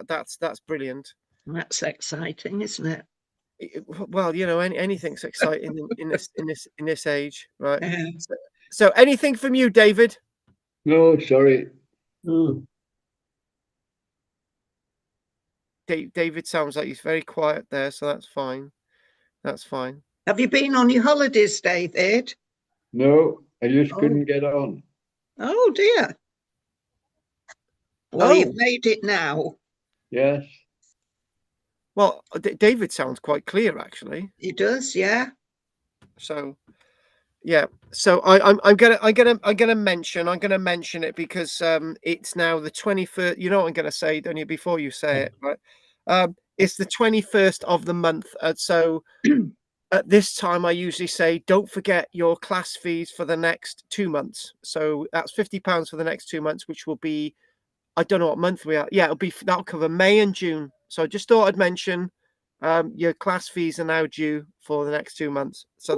That's brilliant. That's exciting, isn't it? Well, you know, anything's exciting in this age, right? Yeah. So anything from you, David? No, sorry. Oh, David sounds like he's very quiet there, so that's fine. That's fine. Have you been on your holidays, David? no, I just Oh. couldn't get on. Oh dear. Well, Oh. you've made it now. Yes. Well, David sounds quite clear, actually. He does, yeah. So, yeah. So I'm gonna mention it because it's now the 21st. You know what I'm gonna say, don't you? Before you say it, right? It's the 21st of the month, so at this time I usually say, don't forget your class fees for the next 2 months. So that's £50 for the next 2 months, which will be, I don't know what month we are. Yeah, that'll cover May and June. So I just thought I'd mention your class fees are now due for the next 2 months. So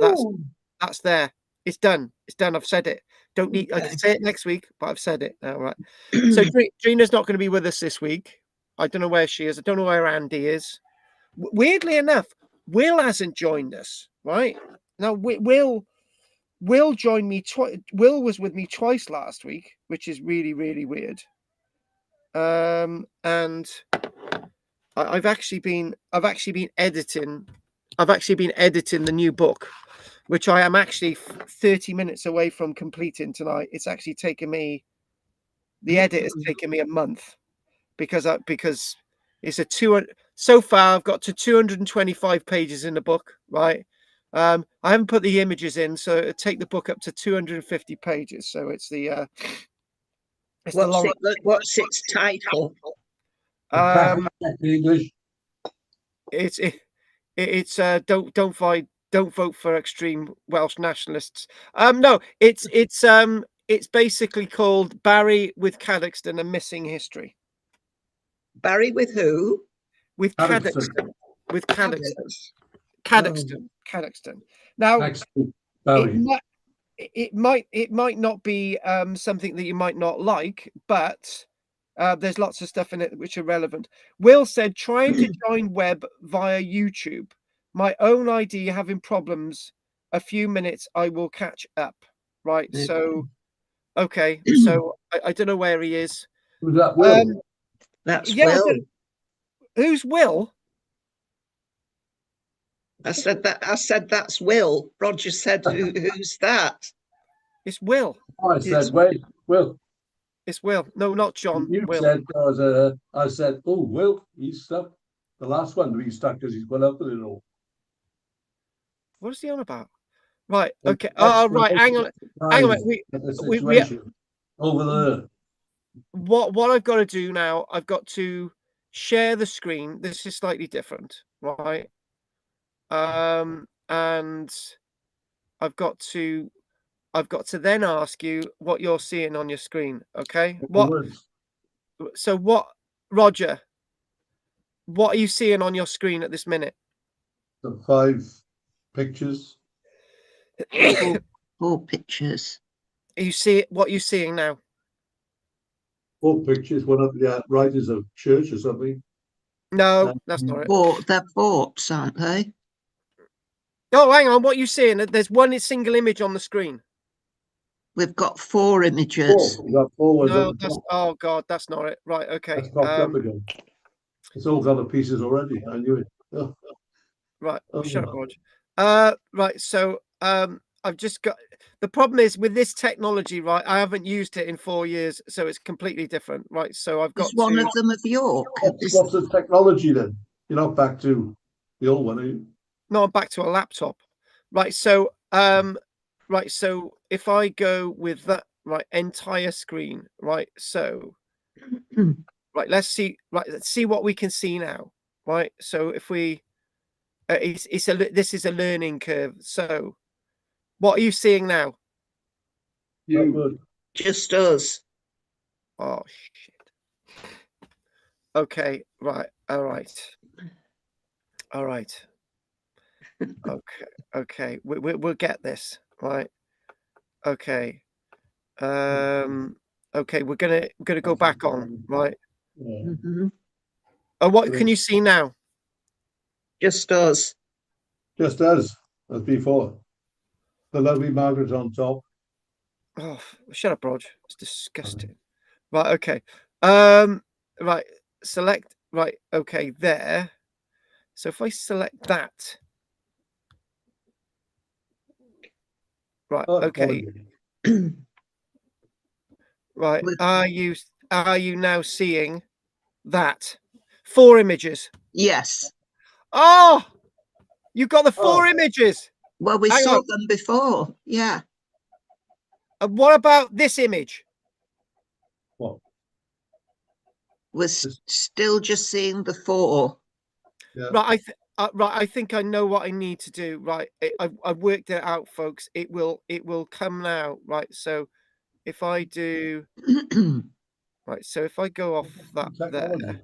that's there. It's done. It's done. I've said it. Don't need. I can say it next week, but I've said it now, right? So Drina's not going to be with us this week. I don't know where she is. I don't know where Andy is. Weirdly enough, Will hasn't joined us. Right now, Will joined me twice. Will was with me twice last week, which is really, really weird. And I've actually been editing the new book, which I am actually 30 minutes away from completing tonight. It's actually taken me, the edit has taken me a month because it's a 200, so far I've got to 225 pages in the book, right? I haven't put the images in, so it'll take the book up to 250 pages. So it's the what's its title? English. It's don't vote for extreme Welsh nationalists. No, it's basically called Barry with Cadoxton, a missing history. Barry with who? With Cadoxton. With Cadoxton. Cadoxton. Now it might not be something that you might not like, but there's lots of stuff in it which are relevant. Will said, trying to join web via YouTube. My own ID having problems. A few minutes, I will catch up. Right. So, okay. So I don't know where he is. Who's that, Will? That's Will. Who's Will? I said that's Will. Roger said, who's that? It's Will. I said, wait, Will. It's Will. No, not John. You Will. said, I said, oh, Will, he's stuck. The last one to be stuck because he's gone up with it all. What is he on about? Right. Okay. Oh, right. Hang on. We over there. What I've got to do now, I've got to share the screen. This is slightly different, right? And I've got to then ask you what you're seeing on your screen. Okay. Roger, what are you seeing on your screen at this minute? The 5 pictures. 4 pictures. What are you seeing now? 4 pictures. One of the right is a church or something. No, that's not it. They're forts, aren't they? Oh, hang on. What are you seeing? There's one single image on the screen. We've got 4 images. We've got 4. No, oh God, that's not it. Right, okay. That's popped up again. It's all got the pieces already. I knew it. Oh. Right, shut up, Roger. Right, so I've just got, the problem is with this technology, right? I haven't used it in 4 years, so it's completely different, right? So I've got one of them of York. What's the technology then? You're not back to the old one, are you? No, I'm back to a laptop. Right, so so if I go with that, right, entire screen, right? So right, let's see what we can see now, right? So if we this is a learning curve. So what are you seeing now? You. Just us. Oh shit. Okay, right. All right. Okay. We'll get this, right? Okay. Okay, we're gonna go back on, right? Yeah. What can you see now? Just us. Just as before. The lovely Margaret on top. Oh, shut up, Rog. It's disgusting. Right, okay. Right, select, right, okay, there. So if I select that, right, Oh, okay, right. Are you now seeing that? 4 images. Yes. Oh, you've got the 4 Oh. images. Well, we Hang saw on. them before. Yeah. And what about this image? What? We're still just seeing the 4. Yeah. Right, I think I know what I need to do. Right, I've worked it out, folks. It will come now. Right, so if I do, right, so if I go off that there, Technology.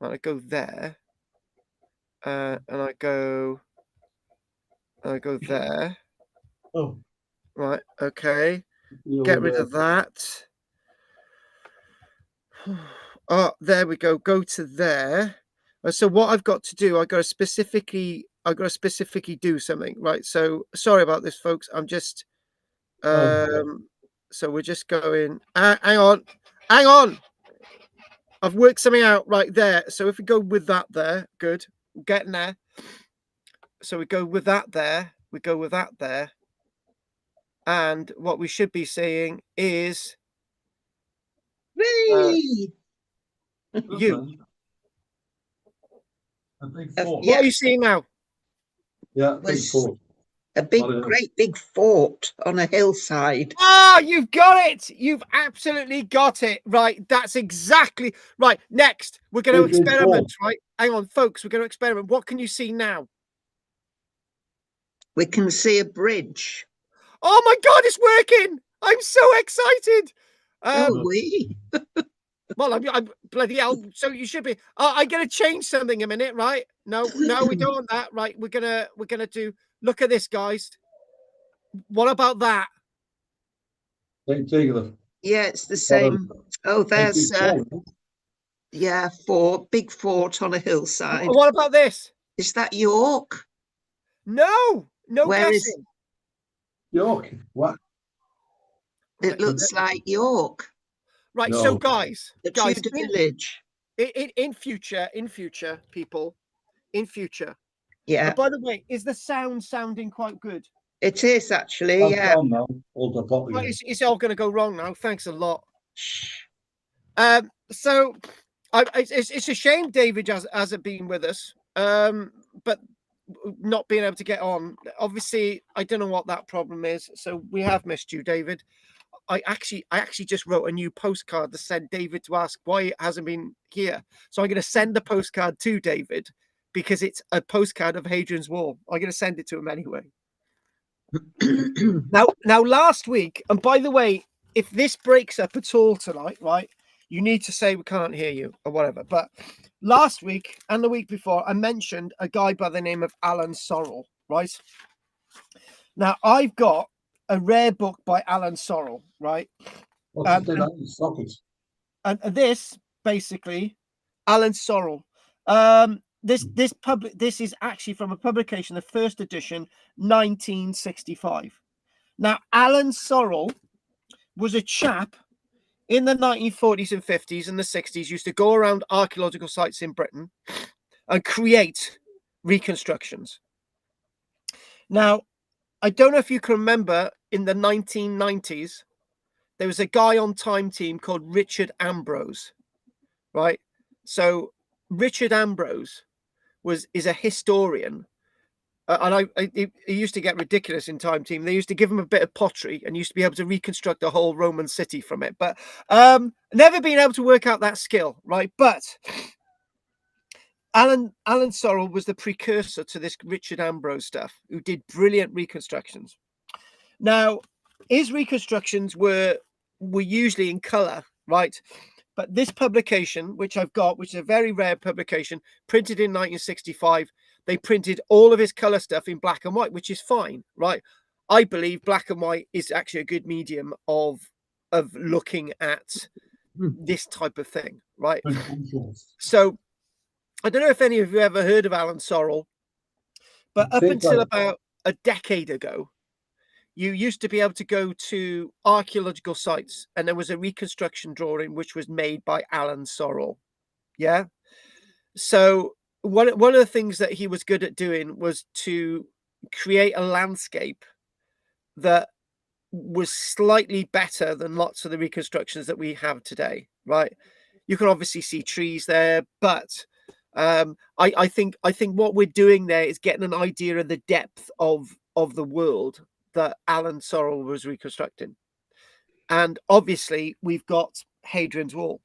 and I go there, and I go there. Oh, Right, okay, you're get over rid there. of that. Oh, there we go. Go to there. So what I've got to do, I got to specifically do something, right? So sorry about this, folks. I'm just Oh, so we're just going. Hang on, hang on. I've worked something out right there. So if we go with that there, good. We're getting there. So we go with that there. We go with that there. And what we should be saying is Whee! you. a big fort. What Yeah, are you seeing now? Yeah, big was fort. a big, Not enough. great big fort on a hillside. Ah, you've got it. You've absolutely got it. Right. That's exactly right. Next, we're going to Big fort. experiment, right? Hang on, folks. We're going to experiment. What can you see now? We can see a bridge. Oh my God, it's working. I'm so excited. Oh, we. Well, I'm bloody hell. So you should be. I'm going to change something a minute, right? No, we don't want that. Right. We're going to do, look at this, guys. What about that? Take the Yeah, it's the same. Oh, there's big fort. yeah, big fort on a hillside. What about this? Is that York? No, no Where is guessing. York. What? it? Right. Looks like York, Right. So No. guys, the Tudor in village. in future, people, in future. Yeah, By the way, is the sound sounding quite good? it is actually. That's Yeah. gone now. Hold the pot Right, again. it's all going to go wrong now. Thanks a lot. Shh. So it's a shame David hasn't been with us. But not being able to get on. Obviously, I don't know what that problem is. So we have missed you, David. I actually just wrote a new postcard to send David to ask why it hasn't been here. So I'm going to send the postcard to David because it's a postcard of Hadrian's Wall. I'm going to send it to him anyway. Now, last week, and by the way, if this breaks up at all tonight, right, you need to say we can't hear you or whatever. But last week and the week before, I mentioned a guy by the name of Alan Sorrell, right? Now, I've got a rare book by Alan Sorrell, right? What's the name? Sockets. And this basically, Alan Sorrell. This is actually from a publication, the first edition, 1965. Now, Alan Sorrell was a chap in the 1940s and 50s and the 60s, used to go around archaeological sites in Britain and create reconstructions. Now, I don't know if you can remember in the 1990s, there was a guy on Time Team called Richard Ambrose, right? So Richard Ambrose is a historian. And he used to get ridiculous in Time Team. They used to give him a bit of pottery and used to be able to reconstruct a whole Roman city from it. But never been able to work out that skill, right? But Alan Sorrell was the precursor to this Richard Ambrose stuff, who did brilliant reconstructions. Now, his reconstructions were usually in color, right? But this publication, which I've got, which is a very rare publication, printed in 1965, they printed all of his color stuff in black and white, which is fine, right? I believe black and white is actually a good medium of looking at this type of thing, right? Good bullshit. So I don't know if any of you ever heard of Alan Sorrell, but up Take until one. about a decade ago, you used to be able to go to archaeological sites and there was a reconstruction drawing which was made by Alan Sorrell. Yeah. So one of the things that he was good at doing was to create a landscape that was slightly better than lots of the reconstructions that we have today, right? You can obviously see trees there, but I think what we're doing there is getting an idea of the depth of the world that Alan Sorrell was reconstructing. And obviously we've got Hadrian's Wall.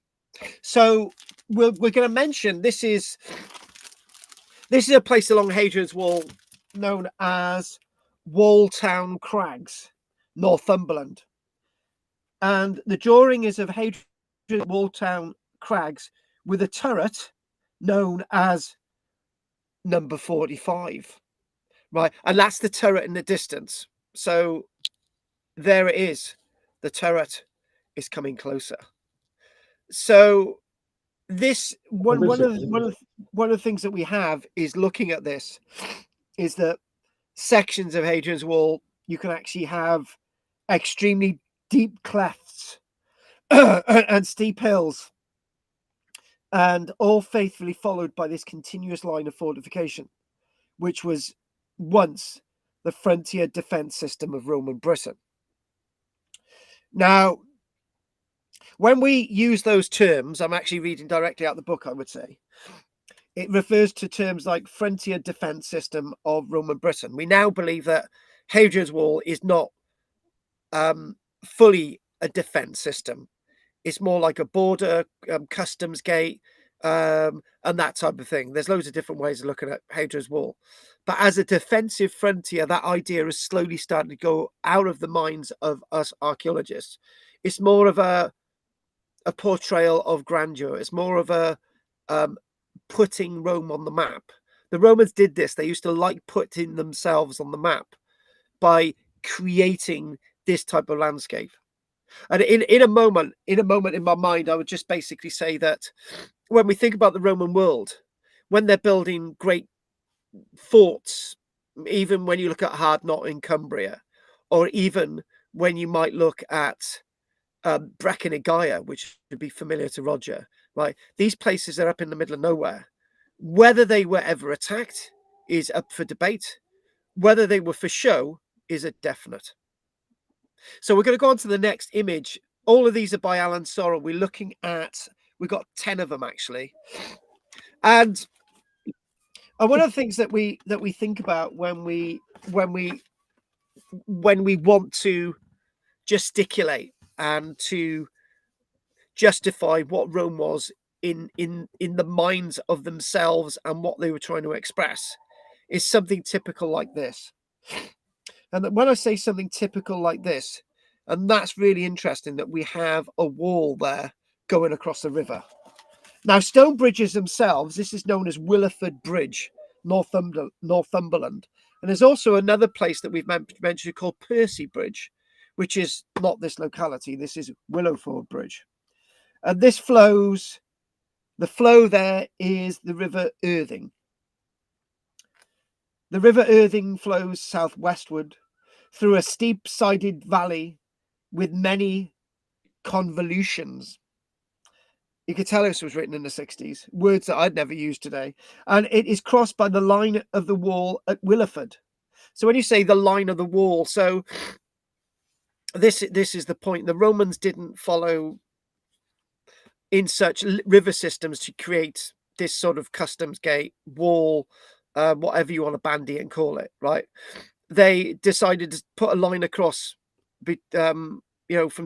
So we're going to mention this is a place along Hadrian's Wall known as Walltown Crags, Northumberland. And the drawing is of Hadrian Walltown Crags with a turret known as number 45, right? And that's the turret in the distance. So there it is. The turret is coming closer. So this one of the things that we have is looking at this is that sections of Hadrian's Wall you can actually have extremely deep clefts and steep hills, and all faithfully followed by this continuous line of fortification, which was once the frontier defense system of Roman Britain. Now, when we use those terms, I'm actually reading directly out the book, I would say, it refers to terms like frontier defense system of Roman Britain. We now believe that Hadrian's Wall is not fully a defense system. It's more like a border, customs gate, and that type of thing. There's loads of different ways of looking at Hadrian's Wall. But as a defensive frontier, that idea is slowly starting to go out of the minds of us archaeologists. It's more of a portrayal of grandeur. It's more of a putting Rome on the map. The Romans did this. They used to like putting themselves on the map by creating this type of landscape. And in a moment in my mind, I would just basically say that when we think about the Roman world, when they're building great forts, even when you look at Hardknott in Cumbria, or even when you might look at Brecon and Gaia, which would be familiar to Roger, right? These places are up in the middle of nowhere. Whether they were ever attacked is up for debate. Whether they were for show is a definite. So we're going to go on to the next image. All of these are by Alan Sorrell. We're looking at, we've got 10 of them actually. And one of the things that we think about when we want to gesticulate and to justify what Rome was in the minds of themselves and what they were trying to express is something typical like this. And when I say something typical like this, and that's really interesting that we have a wall there going across the river. Now, stone bridges themselves, this is known as Willeford Bridge, Northumberland. And there's also another place that we've mentioned called Percy Bridge, which is not this locality. This is Willowford Bridge. And this flows, the flow there is the River Irthing. The River Irthing flows southwestward through a steep-sided valley with many convolutions. You could tell this was written in the 60s, words that I'd never used today. And it is crossed by the line of the wall at Willeford. So when you say the line of the wall, so this is the point. The Romans didn't follow in such river systems to create this sort of customs gate, wall, whatever you want to bandy it and call it, right? They decided to put a line across, from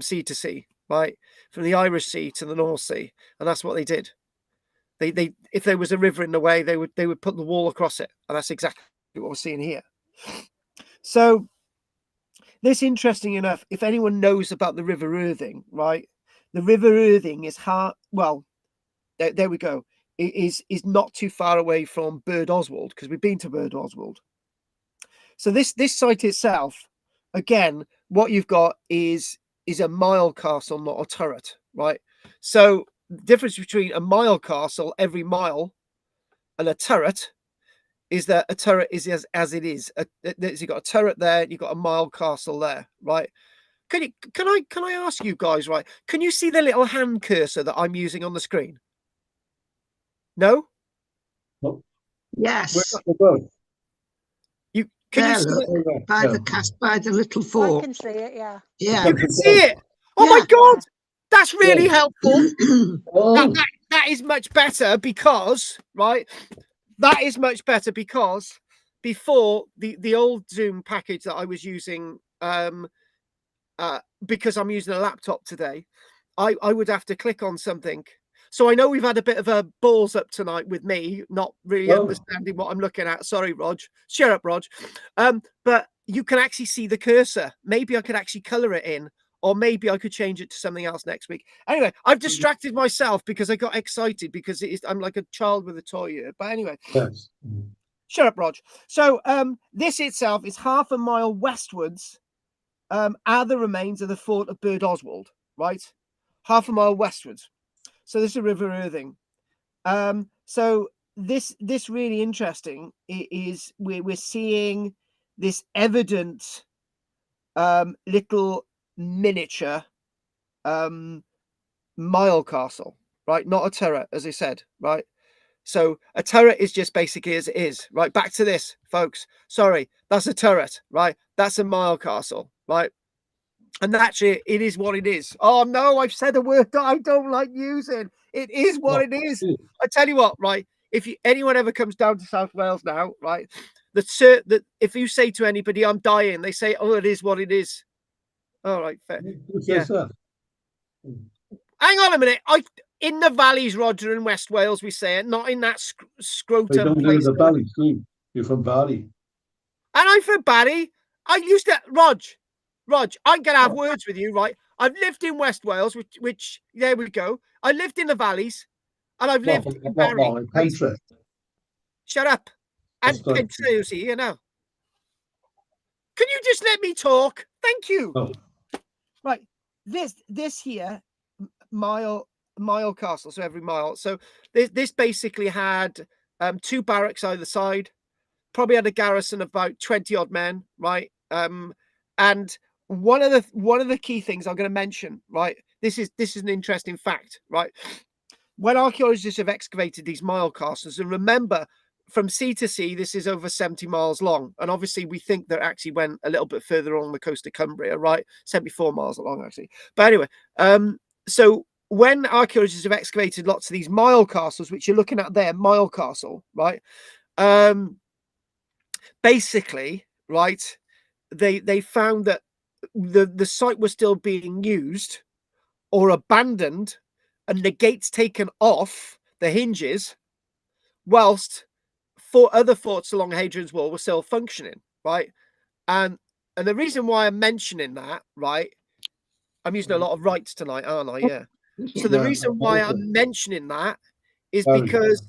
sea to sea, right? From the Irish Sea to the North Sea. And that's what they did. They if there was a river in the way, they would put the wall across it. And that's exactly what we're seeing here. So this, interesting enough, if anyone knows about the River Irthing, right? The River Irthing is there we go. It is not too far away from Bird Oswald, because we've been to Bird Oswald. So this site itself, again, what you've got is a mile castle, not a turret, right? So the difference between a mile castle every mile and a turret is that a turret is as it is. You've got a turret there, you've got a mile castle there, right? Can I ask you guys, right? Can you see the little hand cursor that I'm using on the screen? No? No. Yes. You can you There, see look, it? by the cast, by the little I fort. can see it, yeah. Yeah. You can see it. Oh my Yeah. God, that's really helpful. Oh, That is much better because, right? That is much better because before the old Zoom package that I was using, because I'm using a laptop today, I would have to click on something. So I know we've had a bit of a balls up tonight with me, not really understanding what I'm looking at. Sorry, Rog. Shut up, Rog. But you can actually see the cursor. Maybe I could actually color it in, or maybe I could change it to something else next week. Anyway, I've distracted myself because I got excited because I'm like a child with a toy here. But anyway, yes. shut up, Rog. So this itself is half a mile westwards are the remains of the fort of Bird Oswald, right? Half a mile westwards. So this is River Irthing. So this really interesting is we're seeing this evident little miniature mile castle, right? Not a turret, as I said, right? So a turret is just basically as it is, right? Back to this, folks. Sorry, that's a turret, right? That's a mile castle, right? And actually, it is what it is. Oh no, I've said a word that I don't like using. It is what it is. I tell you what, right? If anyone ever comes down to South Wales now, right? That if you say to anybody, "I'm dying," they say, "Oh, it is what it is." All right, fair. Yeah. Hang on a minute. In the valleys, Roger, in West Wales, we say it, not in that They scrotum don't live in place. the valley, too. You're from Bali. And I'm from Barry. I used to, Rog, I'm going to have words with you, right? I've lived in West Wales, which there we go. I lived in the valleys, and I've lived in Barry. In Pentre. Shut up. And Pentre here now. Can you just let me talk? Thank you. Oh. Right. This here, mile castle, so every mile. So this basically had two barracks either side. Probably had a garrison of about 20 odd men, right? And one of the key things I'm going to mention, right? This is an interesting fact, right? When archaeologists have excavated these mile castles, and remember, from sea to sea, this is over 70 miles long, and obviously we think that actually went a little bit further along the coast of Cumbria, right? 74 miles long, actually. But anyway, so when archaeologists have excavated lots of these mile castles, which you're looking at there, mile castle, right? Basically, right, they found that the site was still being used or abandoned, and the gates taken off the hinges, whilst other forts along Hadrian's Wall were still functioning, right? And the reason why I'm mentioning that, right, I'm using a lot of rights tonight, aren't I? Yeah. So the reason why I'm mentioning that is because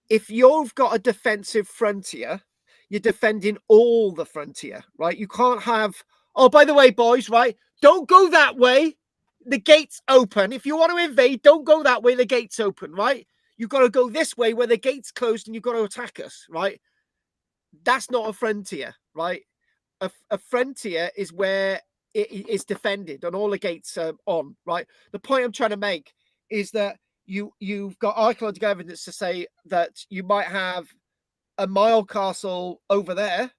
if you've got a defensive frontier, you're defending all the frontier, right? You can't have, oh, by the way, boys, right? Don't go that way. The gate's open. If you want to invade, don't go that way. The gate's open, right? You've got to go this way where the gate's closed and you've got to attack us, right? That's not a frontier, right? A frontier is where it is defended and all the gates are on, right? The point I'm trying to make is that you've got archaeological evidence to say that you might have a mile castle over there,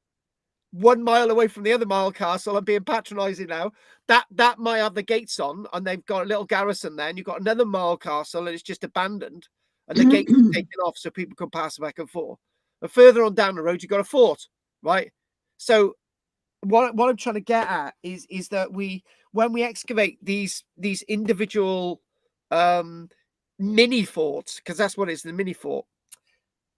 1 mile away from the other mile castle. I'm being patronizing now. That might have the gates on and they've got a little garrison there, and you've got another mile castle and it's just abandoned and the gates are taken off so people can pass back and forth. And further on down the road, you've got a fort, right? So what I'm trying to get at is that when we excavate these individual mini forts, because that's what it is, the mini fort.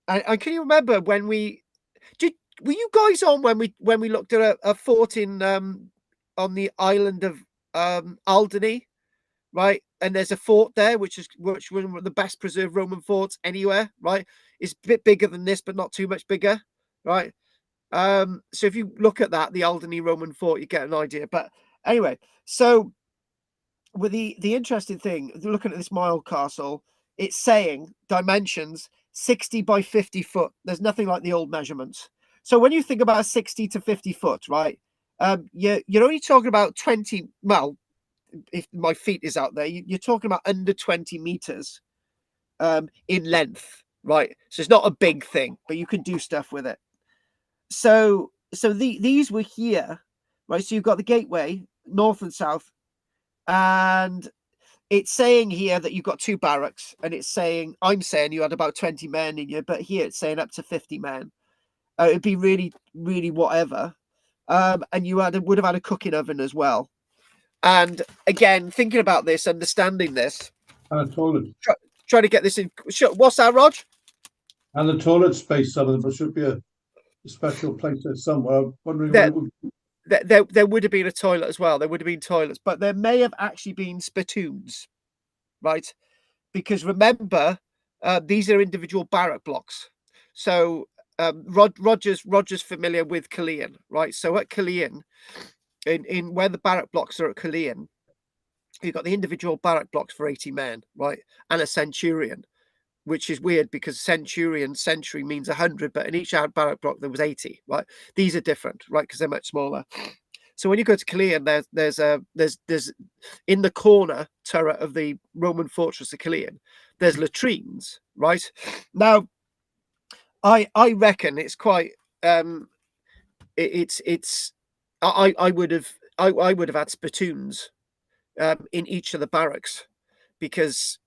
And can you remember when were you guys on when we looked at a fort in on the island of Alderney, right? And there's a fort there which is one of the best preserved Roman forts anywhere, right? It's a bit bigger than this, but not too much bigger, right? So if you look at that, the Alderney Roman fort, you get an idea. But anyway, so with the interesting thing, looking at this mile castle, it's saying dimensions 60 by 50 foot. There's nothing like the old measurements. So when you think about 60 to 50 foot, right, you're only talking about 20. Well, if my feet is out there, you're talking about under 20 meters in length, right? So it's not a big thing, but you can do stuff with it. So these were here, right? So you've got the gateway, north and south, and it's saying here that you've got 2 barracks, and it's saying, I'm saying you had about 20 men in you, but here it's saying up to 50 men. It'd be really, really whatever. And you would have had a cooking oven as well. And again, thinking about this, understanding this, And a toilet. try to get this in. What's that, Rog? And the toilet space, some of them, there should be a special place there somewhere. I'm wondering where There, it would be. there would have been a toilet as well. There would have been toilets, but there may have actually been spittoons, right? Because remember, these are individual barrack blocks. So Roger's familiar with Killeen, right? So at Killeen, in where the barrack blocks are at Killeen, you've got the individual barrack blocks for 80 men, right? And a centurion, which is weird because century means 100, but in each barrack block there was 80, right? These are different, right? Because they're much smaller. So when you go to Killeen, there's in the corner turret of the Roman fortress of Killeen, there's latrines, right? Now, I reckon it's quite it's I would have had spittoons in each of the barracks because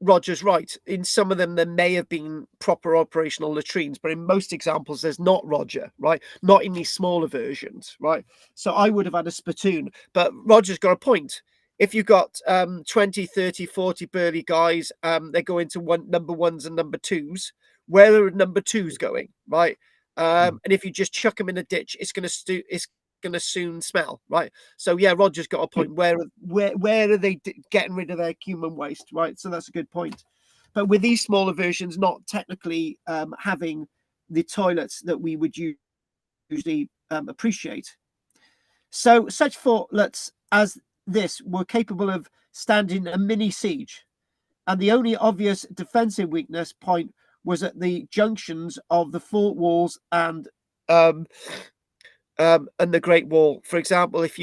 Roger's right. In some of them, there may have been proper operational latrines, but in most examples, there's not, Roger, right? Not in these smaller versions, right? So I would have had a spittoon, but Roger's got a point. If you've got 20, 30, 40 burly guys, they go into number ones and number twos. Where are number twos going, right? And if you just chuck them in a ditch, it's going to soon smell, right? So yeah, Roger's got a point. Where are they getting rid of their human waste, right? So that's a good point. But with these smaller versions, not technically having the toilets that we would usually appreciate. So such fortlets as this were capable of standing a mini siege, and the only obvious defensive weakness point was at the junctions of the fort walls and the Great Wall. For example, if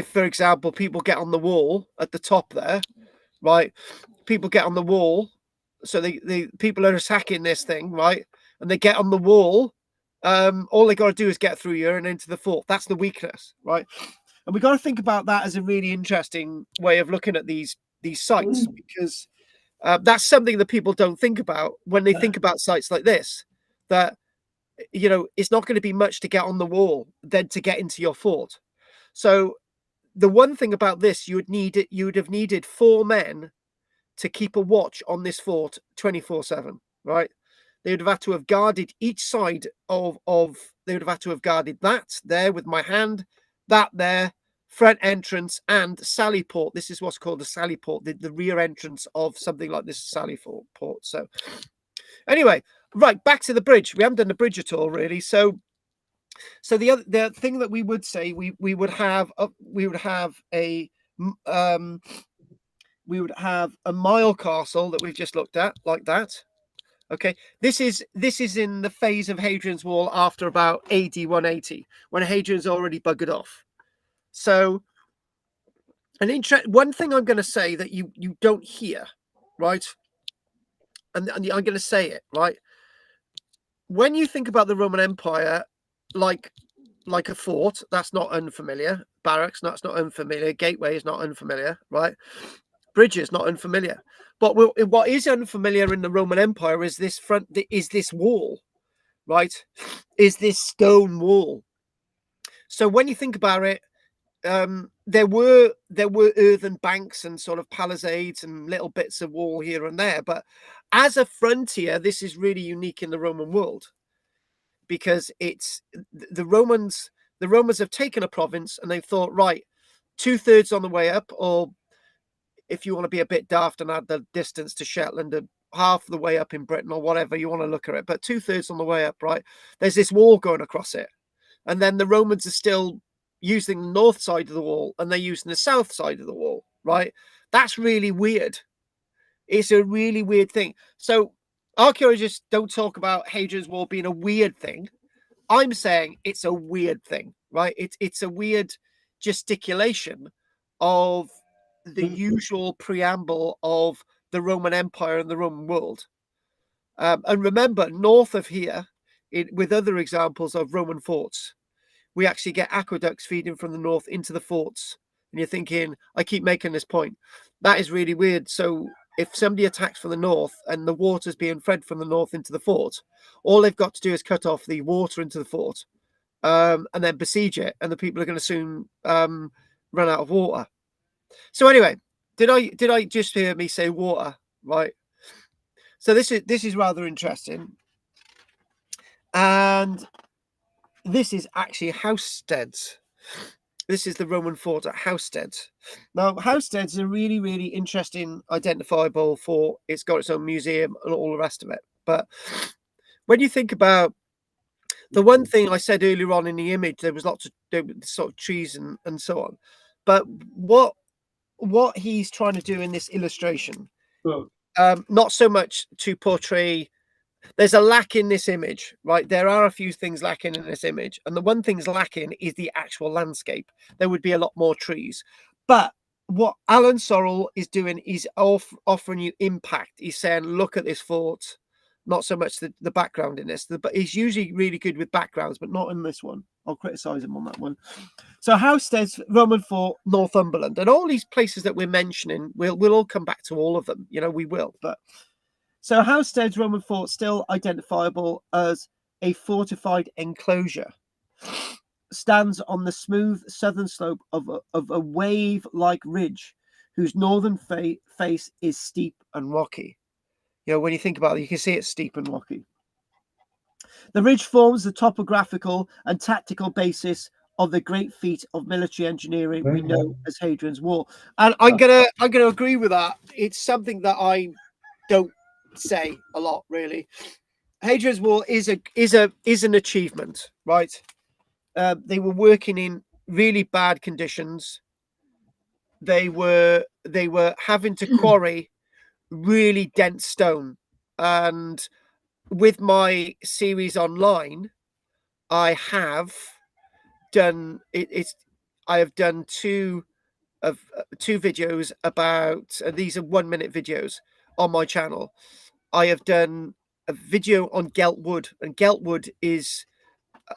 for example people get on the wall at the top there, right? People get on the wall, so the people are attacking this thing, right? And they get on the wall. All they got to do is get through here and into the fort. That's the weakness, right? And we got to think about that as a really interesting way of looking at these sites, because that's something that people don't think about when they think about sites like this. That it's not going to be much to get on the wall than to get into your fort. So the one thing about this, you would have needed 4 men to keep a watch on this fort 24/7, right? They would have had to have guarded each side of they would have had to have guarded that there with my hand, that there, front entrance and sally port. This is what's called a sally port, the rear entrance of something like this sally port. So anyway, right, back to the bridge. We haven't done the bridge at all, really. So the thing that we would say, we would have a mile castle that we've just looked at, like that. Okay, this is in the phase of Hadrian's Wall after about AD 180, when Hadrian's already buggered off. So one thing I'm going to say that you don't hear, right? And I'm going to say it, right? When you think about the Roman Empire, like a fort, that's not unfamiliar. Barracks, that's not unfamiliar. Gateway is not unfamiliar, right? Bridges, not unfamiliar. But what is unfamiliar in the Roman Empire is this wall, right? Is this stone wall. So when you think about it, there were earthen banks and sort of palisades and little bits of wall here and there. But as a frontier, this is really unique in the Roman world, because it's the Romans have taken a province and they've thought, right, 2/3 on the way up, or if you want to be a bit daft and add the distance to Shetland, half the way up in Britain, or whatever you want to look at it, but 2/3 on the way up, right? There's this wall going across it. And then the Romans are still, using the north side of the wall and they're using the south side of the wall, right? That's really weird. It's a really weird thing. So archaeologists don't talk about Hadrian's Wall being a weird thing. I'm saying it's a weird thing, right? It's a weird gesticulation of the usual preamble of the Roman Empire and the Roman world. And remember, north of here, with other examples of Roman forts, we actually get aqueducts feeding from the north into the forts. And you're thinking, I keep making this point. That is really weird. So if somebody attacks from the north and the water's being fed from the north into the fort, all they've got to do is cut off the water into the fort, and then besiege it, and the people are going to soon run out of water. So anyway, did I just hear me say water? Right. So this is rather interesting, and this is actually Housesteads. This is the Roman fort at Housesteads. Now, Housesteads is a really, really interesting identifiable fort. It's got its own museum and all the rest of it. But when you think about the one thing I said earlier on in the image, there was lots of sort of trees and so on. But what he's trying to do in this illustration, not so much to portray, there's a lack in this image, right? There are a few things lacking in this image. And the one thing's lacking is the actual landscape. There would be a lot more trees. But what Alan Sorrell is doing is offering you impact. He's saying, look at this fort. Not so much the background in this, but he's usually really good with backgrounds, but not in this one. I'll criticize him on that one. So Housesteads, Roman Fort, Northumberland, and all these places that we're mentioning, we'll all come back to all of them. You know, we will. But so Housesteads, Roman Fort, still identifiable as a fortified enclosure, stands on the smooth southern slope of a wave-like ridge, whose northern face is steep and rocky. You know, when you think about it, you can see it's steep and rocky. The ridge forms the topographical and tactical basis of the great feat of military engineering we know as Hadrian's Wall. And I'm gonna agree with that. It's something that I don't say a lot, really. Hadrian's Wall is an achievement, right? They were working in really bad conditions. They were having to quarry really dense stone, and with my series online, I have done it. I have done two videos about these are 1 minute videos on my channel. I have done a video on Gelt wood, and Gelt wood is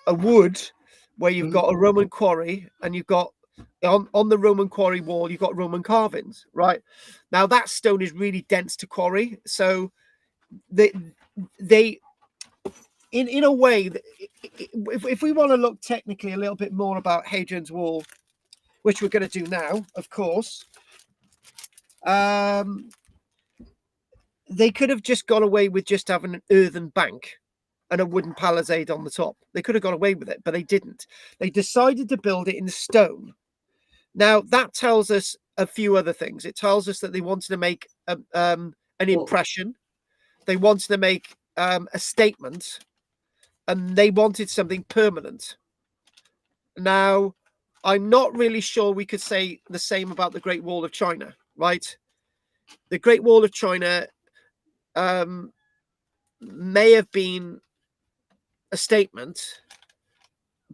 a wood where you've got a Roman quarry, and you've got on the Roman quarry wall, you've got Roman carvings, right? Now that stone is really dense to quarry, so they in a way, if we want to look technically a little bit more about Hadrian's Wall, which we're going to do now, of course, they could have just gone away with just having an earthen bank and a wooden palisade on the top. They could have got away with it, but they didn't. They decided to build it in stone. Now, that tells us a few other things. It tells us that they wanted to make an impression. They wanted to make a statement, and they wanted something permanent. Now, I'm not really sure we could say the same about the Great Wall of China, right? The Great Wall of China may have been a statement,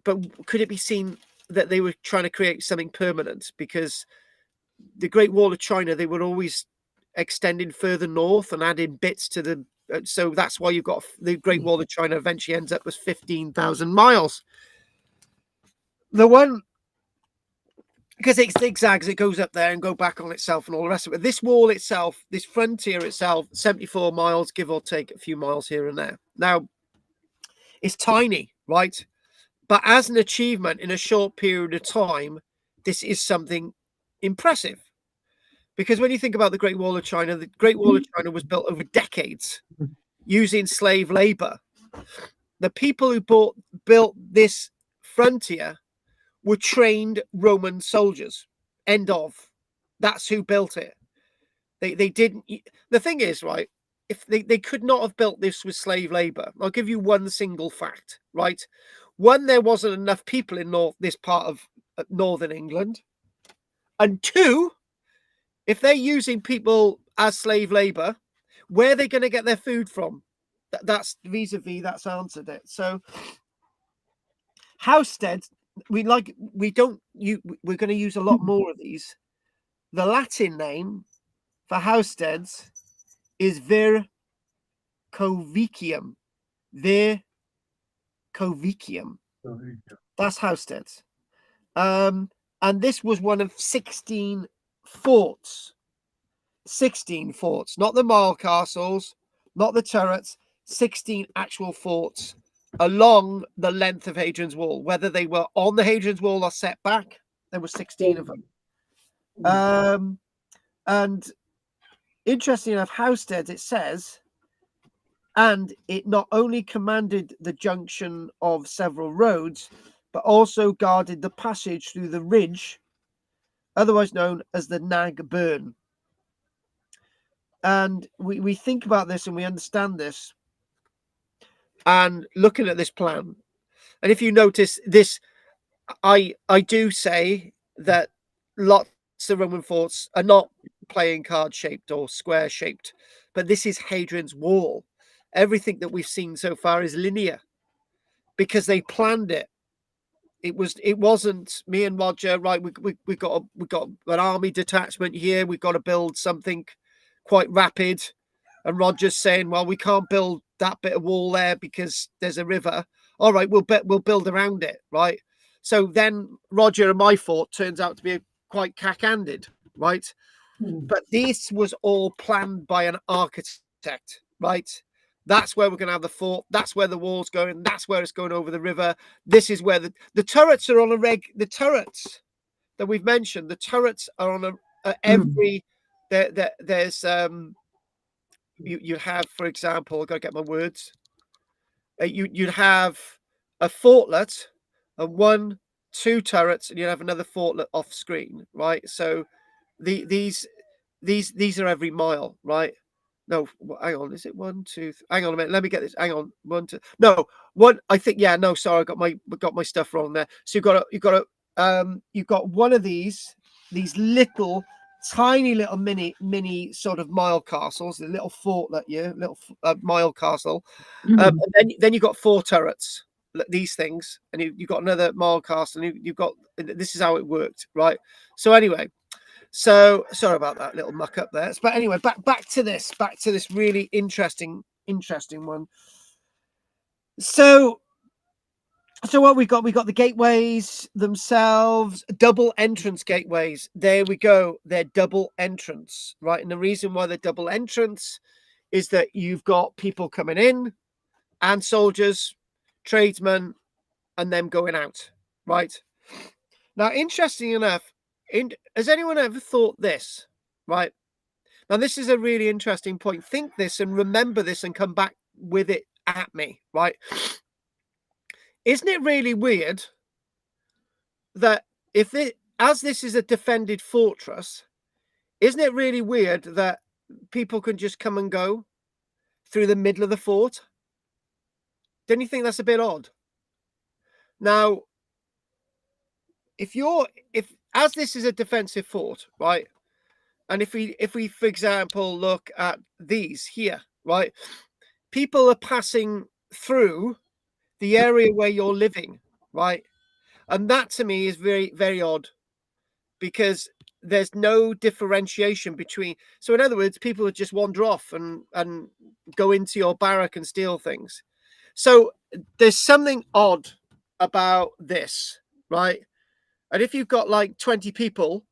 but could it be seen that they were trying to create something permanent? Because the Great Wall of China, they were always extending further north and adding bits to the. So that's why you've got the Great Wall of China eventually ends up as 15,000 miles. The one, because it zigzags, it goes up there and go back on itself and all the rest of it. This wall itself, this frontier itself, 74 miles, give or take a few miles here and there. Now, it's tiny, right? But as an achievement in a short period of time, this is something impressive. Because when you think about the Great Wall of China, the Great Wall of China was built over decades using slave labor. The people who built this frontier were trained Roman soldiers. End of. That's who built it. They didn't. The thing is, right, if they could not have built this with slave labor. I'll give you one single fact, right? One, there wasn't enough people in this part of northern England, and 2, if they're using people as slave labor, where are they going to get their food from? That's vis-a-vis, that's answered it. So housesteads, we're going to use a lot more of these. The Latin name for housesteads is Vircovicium. Vircovicium. That's housesteads. And this was one of 16 forts. 16 forts, not the mile castles, not the turrets, 16 actual forts along the length of Hadrian's Wall. Whether they were on the Hadrian's Wall or set back, there were 16 of them. And interesting enough, housesteads, it says, and it not only commanded the junction of several roads, but also guarded the passage through the ridge, otherwise known as the Nag Burn. And we think about this and we understand this, and looking at this plan, and if you notice this, I do say that lots of Roman forts are not playing card shaped or square shaped, but this is Hadrian's Wall. Everything that we've seen so far is linear because they planned it. It wasn't me and Roger, right? We got an army detachment here. We've got to build something quite rapid, and Roger's saying, well, we can't build that bit of wall there because there's a river. All right, we'll build around it, right? So then Roger and my fort turns out to be quite cack-handed, right? But this was all planned by an architect, right? That's where we're going to have the fort. That's where the wall's going. That's where it's going over the river. This is where the turrets are on a the turrets that we've mentioned. The turrets are on every. There's you have, for example, I've got to get my words. You'd have a fortlet and 2 turrets, and you'd have another fortlet off screen, right? So these are every mile, right? No, hang on. Is it 1, 2? Hang on a minute. Let me get this. Hang on. 1, 2. No, 1. I think. Yeah. No. Sorry, I got my stuff wrong there. So you've got one of these little tiny little mini sort of mile castles, the little fortlet, little mile castle, and then you've got 4 turrets, these things, and you've got another mile castle, and you've got. This is how it worked, right? So anyway. So sorry about that little muck up there. But anyway, back to this really interesting one. So what we got the gateways themselves, double entrance gateways. There we go. They're double entrance, right? And the reason why they're double entrance is that you've got people coming in and soldiers, tradesmen, and them going out, right? Now, interesting enough, has anyone ever thought this, right? Now, this is a really interesting point. Think this and remember this and come back with it at me, right? Isn't it really weird that as this is a defended fortress, isn't it really weird that people can just come and go through the middle of the fort? Don't you think that's a bit odd? Now, as this is a defensive fort, right? And if we, for example, look at these here, right? People are passing through the area where you're living, right? And that to me is very, very odd because there's no differentiation between. So in other words, people would just wander off and go into your barrack and steal things. So there's something odd about this, right? And if you've got like 20 people,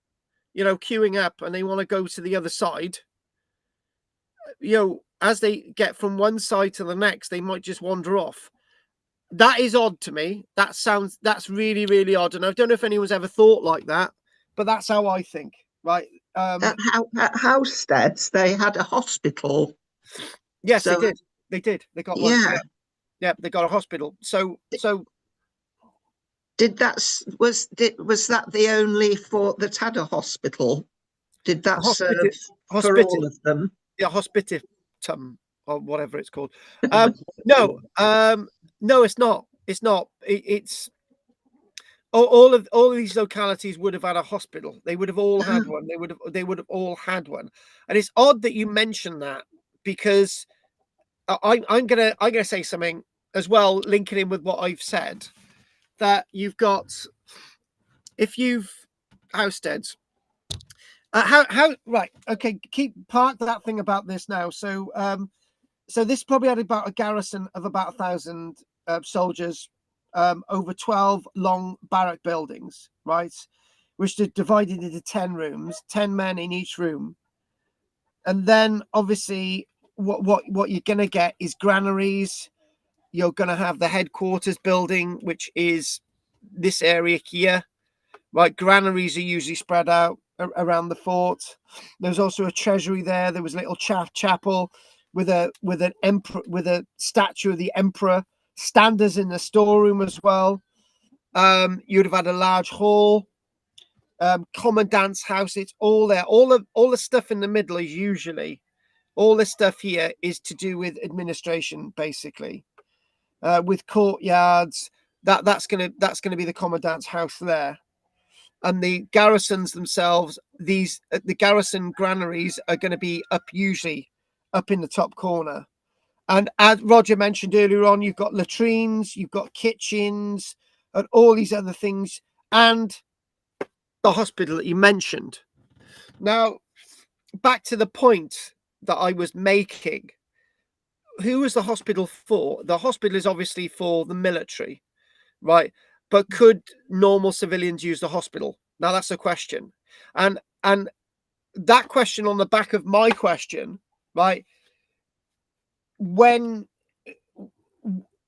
queuing up and they want to go to the other side, as they get from one side to the next, they might just wander off. That is odd to me. That's really, really odd. And I don't know if anyone's ever thought like that, but that's how I think, right? At Housesteads, they had a hospital. Yes, so, they did. They got one. Yeah, they got a hospital. So was that the only fort that had a hospital? Did that serve for all of them? Yeah, hospitium or whatever it's called. No, it's not. It's all of these localities would have had a hospital. They would have all had one. They would have all had one. And it's odd that you mention that, because I'm gonna say something as well, linking in with what I've said, that you've got, if you've Housesteads. How right? Okay, keep park that thing about this now. So this probably had about a garrison of about 1,000 soldiers, over 12 long barrack buildings, right, which are divided into 10 rooms, 10 men in each room. And then obviously what you're gonna get is granaries. You're gonna have the headquarters building, which is this area here, right? Granaries are usually spread out around the fort. There's also a treasury there. There was a little chapel with an emperor, with a statue of the emperor. Standers in the storeroom as well. You'd have had a large hall, commandant's house. It's all there. All the stuff in the middle is usually, all this stuff here is to do with administration, basically, with courtyards. That's gonna be the commandant's house there. And the garrisons themselves, the garrison granaries are going to be usually up in the top corner. And as Roger mentioned earlier on, you've got latrines, you've got kitchens, and all these other things, and the hospital that you mentioned. Now, back to the point that I was making. Who is the hospital for? The hospital is obviously for the military, right? But could normal civilians use the hospital? Now that's a question. And that question on the back of my question, right? When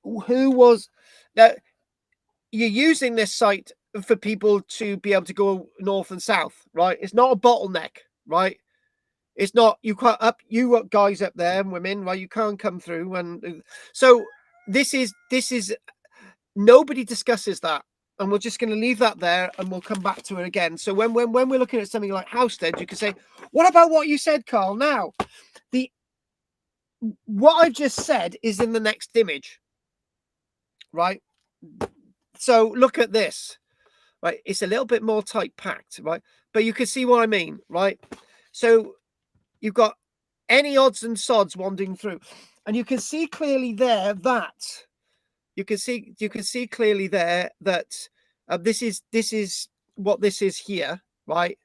who was that you're using this site for people to be able to go north and south, right? It's not a bottleneck, right? It's not, you can't up, you guys up there and women, right? You can't come through. And so this is nobody discusses that, and we're just going to leave that there, and we'll come back to it again. So when we're looking at something like Housestead, you can say, what about what you said, Carl? Now, what I've just said is in the next image, right? So look at this, right? It's a little bit more tight packed, right? But you can see what I mean, right? So you've got any odds and sods wandering through, and you can see clearly there that you can see clearly there that this is what this is here, right?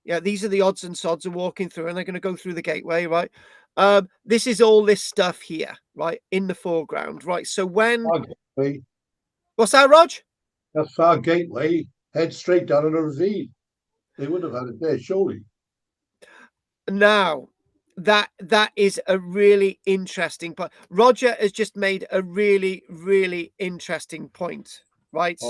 Yeah, these are the odds and sods are walking through, and they're going to go through the gateway, right? This is all this stuff here, right, in the foreground, right? So when what's that, Rog? That's our gateway. Head straight down in a ravine. They would have had it there, surely. Now, that is a really interesting point. Roger has just made a really interesting point, right?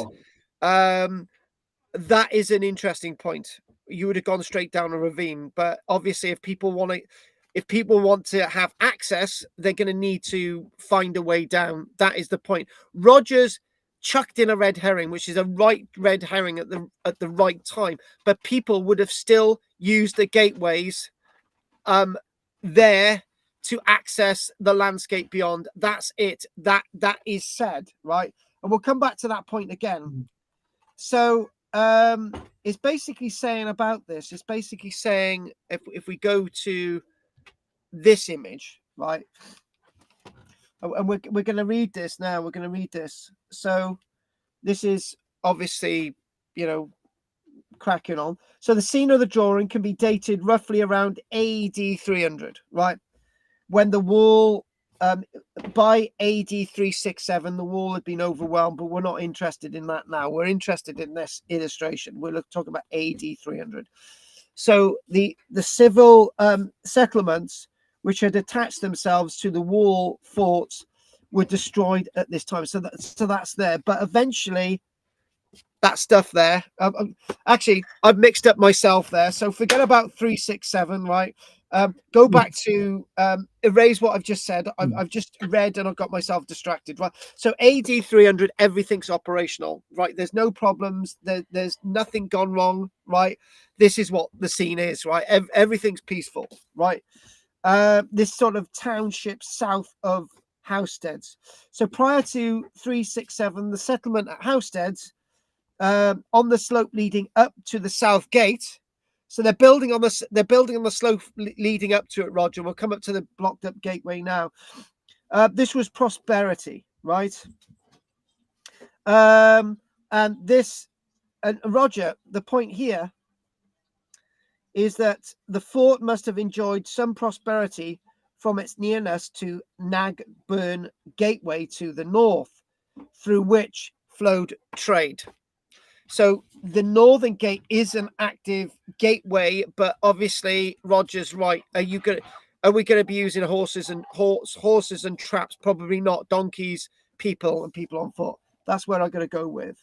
That is an interesting point. You would have gone straight down a ravine, but obviously, if people want to have access, they're going to need to find a way down. That is the point. Rogers chucked in a red herring, which is a right red herring at the right time, but people would have still used the gateways there to access the landscape beyond. That's it. That is said, right? And we'll come back to that point again. So it's basically saying about this, it's basically saying, if we go to this image, right, and we're going to read this now, we're going to read this. So this is obviously, cracking on. So the scene of the drawing can be dated roughly around AD 300, right? When the wall, by AD 367, the wall had been overwhelmed, but we're not interested in that now. We're interested in this illustration. We're talking about AD 300. So the civil settlements which had attached themselves to the wall forts were destroyed at this time. So that's there. But eventually, that stuff there. Actually, I've mixed up myself there. So forget about 367, right? Go back to erase what I've just said. I've just read and I've got myself distracted, right? So AD 300, everything's operational, right? There's no problems. There's nothing gone wrong, right? This is what the scene is, right? Everything's peaceful, right? This sort of township south of Housesteads. So prior to 367, the settlement at Housesteads on the slope leading up to the south gate. So they're building on the slope leading up to it, Roger. We'll come up to the blocked up gateway now. This was prosperity, right? And this, and Roger, the point here is that the fort must have enjoyed some prosperity from its nearness to Nagburn Gateway to the north, through which flowed trade. So the northern gate is an active gateway, but obviously Roger's right. Are we going to be using horses and traps? Probably not. Donkeys, people, and people on foot. That's where I'm going to go with.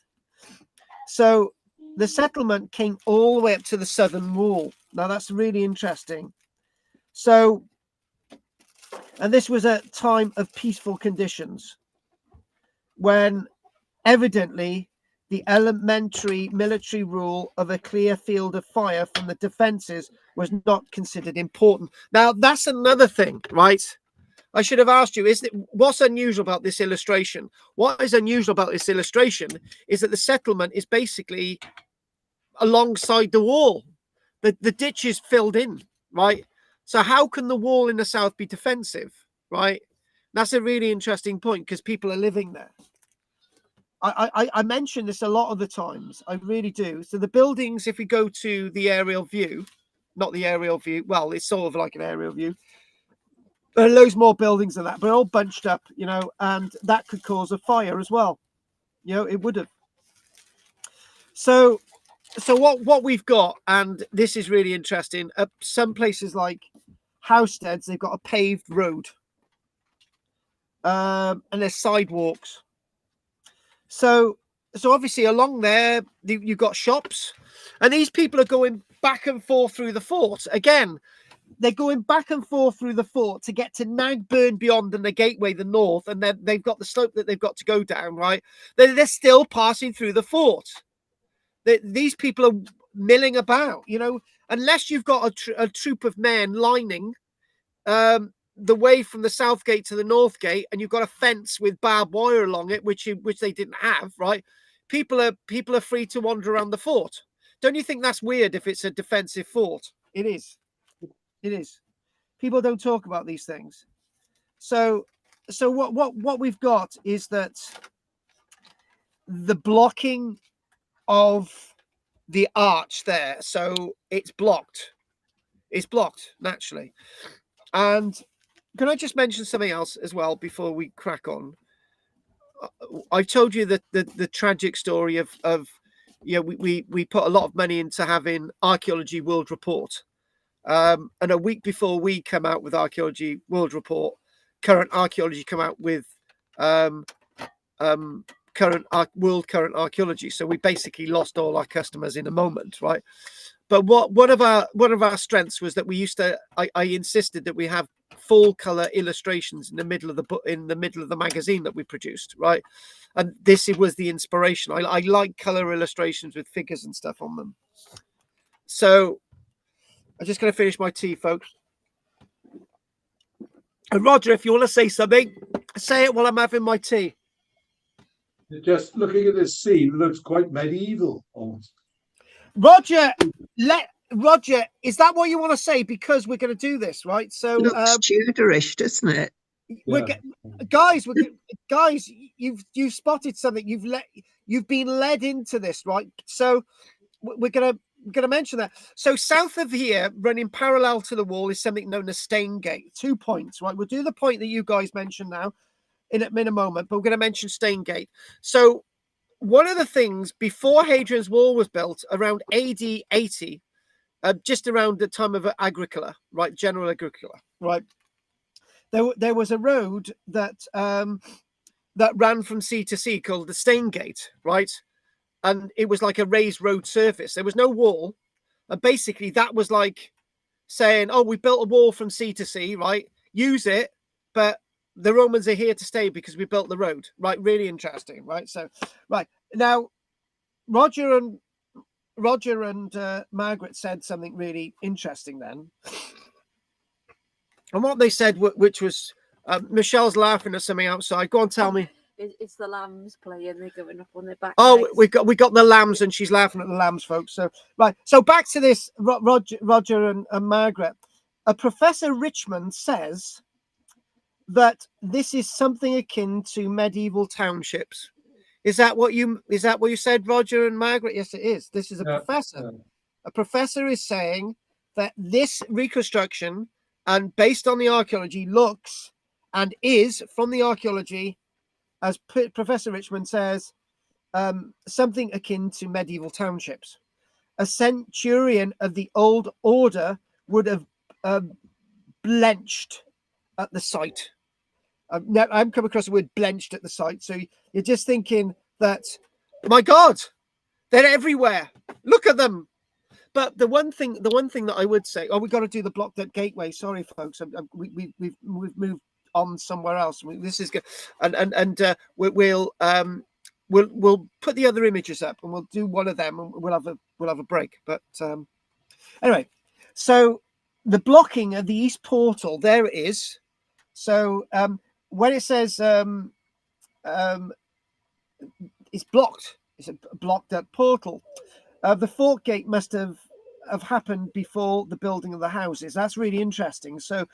So the settlement came all the way up to the southern wall. Now that's really interesting. So, and this was a time of peaceful conditions when evidently the elementary military rule of a clear field of fire from the defenses was not considered important. Now that's another thing, right? I should have asked you, what's unusual about this illustration? What is unusual about this illustration is that the settlement is basically alongside the wall. The ditch is filled in, right? So how can the wall in the south be defensive, right? That's a really interesting point because people are living there. I mention this a lot of the times. I really do. So the buildings, if we go to the aerial view, not the aerial view, well, it's sort of like an aerial view. There are loads more buildings than that, but all bunched up, you know, and that could cause a fire as well. You know, it would have. So what we've got, and this is really interesting, some places like Housesteads, they've got a paved road, and there's sidewalks. So obviously along there, you've got shops, and these people are going back and forth through the fort. Again, they're going back and forth through the fort to get to Nagburn beyond and the gateway, the north, and then they've got the slope that they've got to go down, right? They're still passing through the fort. These people are milling about, you know, unless you've got a troop of men lining the way from the south gate to the north gate, and you've got a fence with barbed wire along it, which they didn't have, right? People are free to wander around the fort. Don't you think that's weird if it's a defensive fort? It is. It is. People don't talk about these things. So what we've got is that the blocking of the arch there, so it's blocked naturally. And can I just mention something else as well before we crack on? I told you that the tragic story of we put a lot of money into having Archaeology World Report, and a week before we come out with Archaeology World Report, Current Archaeology come out with current archaeology. So we basically lost all our customers in a moment, right? But one of our strengths was that we used to. I insisted that we have full color illustrations in the middle of the book, in the middle of the magazine that we produced, right? And this was the inspiration. I like color illustrations with figures and stuff on them. So I'm just going to finish my tea, folks. And Roger, if you want to say something, say it while I'm having my tea. Just looking at this scene, it looks quite medieval almost. Roger, is that what you want to say? Because we're going to do this, right? So looks Tudorish, doesn't it? Guys, you've spotted something. You've been led into this, right? So we're gonna mention that. So south of here, running parallel to the wall, is something known as Stain Gate. 2 points, right? We'll do the point that you guys mentioned now in a moment, but we're going to mention Stain Gate. So one of the things before Hadrian's Wall was built, around AD 80, just around the time of Agricola, right? General Agricola, right? There was a road that ran from sea to sea called the Stain Gate, right? And it was like a raised road surface. There was no wall. And basically that was like saying, oh, we built a wall from sea to sea, right? Use it, but the Romans are here to stay because we built the road, right? Really interesting, right? So, right. Now, Roger and Margaret said something really interesting then. And what they said, which was, Michelle's laughing at something outside. Go on, tell me. It's the lambs playing. They're going up on their back. Oh, legs. we got the lambs, and she's laughing at the lambs, folks. So right, so back to this, Roger and Margaret. Professor Richmond says that this is something akin to medieval townships. Is that what you said, Roger and Margaret? Yes, it is. This is a professor. Yeah. A professor is saying that this reconstruction, and based on the archaeology, looks and is from the archaeology, as Professor Richmond says, something akin to medieval townships. A centurion of the old order would have blenched at the sight. I've come across the word blenched at the sight. So you're just thinking that, my God, they're everywhere. Look at them. But the one thing that I would say, we've got to do the blocked up gateway. Sorry, folks, we've moved on somewhere else. This is good, and we'll put the other images up, and we'll do one of them, and we'll have a break. But anyway, so the blocking of the east portal, there it is. So when it says it's blocked, it's a blocked up portal. The fort gate must have happened before the building of the houses. That's really interesting. So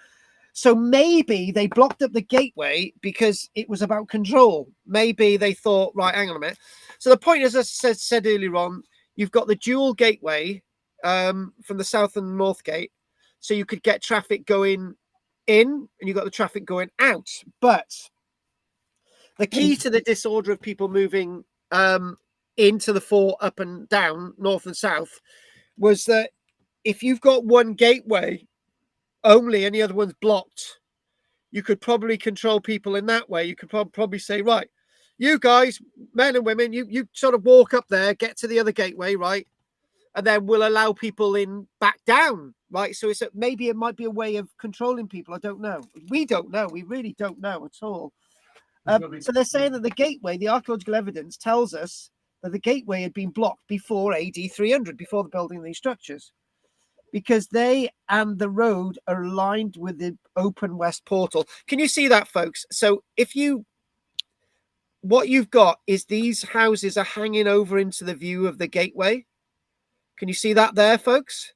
maybe they blocked up the gateway because it was about control. Maybe they thought, right, hang on a minute. So the point is, as I said earlier on, you've got the dual gateway from the south and north gate, so you could get traffic going in, and you've got the traffic going out. But the key to the disorder of people moving into the fort, up and down, north and south, was that if you've got one gateway only and the other one's blocked, you could probably control people in that way. You could probably say, right, you guys, men and women, you sort of walk up there, get to the other gateway, right, and then we'll allow people in back down, right? So maybe it might be a way of controlling people. I don't know. We don't know. We really don't know at all. So they're saying that the gateway, the archaeological evidence tells us that the gateway had been blocked before AD 300, before the building of these structures, because they and the road are aligned with the open west portal. Can you see that, folks? So what you've got is these houses are hanging over into the view of the gateway. Can you see that there, folks?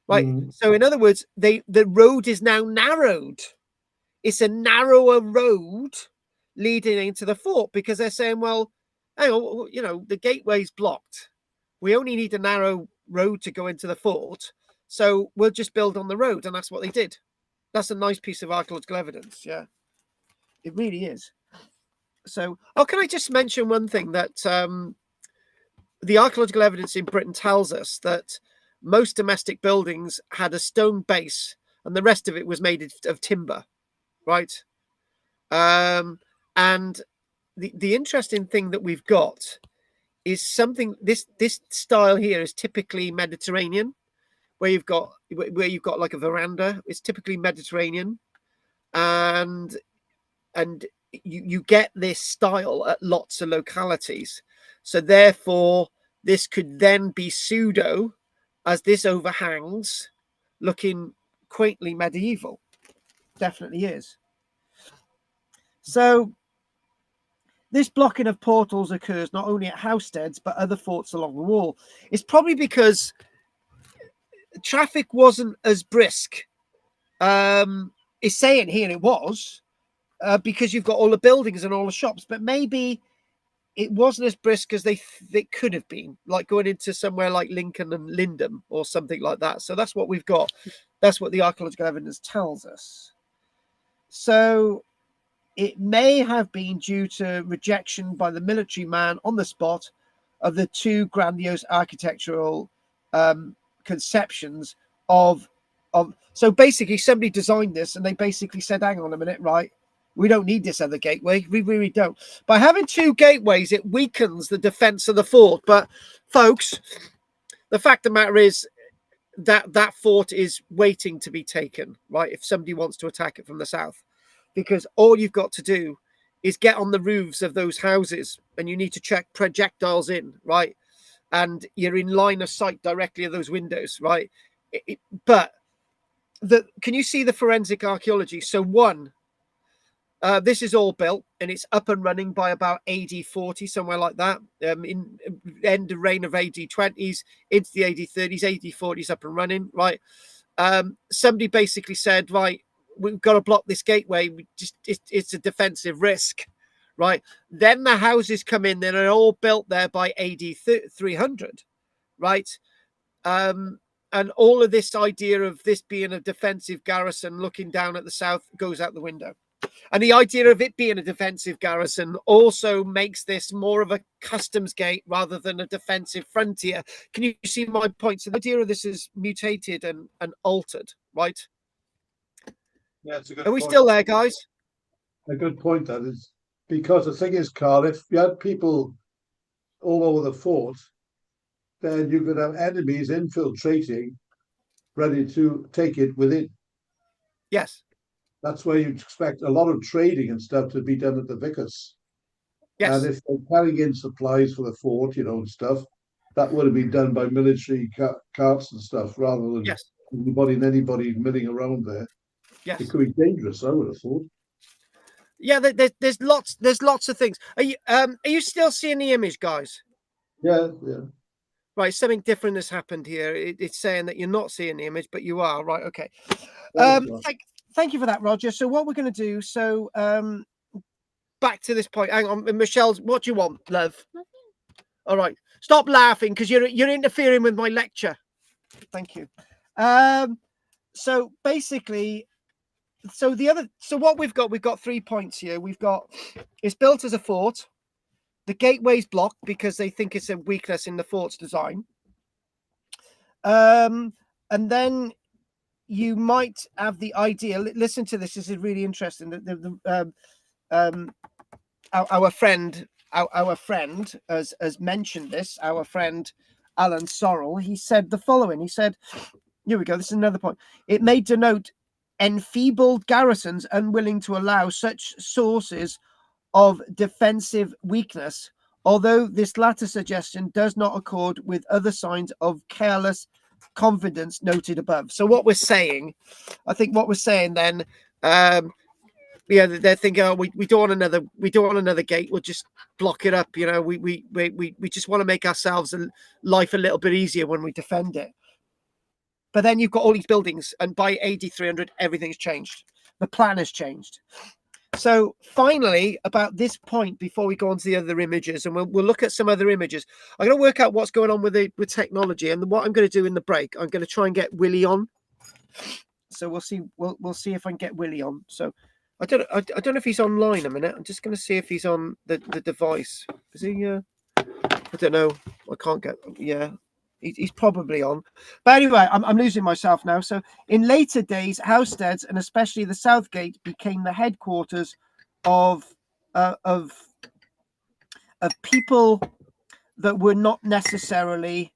Right. So in other words, the road is now narrowed. It's a narrower road leading into the fort, because they're saying, well, hang on, the gateway's blocked. We only need a narrow road to go into the fort, so we'll just build on the road. And that's what they did. That's a nice piece of archaeological evidence. Yeah, it really is. So, can I just mention one thing, that the archaeological evidence in Britain tells us that most domestic buildings had a stone base and the rest of it was made of timber, right? And the interesting thing that we've got is something, this style here is typically Mediterranean, where you've got like a veranda. It's typically Mediterranean, and you get this style at lots of localities. So therefore, this could then be pseudo, as this overhangs, looking quaintly medieval. Definitely is. So this blocking of portals occurs not only at Housesteads, but other forts along the wall. It's probably because traffic wasn't as brisk. It's saying here it was, because you've got all the buildings and all the shops, but maybe it wasn't as brisk as they could have been, like going into somewhere like Lincoln and Lindham or something like that. So that's what we've got. That's what the archaeological evidence tells us. So it may have been due to rejection by the military man on the spot of the two grandiose architectural conceptions of. So basically, somebody designed this and they basically said, hang on a minute, right? We don't need this other gateway. We really don't. By having two gateways, it weakens the defense of the fort. But folks, the fact of the matter is that fort is waiting to be taken, right? If somebody wants to attack it from the south, because all you've got to do is get on the roofs of those houses, and you need to check projectiles in, right? And you're in line of sight directly of those windows, right? But can you see the forensic archaeology? So one, This is all built and it's up and running by about AD 40, somewhere like that. In end of reign of AD 20s into the AD 30s, AD 40s up and running, right? Somebody basically said, right, we've got to block this gateway. It's a defensive risk, right? Then the houses come in, they're all built there by AD 300, right? And all of this idea of this being a defensive garrison looking down at the south goes out the window. And the idea of it being a defensive garrison also makes this more of a customs gate rather than a defensive frontier. Can you see my point? So the idea of this is mutated and altered, right? Yeah, it's a good Are we point. still there, guys? A good point, that is. Because the thing is, Carl, if you had people all over the fort, then you could have enemies infiltrating, ready to take it within. Yes. That's where you'd expect a lot of trading and stuff to be done at the Vickers. Yes. And if they're carrying in supplies for the fort, and stuff, that would have been done by military carts and stuff rather than Yes. anybody milling around there. Yes. It could be dangerous, I would have thought. Yeah, there's lots of things. Are you still seeing the image, guys? Yeah. Right, something different has happened here. It's saying that you're not seeing the image, but you are. Right, okay. Thank you for that, Roger. So what we're going to do, back to this point. Hang on, Michelle, what do you want, love? All right, stop laughing because you're interfering with my lecture. Thank you. So basically, so what we've got 3 points here. It's built as a fort. The gateway's blocked because they think it's a weakness in the fort's design. And then you might have the idea. Listen to this. This is really interesting. Our friend has mentioned this. Our friend Alan Sorrell. He said the following. He said, "Here we go. This is another point. It may denote enfeebled garrisons unwilling to allow such sources of defensive weakness, although this latter suggestion does not accord with other signs of careless confidence noted above." So what we're saying, I think what we're saying then, they're thinking, oh, we don't want another gate. We'll just block it up. We just want to make ourselves life a little bit easier when we defend it. But then you've got all these buildings, and by AD 300, everything's changed. The plan has changed. So finally, about this point, before we go on to the other images, and we'll look at some other images, I'm going to work out what's going on with technology, and what I'm going to do in the break, I'm going to try and get Willie on. So we'll see. We'll see if I can get Willie on. So I don't know if he's online a minute. I'm just going to see if he's on the device. Is he? I don't know. I can't get. Yeah. He's probably on. But anyway, I'm losing myself now. So in later days, Housesteads, and especially the Southgate, became the headquarters of people that were not necessarily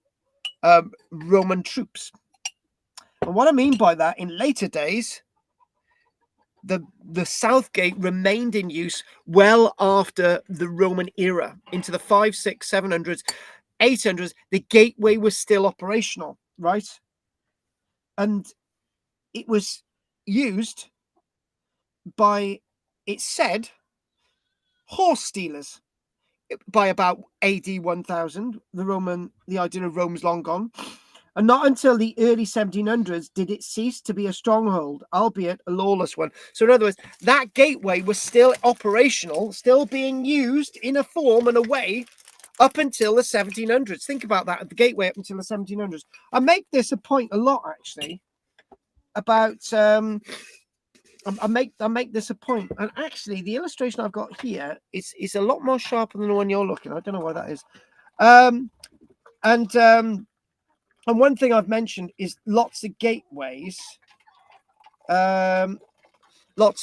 Roman troops. And what I mean by that, in later days, the Southgate remained in use well after the Roman era, into the 500s, 600s, 700s. 800s, the gateway was still operational, right? And it was used by, it said, horse stealers by about AD 1000. The idea of Rome's long gone. And not until the early 1700s did it cease to be a stronghold, albeit a lawless one. So in other words, that gateway was still operational, still being used in a form and a way up until the 1700s. Think about that, the gateway up until the 1700s. I make this a point a lot, actually, about I make this a point. And actually, the illustration I've got here is a lot more sharper than the one you're looking at. I don't know why that is. And one thing I've mentioned is lots of gateways. Lots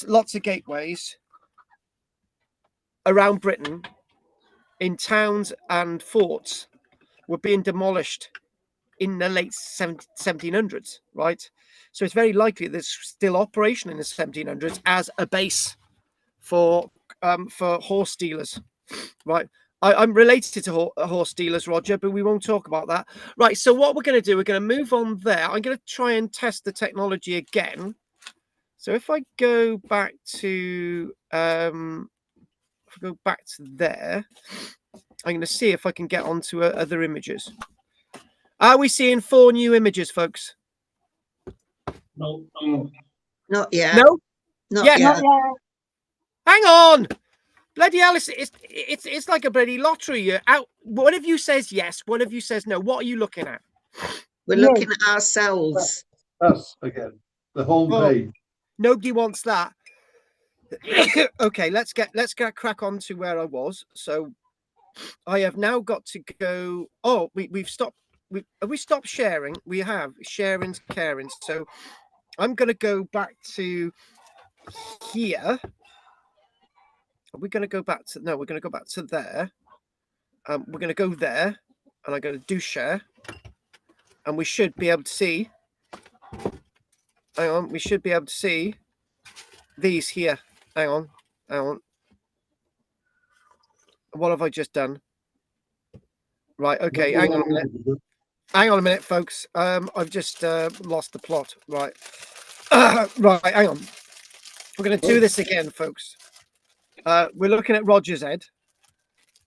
of gateways around Britain, in towns and forts, were being demolished in the late 1700s, right? So it's very likely there's still operation in the 1700s as a base for horse dealers, right? I'm related to horse dealers, Roger, but we won't talk about that. Right, so what we're going to do, we're going to move on there. I'm going to try and test the technology again. So if I go back to there, I'm going to see if I can get onto other images. Are we seeing 4 new images, folks? No. Not yet. No? Not Yes. yet. Hang on. Bloody hell, it's like a bloody lottery. You're out. One of you says yes, one of you says no. What are you looking at? We're looking at ourselves. Us again. The home Oh. page. Nobody wants that. Okay, let's get crack on to where I was. So I have now got to go. Oh, we've stopped. Have we stopped sharing? We have. Sharing's caring. So I'm going to go back to here. Are we going to go back to? No, we're going to go back to there. We're going to go there, and I'm going to do share, and we should be able to see. Hang on, we should be able to see these here. Hang on. What have I just done? Right. Okay. Hang on a minute. Hang on a minute, folks. I've just lost the plot. Right. Right. Hang on. We're going to do this again, folks. We're looking at Roger's head.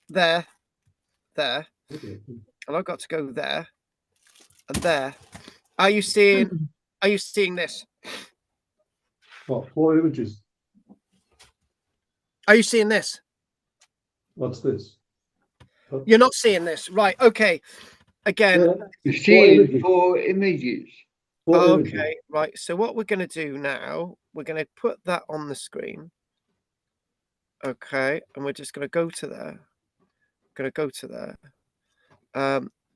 There. And I've got to go there. And there. Are you seeing this? What? 4 images. Are you seeing this? What's this? You're not seeing this. Right. Okay. Again. You're seeing 4 images. Okay. Right. So what we're going to do now, we're going to put that on the screen. Okay. And we're just going to go to there.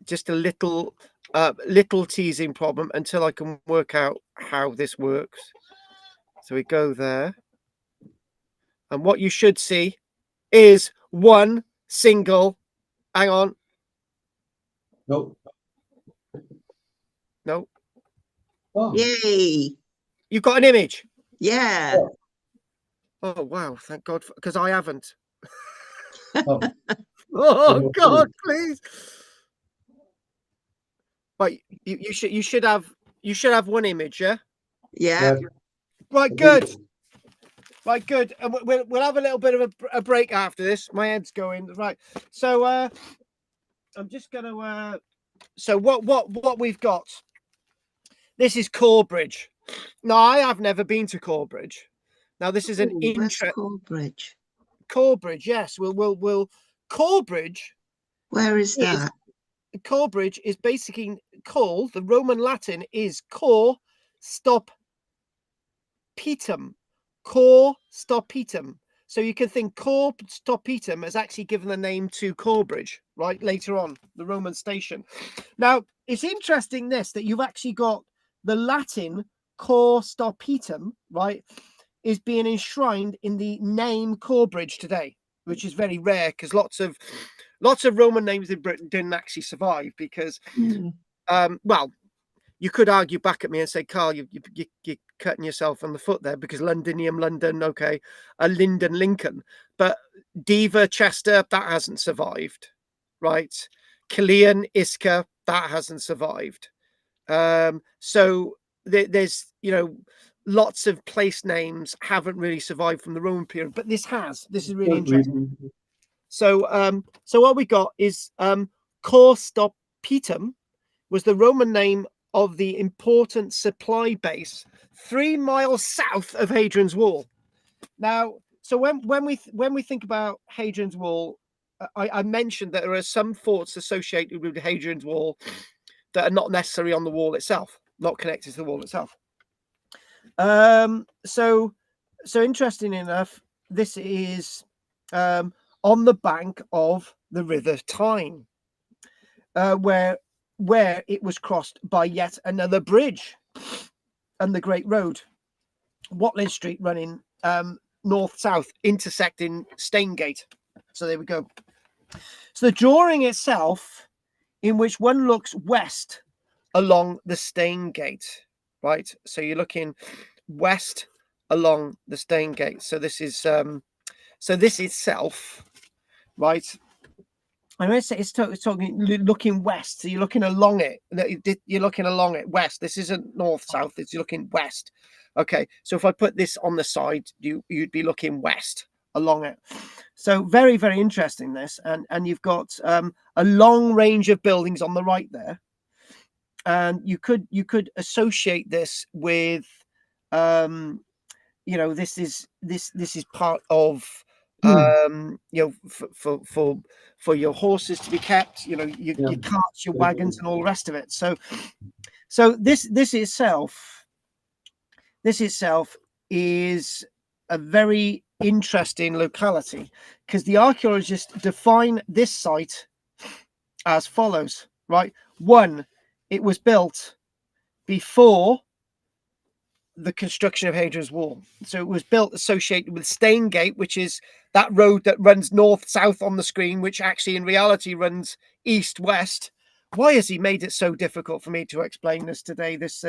Just a little teasing problem until I can work out how this works. So we go there. And what you should see is one single. Hang on. Nope. No. Oh. Yay. You've got an image. Yeah. Oh, wow. Thank God. Because I haven't. Oh. Oh, God, please. Right. You should have one image, yeah? Yeah. Right, good. Right, good. And we'll have a little bit of a break after this. My head's going. Right. So I'm just gonna so what we've got. This is Corbridge. Now, I have never been to Corbridge. Now, this is an interest. Corbridge. Corbridge, yes. We'll Corbridge. Where is that? Corbridge is basically called, the Roman Latin is cor stop Stopitum. So you can think Cor Stopitum has actually given the name to Corbridge, right? Later on, the Roman station. Now, it's interesting that you've actually got the Latin Cor Stopitum, right, is being enshrined in the name Corbridge today, which is very rare because lots of Roman names in Britain didn't actually survive because, well, you could argue back at me and say, Carl, you're cutting yourself on the foot there because Londinium, London, okay, Linden, Lincoln, but Diva, Chester, that hasn't survived, right? Killian, Iska, that hasn't survived. So there's, lots of place names haven't really survived from the Roman period, but this has. This is really interesting. So, so what we got is Cor Stopitum was the Roman name of the important supply base 3 miles south of Hadrian's Wall. Now, so when we think about Hadrian's Wall, I mentioned that there are some forts associated with Hadrian's Wall that are not necessarily on the wall itself, not connected to the wall itself. So interesting enough, this is on the bank of the River Tyne, where it was crossed by yet another bridge and the Great Road, Watling Street, running north-south, intersecting Staingate. So there we go. So the drawing itself, in which one looks west along the Staingate, right? So you're looking west along the Staingate. So this is so this itself, right, And it's talking looking west. So you're looking along it. You're looking along it west. This isn't north south. It's you're looking west. Okay. So if I put this on the side, you'd be looking west along it. So very, very interesting this. And you've got a long range of buildings on the right there. And you could associate this with this is part of for your horses to be kept, your carts, your wagons, and all the rest of it. So this itself is a very interesting locality, because the archaeologists define this site as follows, right? One, it was built before the construction of Hadrian's Wall. So it was built associated with Staingate, which is that road that runs north-south on the screen, which actually in reality runs east-west. Why has he made it so difficult for me to explain this today? This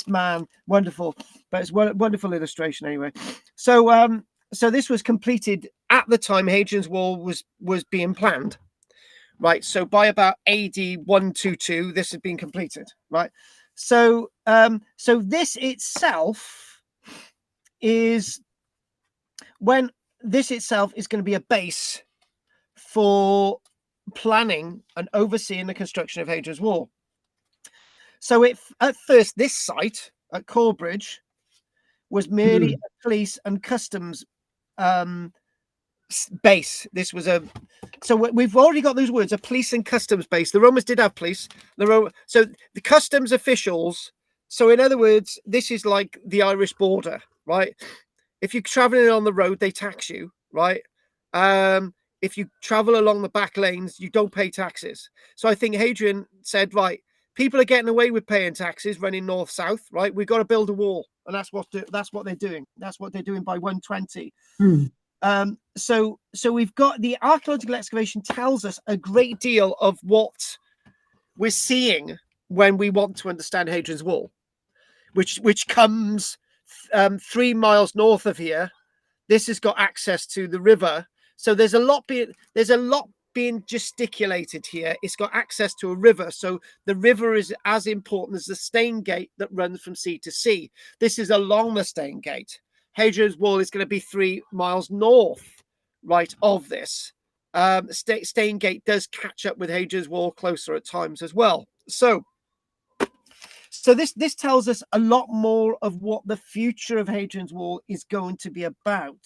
man, wonderful, but it's wonderful illustration anyway. So so this was completed at the time Hadrian's Wall was being planned, right? So by about AD 122, this had been completed, right? So so this itself is going to be a base for planning and overseeing the construction of Hadrian's Wall. So at first, this site at Corbridge was merely a police and customs base. This was so we've already got those words, a police and customs base. The Romans did have police. So the customs officials. So in other words, this is like the Irish border, right? If you're traveling on the road, they tax you, right? If you travel along the back lanes, you don't pay taxes. So I think Hadrian said, right, people are getting away with paying taxes running north south, right? We've got to build a wall, and that's what they're doing. That's what they're doing by 120. So we've got the archaeological excavation tells us a great deal of what we're seeing when we want to understand Hadrian's Wall, which comes 3 miles north of here. This has got access to the river, so there's a lot being gesticulated here. It's got access to a river, so the river is as important as the Staingate that runs from sea to sea. This is along the Staingate. Hadrian's Wall is going to be 3 miles north, right, of this. Staingate does catch up with Hadrian's Wall closer at times as well. So this tells us a lot more of what the future of Hadrian's Wall is going to be about.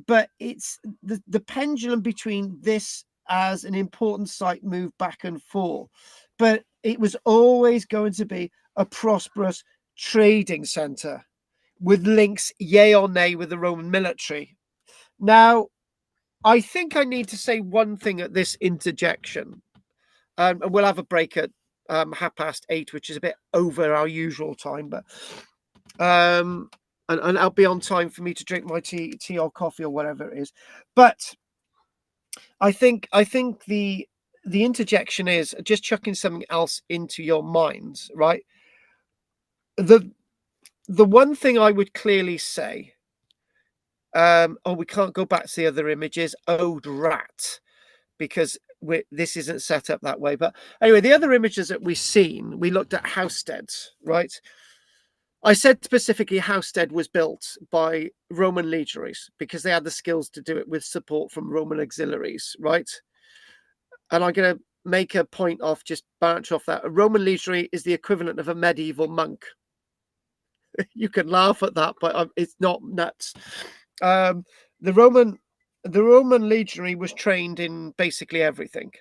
But it's the pendulum between this as an important site moved back and forth. But it was always going to be a prosperous trading center with links, yay or nay, with the Roman military. Now, I think I need to say one thing at this interjection. And we'll have a break at 8:30, which is a bit over our usual time, but and I'll be on time for me to drink my tea or coffee or whatever it is. But I think the interjection is just chucking something else into your minds, right? The one thing I would clearly say, we can't go back to the other images. Ode rat, because this isn't set up that way. But anyway, the other images that we've seen, we looked at housesteads, right? I said specifically housestead was built by Roman legionaries because they had the skills to do it with support from Roman auxiliaries, right? And I'm going to make a point off, just branch off that. A Roman legionary is the equivalent of a medieval monk. You can laugh at that, but it's not nuts. The Roman legionary was trained in basically everything.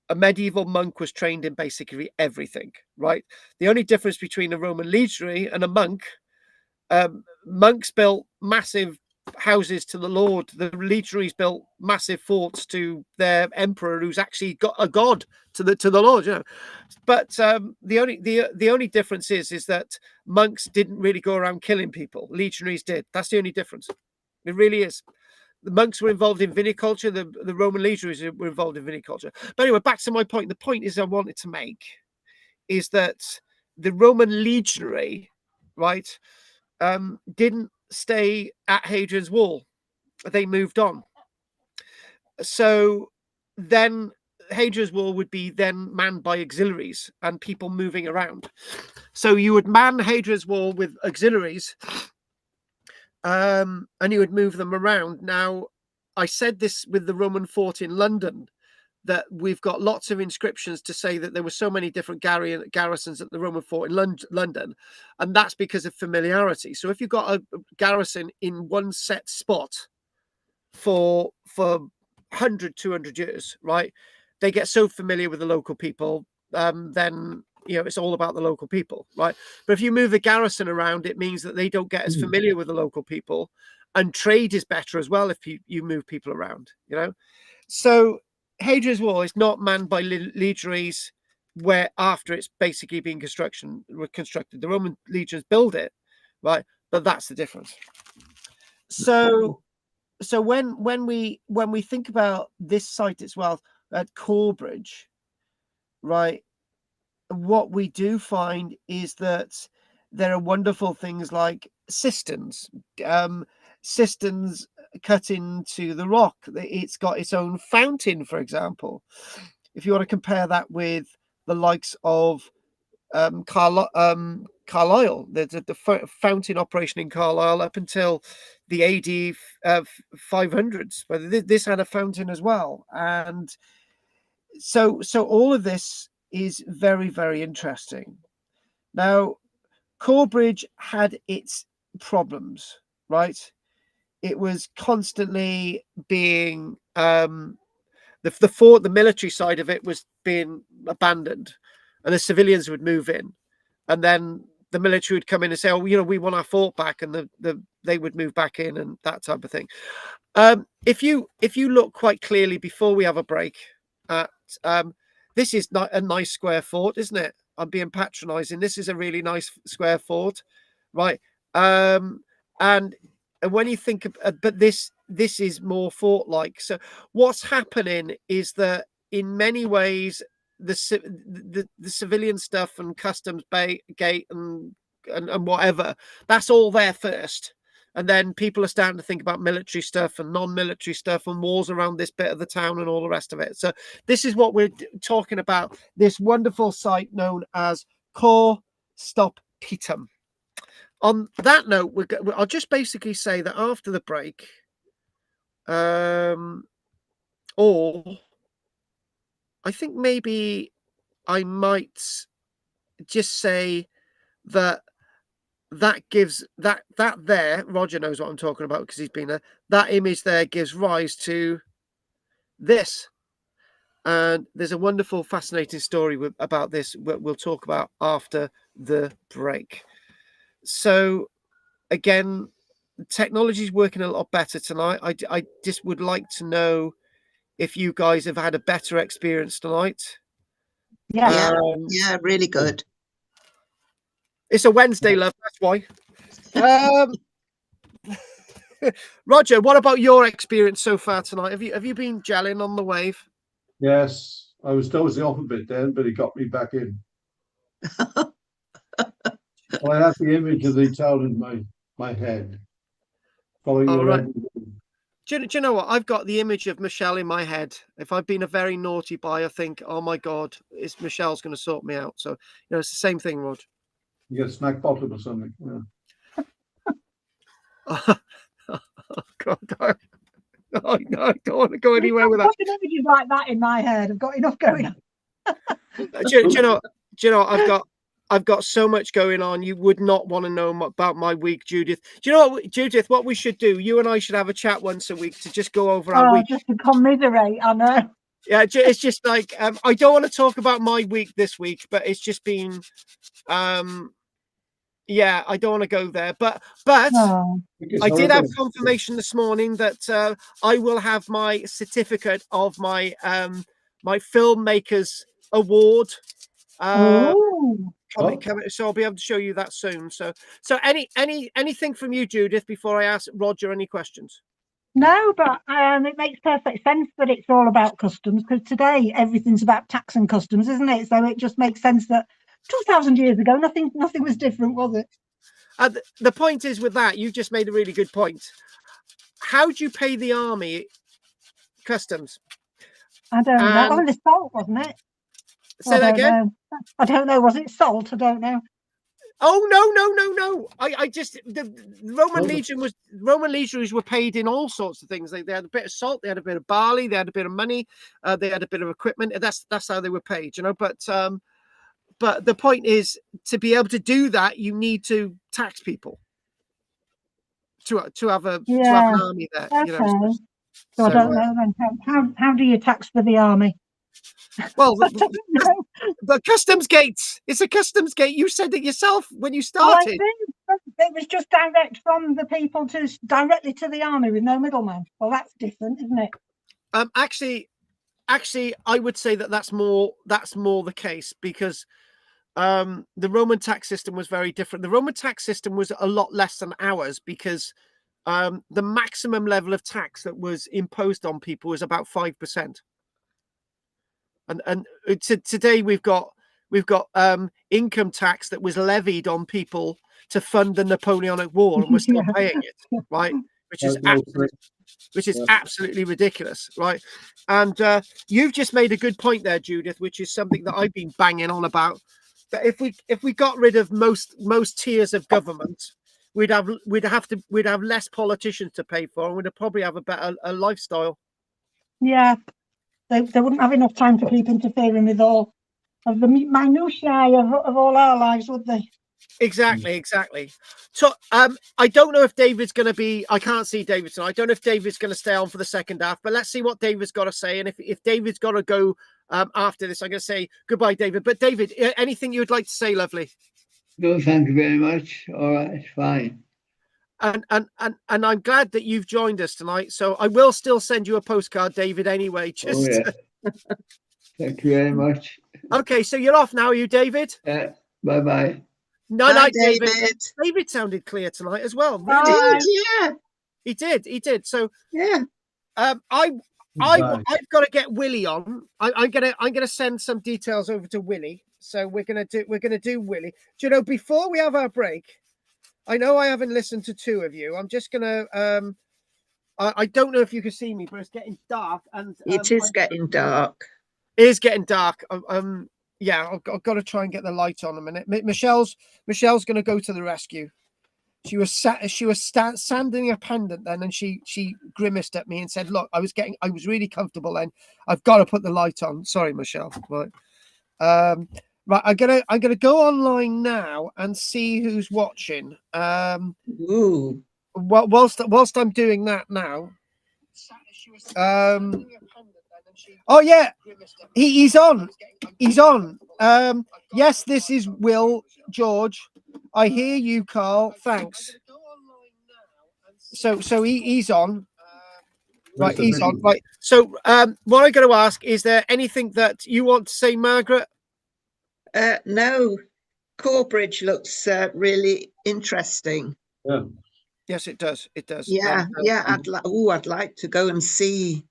A medieval monk was trained in basically everything, right? The only difference between a Roman legionary and a monk, monks built massive houses to the Lord. The legionaries built massive forts to their emperor, who's actually got a god to the Lord, you know. But the only difference is that monks didn't really go around killing people. Legionaries did. That's the only difference. It really is. The monks were involved in viniculture. The Roman legionaries were involved in viniculture. But anyway, back to my point. The point is I wanted to make is that the Roman legionary, right, didn't stay at Hadrian's Wall. They moved on. So then Hadrian's Wall would be then manned by auxiliaries and people moving around. So you would man Hadrian's Wall with auxiliaries, and you would move them around. Now, I said this with the Roman fort in London, that we've got lots of inscriptions to say that there were so many different garrisons at the Roman fort in London, and that's because of familiarity. So if you've got a garrison in one set spot for 100, 200 years, right, they get so familiar with the local people, then it's all about the local people, right? But if you move the garrison around, it means that they don't get as familiar with the local people, and trade is better as well if you move people around, So Hadrian's Wall is not manned by legionaries where after it's basically been reconstructed. The Roman legions build it, right? But that's the difference. So when we think about this site as well at Corbridge, right, what we do find is that there are wonderful things like cisterns cut into the rock. It's got its own fountain, for example. If you want to compare that with the likes of Carlisle, the fountain operation in Carlisle up until the AD 500s, but this had a fountain as well. And so all of this is very, very interesting. Now, Corbridge had its problems, right? It was constantly being the fort, the military side of it was being abandoned, and the civilians would move in, and then the military would come in and say, "Oh, we want our fort back," and they would move back in, and that type of thing. If you look quite clearly before we have a break at this is not a nice square fort, isn't it? I'm being patronizing. This is a really nice square fort, right? And when you think of, but this is more fort-like. So what's happening is that in many ways the civilian stuff and customs gate and whatever, that's all there first. And then people are starting to think about military stuff and non-military stuff and wars around this bit of the town and all the rest of it. So this is what we're talking about, this wonderful site known as Cor Stop Pitum. On that note, I'll just basically say that after the break, or I think maybe I might just say that gives that there, Roger knows what I'm talking about because he's been there, that image there gives rise to this. And there's a wonderful, fascinating story about this we'll talk about after the break. So again, technology is working a lot better tonight. I just would like to know if you guys have had a better experience tonight. Yeah, really good. It's a Wednesday, love. That's why. Roger, what about your experience so far tonight? Have you been gelling on the wave? Yes, I was dozing off a bit then, but he got me back in. I had the image of the town in my head. Following All your right. Do you know what? I've got the image of Michelle in my head. If I've been a very naughty boy, I think, oh my God, Michelle's going to sort me out. So, it's the same thing, Rod. You get snack bottom or something. Yeah. Oh, God. I don't want to go anywhere with that. Images like that in my head. I've got enough going on. Do you know? I've got so much going on. You would not want to know about my week, Judith. Do you know what, Judith? What we should do? You and I should have a chat once a week to just go over our week. Just to commiserate. I know. Yeah, it's just like I don't want to talk about my week this week, but it's just been, yeah, I don't want to go there. But I did have confirmation this morning that I will have my certificate of my my filmmakers award. Coming, so I'll be able to show you that soon. So anything from you, Judith, before I ask Roger any questions? No, but it makes perfect sense that it's all about customs, because today everything's about tax and customs, isn't it? So it just makes sense that 2,000 years ago nothing was different, was it? The point is with that, you just made a really good point. How do you pay the army customs. I don't know. Oh, the salt, wasn't it? Say I that don't again. know. I don't know. Was it salt? I don't know. Oh no! I just the Roman Oh, legionaries were paid in all sorts of things. They had a bit of salt, they had a bit of barley, they had a bit of money, they had a bit of equipment. That's how they were paid, you know. But the point is, to be able to do that, you need to tax people to have an Yeah. army there, you know. Okay. So I So don't know then. How do you tax for the army? well, I don't know. the customs gates. It's a customs gate. You said it yourself when you Oh, I started. see. It was just direct from the people to directly to the army with no middleman. Well, that's different, isn't it? Actually, I would say that's more the case, because the Roman tax system was very different. The Roman tax system was a lot less than ours, because the maximum level of tax that was imposed on people was about 5%. And today we've got income tax that was levied on people to fund the Napoleonic War, and we're still Yeah. paying it, right? Which is no, absolutely ridiculous, right? And you've just made a good point there, Judith, which is something that I've been banging on about. That if we got rid of most tiers of government, we'd have less politicians to pay for, and we'd probably have a better lifestyle. Yeah. They wouldn't have enough time to keep interfering with all of the minutiae of all our lives, would they? Exactly. So I don't know if David's going to be. I can't see David tonight. I don't know if David's going to stay on for the second half, but let's see what David's got to say. And if David's got to go after this, I'm going to say goodbye, David. But David, anything you would like to say, lovely? No, thank you very much. All right, fine. And I'm glad that you've joined us tonight. So I will still send you a postcard, David. Anyway, Oh, yeah. Thank you very much. Okay, so you're off now, are you, David? Yeah. Bye-bye. Night, David. David sounded clear tonight as well. He Really, did, yeah. he did. So Yeah. I've got to get Willie on. I'm gonna send some details over to Willie. So we're gonna do Willie. Do you know, before we have our break, I know I haven't listened to two of you. I'm just gonna I don't know if you can see me, but it's getting dark, and It is getting dark. it is getting dark. Yeah, I've got to try and get the light on a minute. Michelle's gonna go to the rescue. She was sanding a pendant then, and she grimaced at me and said, "Look, I was really comfortable then. I've got to put the light on." Sorry, Michelle. Right, right. I'm gonna go online now and see who's watching. Ooh. Whilst I'm doing that now. Oh yeah, he's on. He's on. Yes, this is Will George. I hear you, Carl. Thanks. So he's on. Right, he's on. Right. So what I'm going to ask, is there anything that you want to say, Margaret? No, Corbridge looks really interesting. Yeah. Yes, it does. It does. Yeah, yeah. I'd like to go and see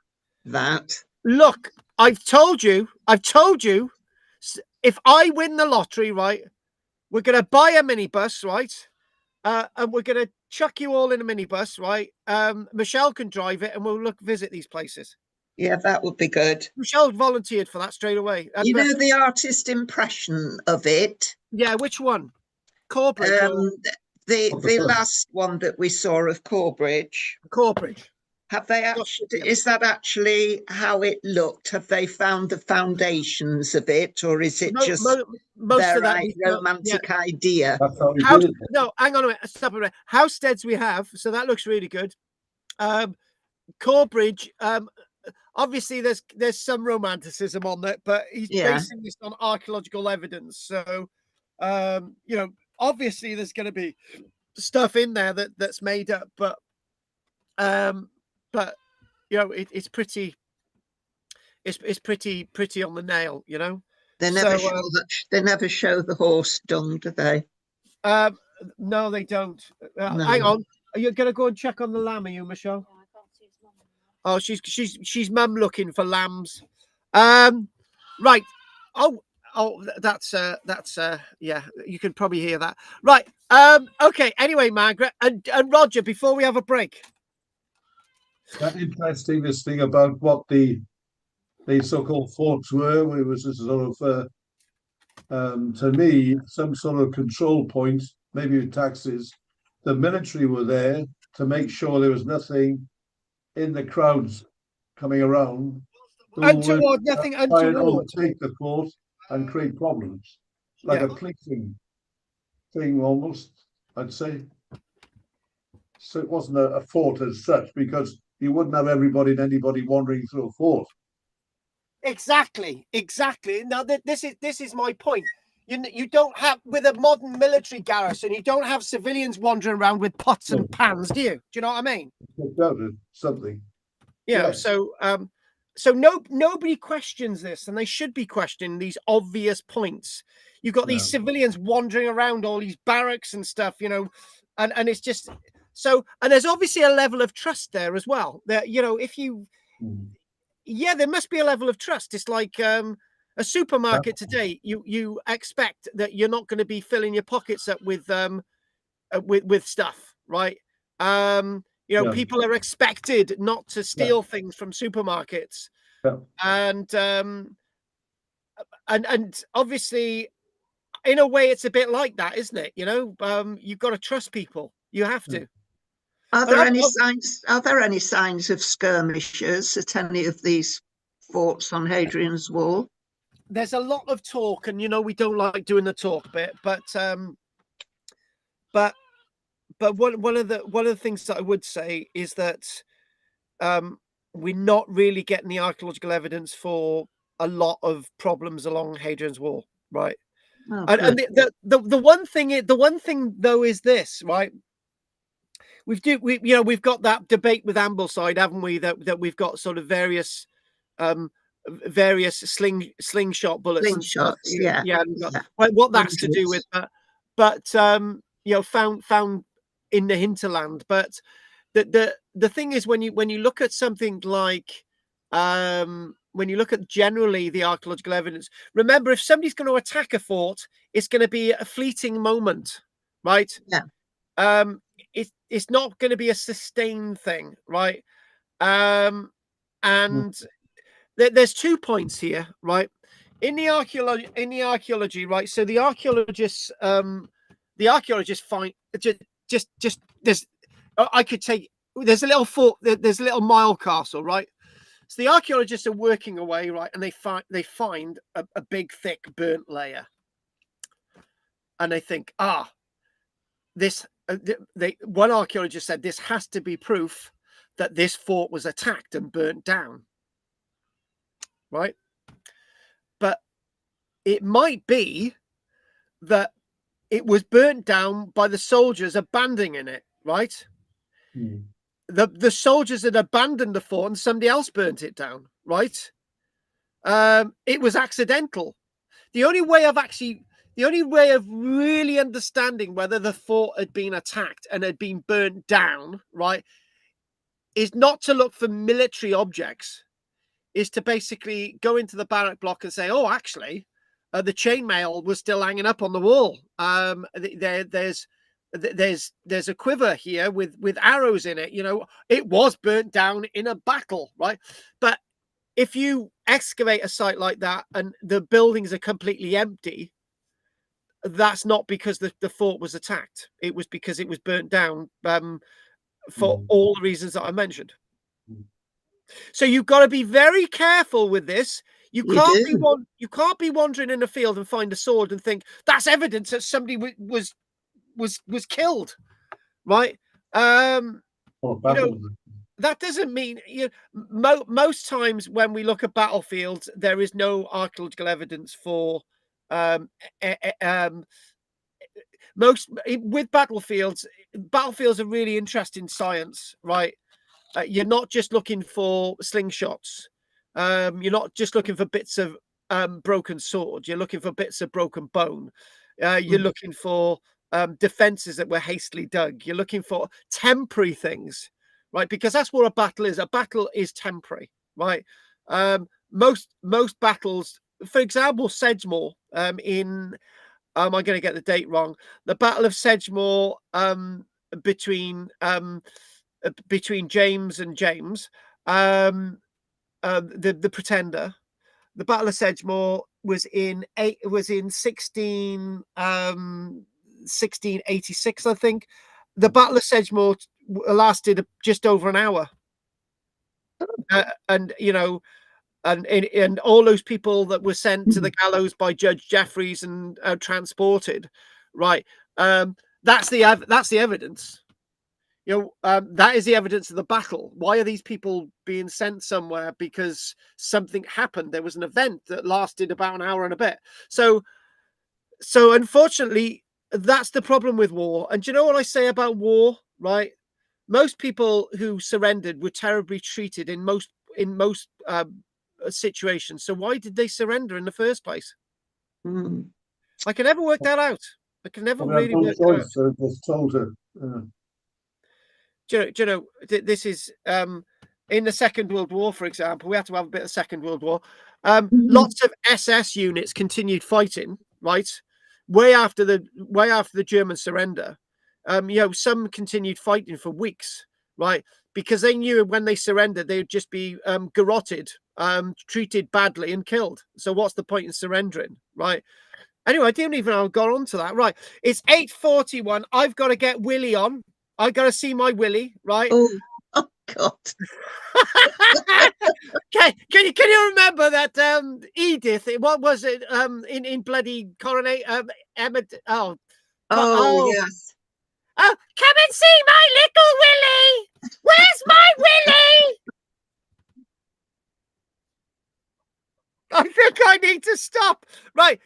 that. Look, I've told you. If I win the lottery, right, we're going to buy a minibus, right, and we're going to chuck you all in a minibus, right. Michelle can drive it, and we'll visit these places. Yeah, that would be good. Michelle volunteered for that straight away. You know the artist impression of it? Yeah, which one? Corbridge. The last one that we saw of Corbridge. Corbridge. Have they actually? Is that actually how it looked? Have they found the foundations of it, or is it just most their of that romantic idea? That's how we did it. No, hang on a minute. Stop a minute. Housesteads we have, so that looks really good. Corbridge. Obviously, there's some romanticism on it, but he's basing this on archaeological evidence. So, you know, obviously there's going to be stuff in there that's made up, but you know, it's pretty on the nail, you know. They never show that. They never show the horse dung, do they? No, they don't. No. Hang on. Are you going to go and check on the lamb? Are you, Michelle? Oh, she's mum looking for lambs. Right. Oh, that's yeah, you can probably hear that. Right. Okay. Anyway, Margaret and Roger, before we have a break, interesting, this thing about what the so-called forts were. It was a sort of to me, some sort of control point, maybe with taxes. The military were there to make sure there was nothing in the crowds coming around who would Untoward, nothing try and untoward. overtake the fort and create problems, like Yeah. a policing thing almost, I'd say. So it wasn't a fort as such, because you wouldn't have everybody and anybody wandering through a fort. Exactly, exactly. Now this is my point. You don't have, with a modern military garrison, you don't have civilians wandering around with pots and pans, do you? Do you know what I mean? Something. You know, Yes. so nobody questions this, and they should be questioning these obvious points. You've got these civilians wandering around all these barracks and stuff, you know, and it's just so, and there's obviously a level of trust there as well. That, you know, if you yeah, there must be a level of trust. It's like a supermarket today. You expect that you're not going to be filling your pockets up with stuff, right? You know, people are expected not to steal things from supermarkets, and obviously, in a way, it's a bit like that, isn't it? You know, you've got to trust people. You have to. Are there any signs? Are there any signs of skirmishes at any of these forts on Hadrian's Wall? There's a lot of talk, and you know we don't like doing the talk bit, but one of the things that I would say is that we're not really getting the archaeological evidence for a lot of problems along Hadrian's Wall, right? Oh, And the one thing though is this, right? We've got that debate with Ambleside, haven't we? That we've got sort of various slingshot bullets and stuff. slingshots, yeah. What that's to do with that, but you know, found in the hinterland. But the thing is, when you look at something like when you look at generally the archaeological evidence, remember, if somebody's going to attack a fort, it's going to be a fleeting moment, right? Yeah. It's not going to be a sustained thing, right? And there's 2 points here, right? In the archaeology, right? So the archaeologists find just there's, I could take, there's a little fort, there's a little mile castle, right? So the archaeologists are working away, right, and they find a big thick burnt layer, and they think, this one archaeologist said this has to be proof that this fort was attacked and burnt down, right? But it might be that it was burnt down by the soldiers abandoning it, right? The soldiers had abandoned the fort and somebody else burnt it down, right? It was accidental. The only way of really understanding whether the fort had been attacked and had been burnt down, right, is not to look for military objects, is to basically go into the barrack block and say, oh, actually, the chainmail was still hanging up on the wall. There's a quiver here with arrows in it. You know, it was burnt down in a battle, right? But if you excavate a site like that and the buildings are completely empty, that's not because the fort was attacked. It was because it was burnt down for all the reasons that I mentioned. So you've got to be very careful with this. You can't be wandering in a field and find a sword and think that's evidence that somebody was killed, right? You know, that doesn't mean, you know, most times when we look at battlefields, there is no archaeological evidence for most with battlefields. Battlefields are really interesting science, right? You're not just looking for slingshots. You're not just looking for bits of broken sword. You're looking for bits of broken bone. You're looking for defenses that were hastily dug. You're looking for temporary things, right? Because that's what a battle is. A battle is temporary, right? Most battles, for example, Sedgemoor in I'm going to get the date wrong. The Battle of Sedgemoor between between James and James, the Pretender. The Battle of Sedgemoor was in 1686, I think. The Battle of Sedgemoor lasted just over an hour, and you know, and all those people that were sent to the gallows by Judge Jeffreys and transported, right? That's the evidence. That is the evidence of the battle. Why are these people being sent somewhere? Because something happened. There was an event that lasted about an hour and a bit. So unfortunately, that's the problem with war. And do you know what I say about war? Right? Most people who surrendered were terribly treated in most situations. So why did they surrender in the first place? I can never work that out. I can never really work that out. So just told her. Do you know, this is in the Second World War, for example. We have to have a bit of Second World War. Lots of SS units continued fighting, right? Way after the German surrender. Some continued fighting for weeks, right? Because they knew when they surrendered, they would just be garroted, treated badly, and killed. So what's the point in surrendering, right? Anyway, I didn't even know I got onto that. Right. It's 8:41. I've got to get Willie on. I got to see my Willie, right? Oh God. can you remember that Edith, what was it, in bloody Coronate, Emmett, Yes. oh, come and see my little Willie. Where's my Willie? I think I need to stop. Right.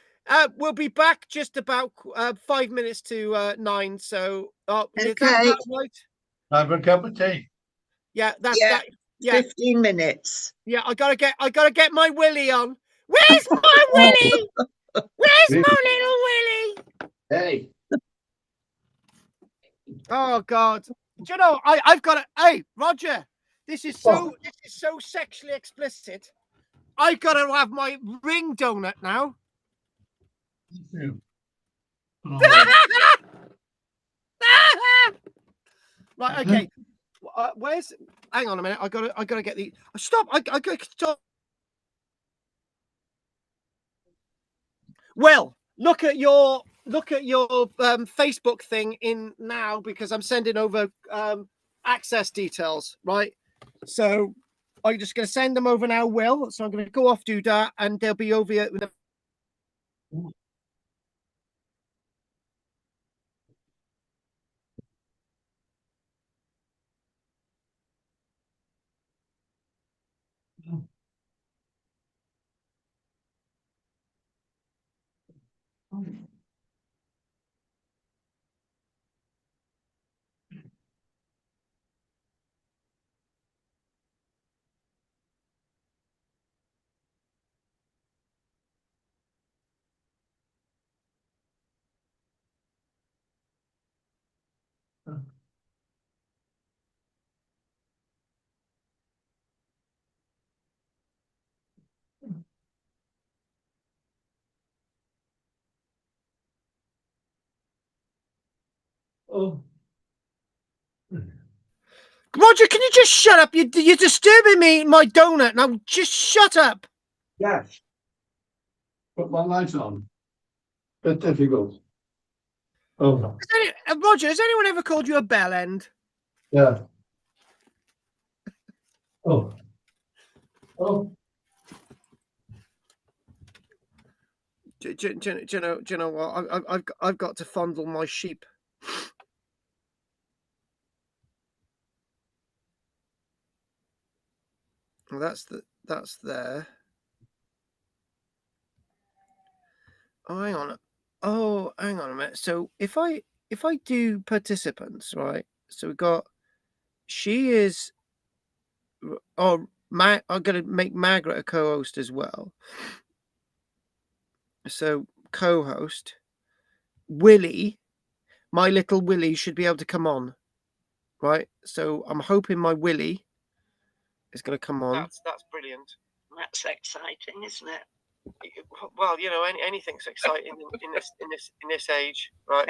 We'll be back just about 5 minutes to 9. So, is that right? Have a cup of tea. Yeah, that's Yeah, that. Yeah, 15 minutes. yeah. I gotta get my Willie on. Where's my Willie? Where's my little Willie? Hey. Oh God. Do you know, I've got to. Hey, Roger, this is so sexually explicit. I've got to have my ring donut now. Right, okay. Where's? Hang on a minute. I gotta get the. Stop. I gotta stop. Well, look at your Facebook thing in now, because I'm sending over access details, right? So I'm just gonna send them over now, Will. So I'm gonna go off, do that, and they'll be over here. Oh. Roger, can you just shut up? You're disturbing me, my donut. Now just shut up. Yes. Put my light on. Bit difficult. Oh. Roger, has anyone ever called you a bell end? Yeah. Oh. Oh. Do you know what? I've got to fondle my sheep. Well, that's there. Oh, hang on. Oh, hang on a minute. So if I do participants, right? So we got she is. Oh, I'm gonna make Margaret a co-host as well. So co-host Willie, my little Willie, should be able to come on, right? So I'm hoping my Willie is going to come on. That's brilliant. That's exciting, isn't it? Well, anything's exciting in this age, right?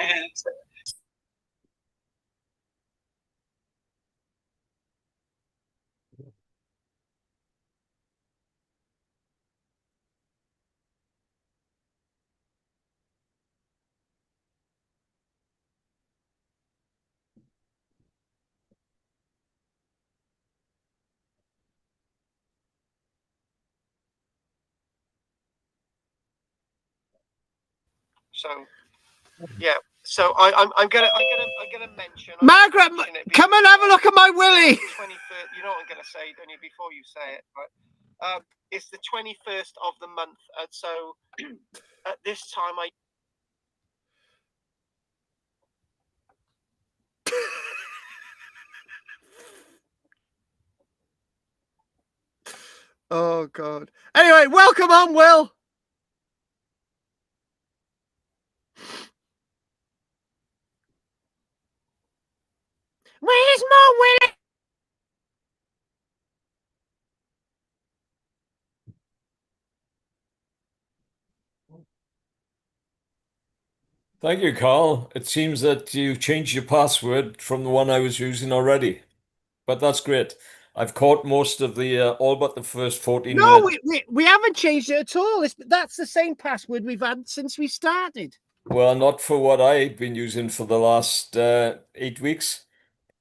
So yeah. So I'm gonna mention Margaret. Come and have a look at my willy. 21st. You know what I'm gonna say, don't you? Before you say it, right? It's the 21st of the month, and so at this time I. Oh God. Anyway, welcome on, Will. Where's my Willie? Thank you, Carl. It seems that you've changed your password from the one I was using already, but that's great. I've caught most of the all but the first 14 No, minutes. we haven't changed it at all. That's the same password we've had since we started. Well, not for what I've been using for the last 8 weeks.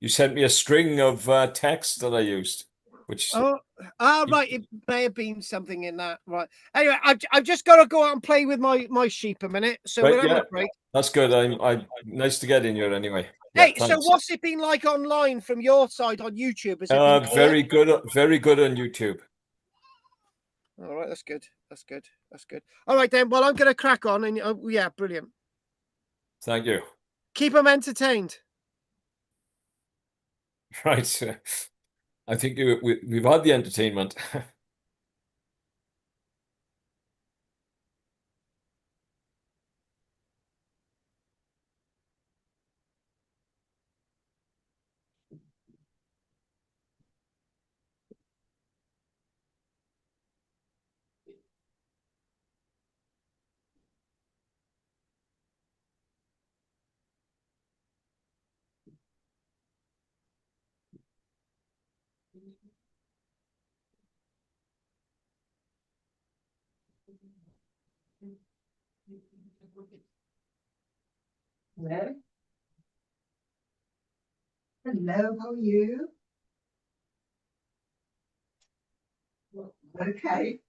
You sent me a string of texts that I used, which Right. It may have been something in that. Right. Anyway, I've just got to go out and play with my sheep a minute. So right, we're having yeah, a break. that's good. I nice to get in here anyway. Yeah, Hey, so thanks. what's it been like online from your side on YouTube? Has it been Very good on YouTube. All right, that's good. That's good. That's good. All right then. Well, I'm going to crack on, and yeah, brilliant. Thank you. Keep them entertained. Right. I think we've had the entertainment. Hello. Hello, how are you? Okay.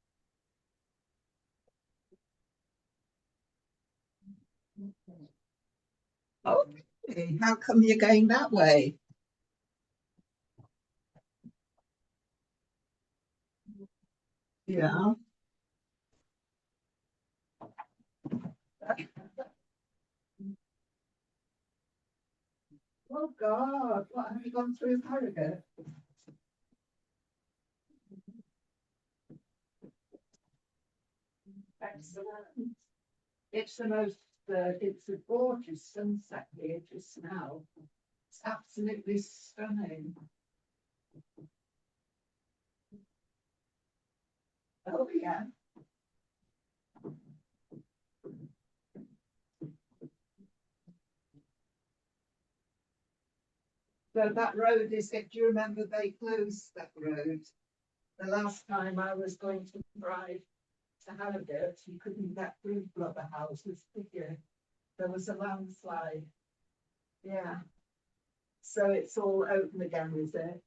Okay. How come you're going that way? Yeah. Oh God, what have you gone through, Harrogate? Excellent. It's the most, it's a gorgeous sunset here just now. It's absolutely stunning. Oh yeah. So that road is it, do you remember they closed that road? The last time I was going to drive to Harrogate, you couldn't get through Glover Houses, could you? There was a landslide. Yeah. So it's all open again, is it?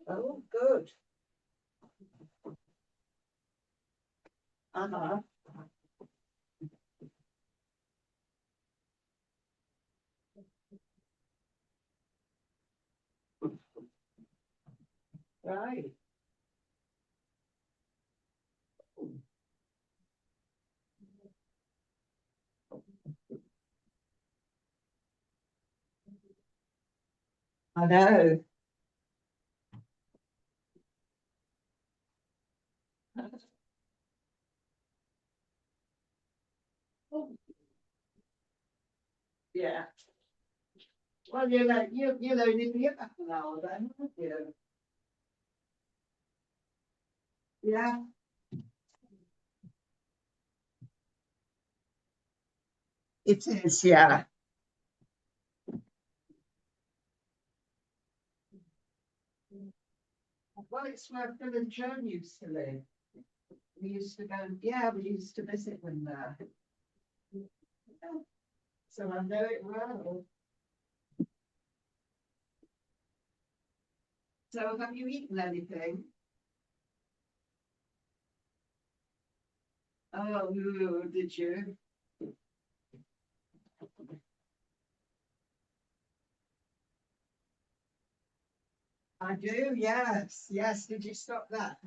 Oh, good. Uh-huh. Right. I know. Yeah. Well, you'll only be about an hour then, won't you? Yeah. It is, yeah. Well, it's where Phil and Joan used to live. We used to go, yeah, we used to visit them there. So I know it well. So have you eaten anything? Oh, did you? I do, yes. Yes, did you stop that?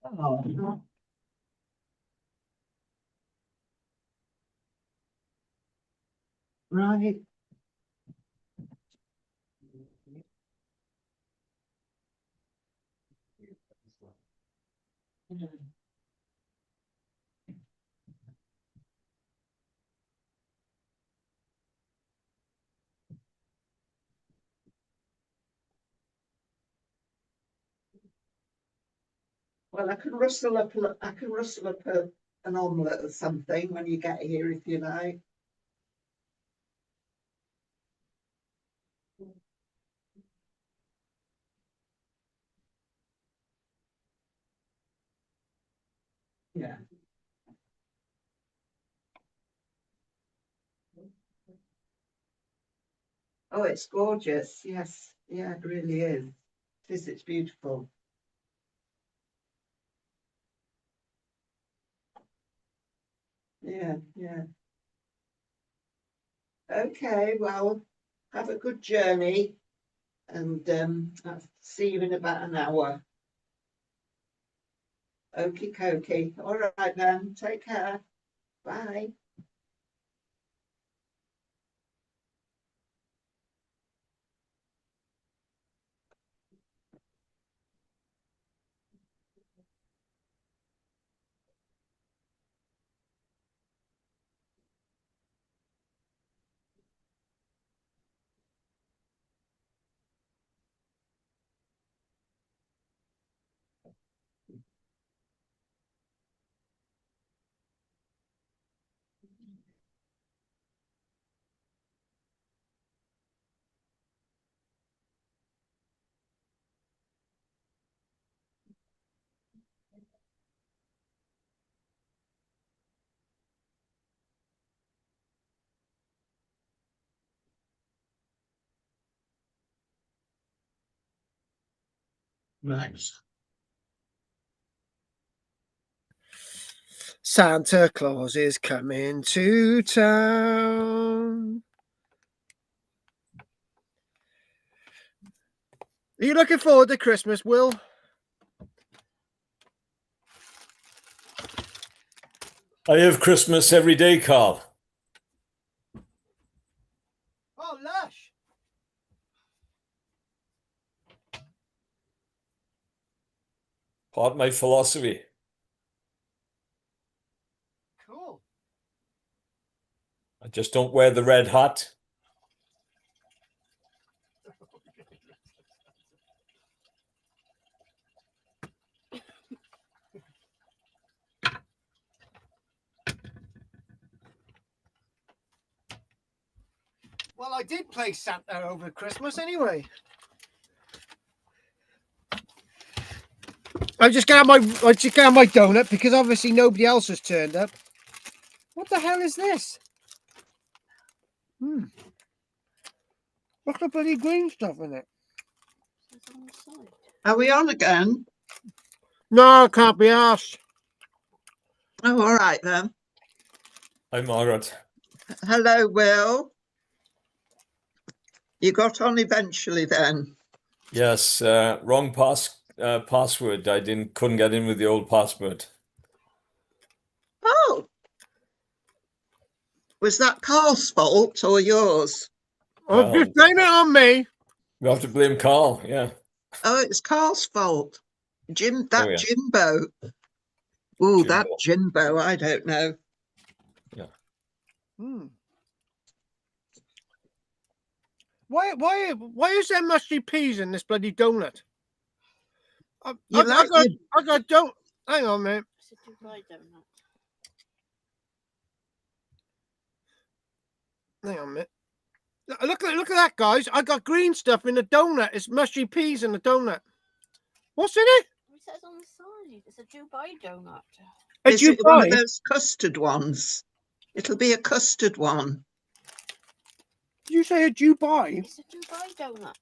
Oh. Right. Well, I can rustle up an omelette or something when you get here, if you like. Yeah. Oh, it's gorgeous. Yes. Yeah, it really is. It's beautiful. Yeah, yeah. Okay, well, have a good journey and I'll see you in about an hour. Okie dokie. All right then. Take care. Bye. Max. Santa Claus is coming to town. Are you looking forward to Christmas, Will? I have Christmas every day, Carl. Oh, lush. Part of my philosophy. Cool. I just don't wear the red hat. Well, I did play Santa over Christmas anyway. I just got my donut because obviously nobody else has turned up. What the hell is this? What's the bloody green stuff in it? It's on the side. Are we on again? No, can't be asked. Oh, all right then. Hi, Margaret. Hello, Will. You got on eventually then? Yes, wrong password. I couldn't get in with the old password. Oh, was that Carl's fault or yours? Oh, Well, just blame it on me. we have to blame Carl. Yeah. Oh, it's Carl's fault. Oh yeah. Jimbo. Oh, that Jimbo. Jimbo, I don't know. Yeah. Why is there mushy peas in this bloody donut? I don't. Hang on a minute. It's a Dubai donut. Hang on a minute. Look at that, guys. I got green stuff in the donut. It's mushy peas in the donut. What's in it? It says on the side. It's a Dubai donut. A Is it one of Dubai? those custard ones? It'll be a custard one. Did you say a Dubai? It's a Dubai donut.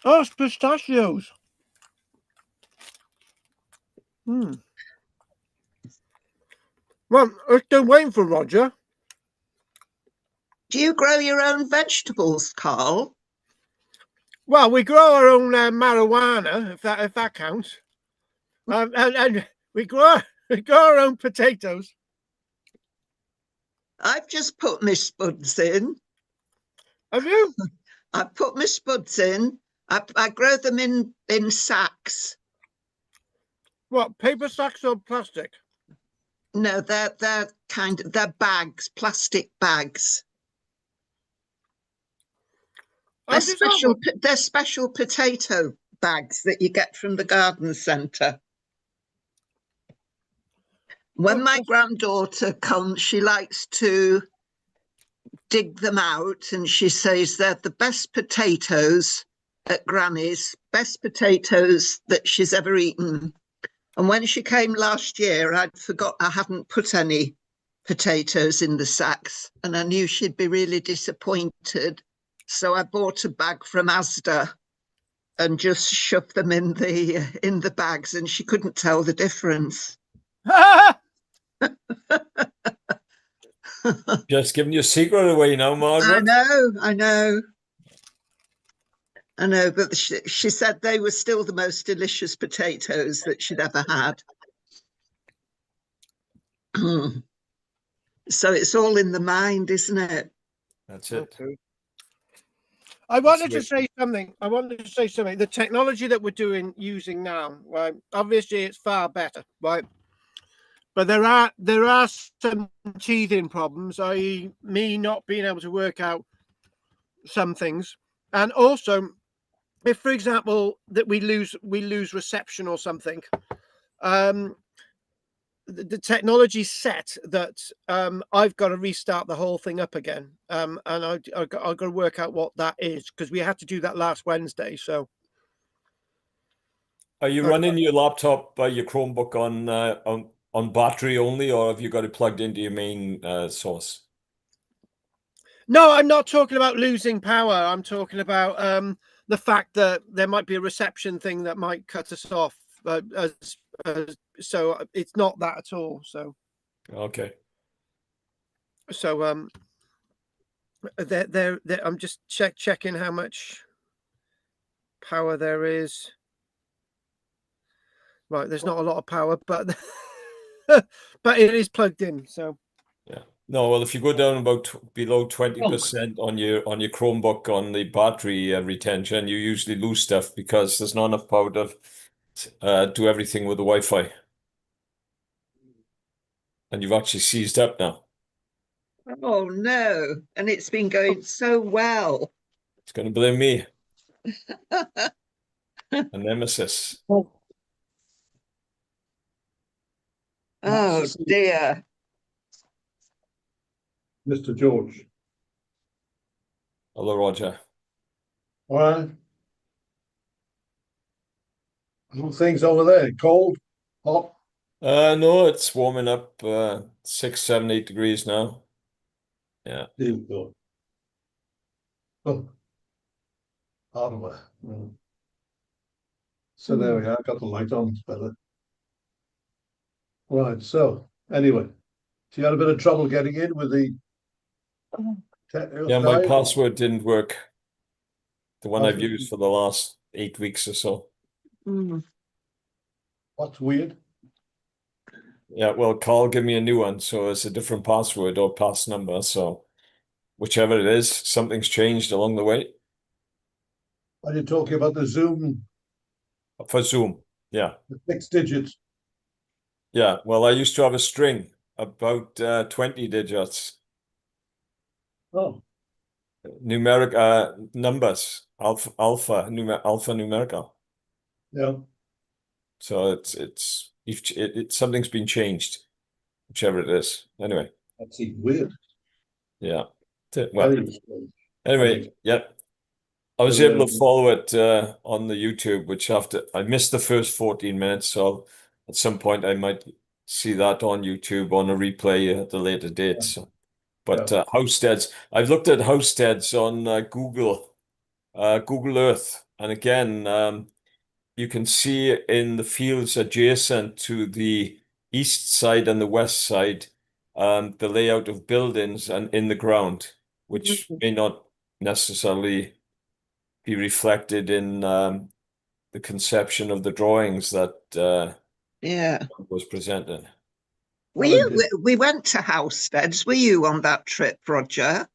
Oh, it's pistachios. Hmm. Well, we're still waiting for Roger. Do you grow your own vegetables, Carl? Well, we grow our own marijuana, if that counts. And we grow our own potatoes. I've just put my spuds in. Have you? I've put my spuds in. I grow them in sacks. What, paper sacks or plastic? No, they're bags, plastic bags. Oh, does that work? They're special potato bags that you get from the garden centre. When my granddaughter comes, she likes to dig them out, and she says they're the best potatoes at Granny's, best potatoes that she's ever eaten. And when she came last year, I'd forgot I hadn't put any potatoes in the sacks, and I knew she'd be really disappointed. So I bought a bag from Asda and just shoved them in the bags, and she couldn't tell the difference. Just giving your secret away now, Margaret. I know, but she said they were still the most delicious potatoes that she'd ever had. So it's all in the mind, isn't it? That's it. Okay. I wanted to say something. The technology that we're using now, right? Obviously, it's far better, right? But there are some teething problems, i.e., me not being able to work out some things, and also, if, for example, that we lose reception or something, the technology's set that I've got to restart the whole thing up again, and I've got to work out what that is, because we had to do that last Wednesday. So, Are you running your laptop, your Chromebook on battery only, or have you got it plugged into your main source? no, I'm not talking about losing power. I'm talking about the fact that there might be a reception thing that might cut us off. So it's not that at all. So Okay. I'm just checking how much power there is. Right, there's not a lot of power, but but it is plugged in. So yeah, no. Well, if you go down about below 20% on your Chromebook on the battery retention, you usually lose stuff because there's not enough power to do everything with the Wi-Fi, and you've actually seized up now. Oh no! And it's been going so well. It's going to blame me, a nemesis. Oh dear. Mr. George. Hello, Roger. All right. How things over there? Cold? Hot? No, it's warming up 6, 7, 8 degrees now. Yeah. Dear God. Oh, hardware. So there we are. Got the light on. It's better. Right. So anyway, so you had a bit of trouble getting in with the Yeah, my guy? password didn't work. The one I've used for the last 8 weeks or so. What's weird? Yeah, well, Carl gave me a new one, so it's a different password or pass number. So whichever it is, something's changed along the way. Are you talking about the Zoom, For Zoom, yeah. the 6 digits? Yeah, well, I used to have a string, about 20 digits, Oh, numeric numbers, alpha numerical. yeah. So it's something's been changed, whichever it is. Anyway, That seems weird. yeah. Well, Very strange. anyway, yeah. I was But, able to follow it on the YouTube, which I missed the first 14 minutes, so at some point I might see that on YouTube on a replay at a later date. So. But yeah. homesteads, I've looked at homesteads on Google Earth, and again, you can see in the fields adjacent to the east side and the west side, the layout of buildings and in the ground, which may not necessarily be reflected in the conception of the drawings that Yeah. was presented. Were Well, you, we went to Housesteads. Were you on that trip, Roger?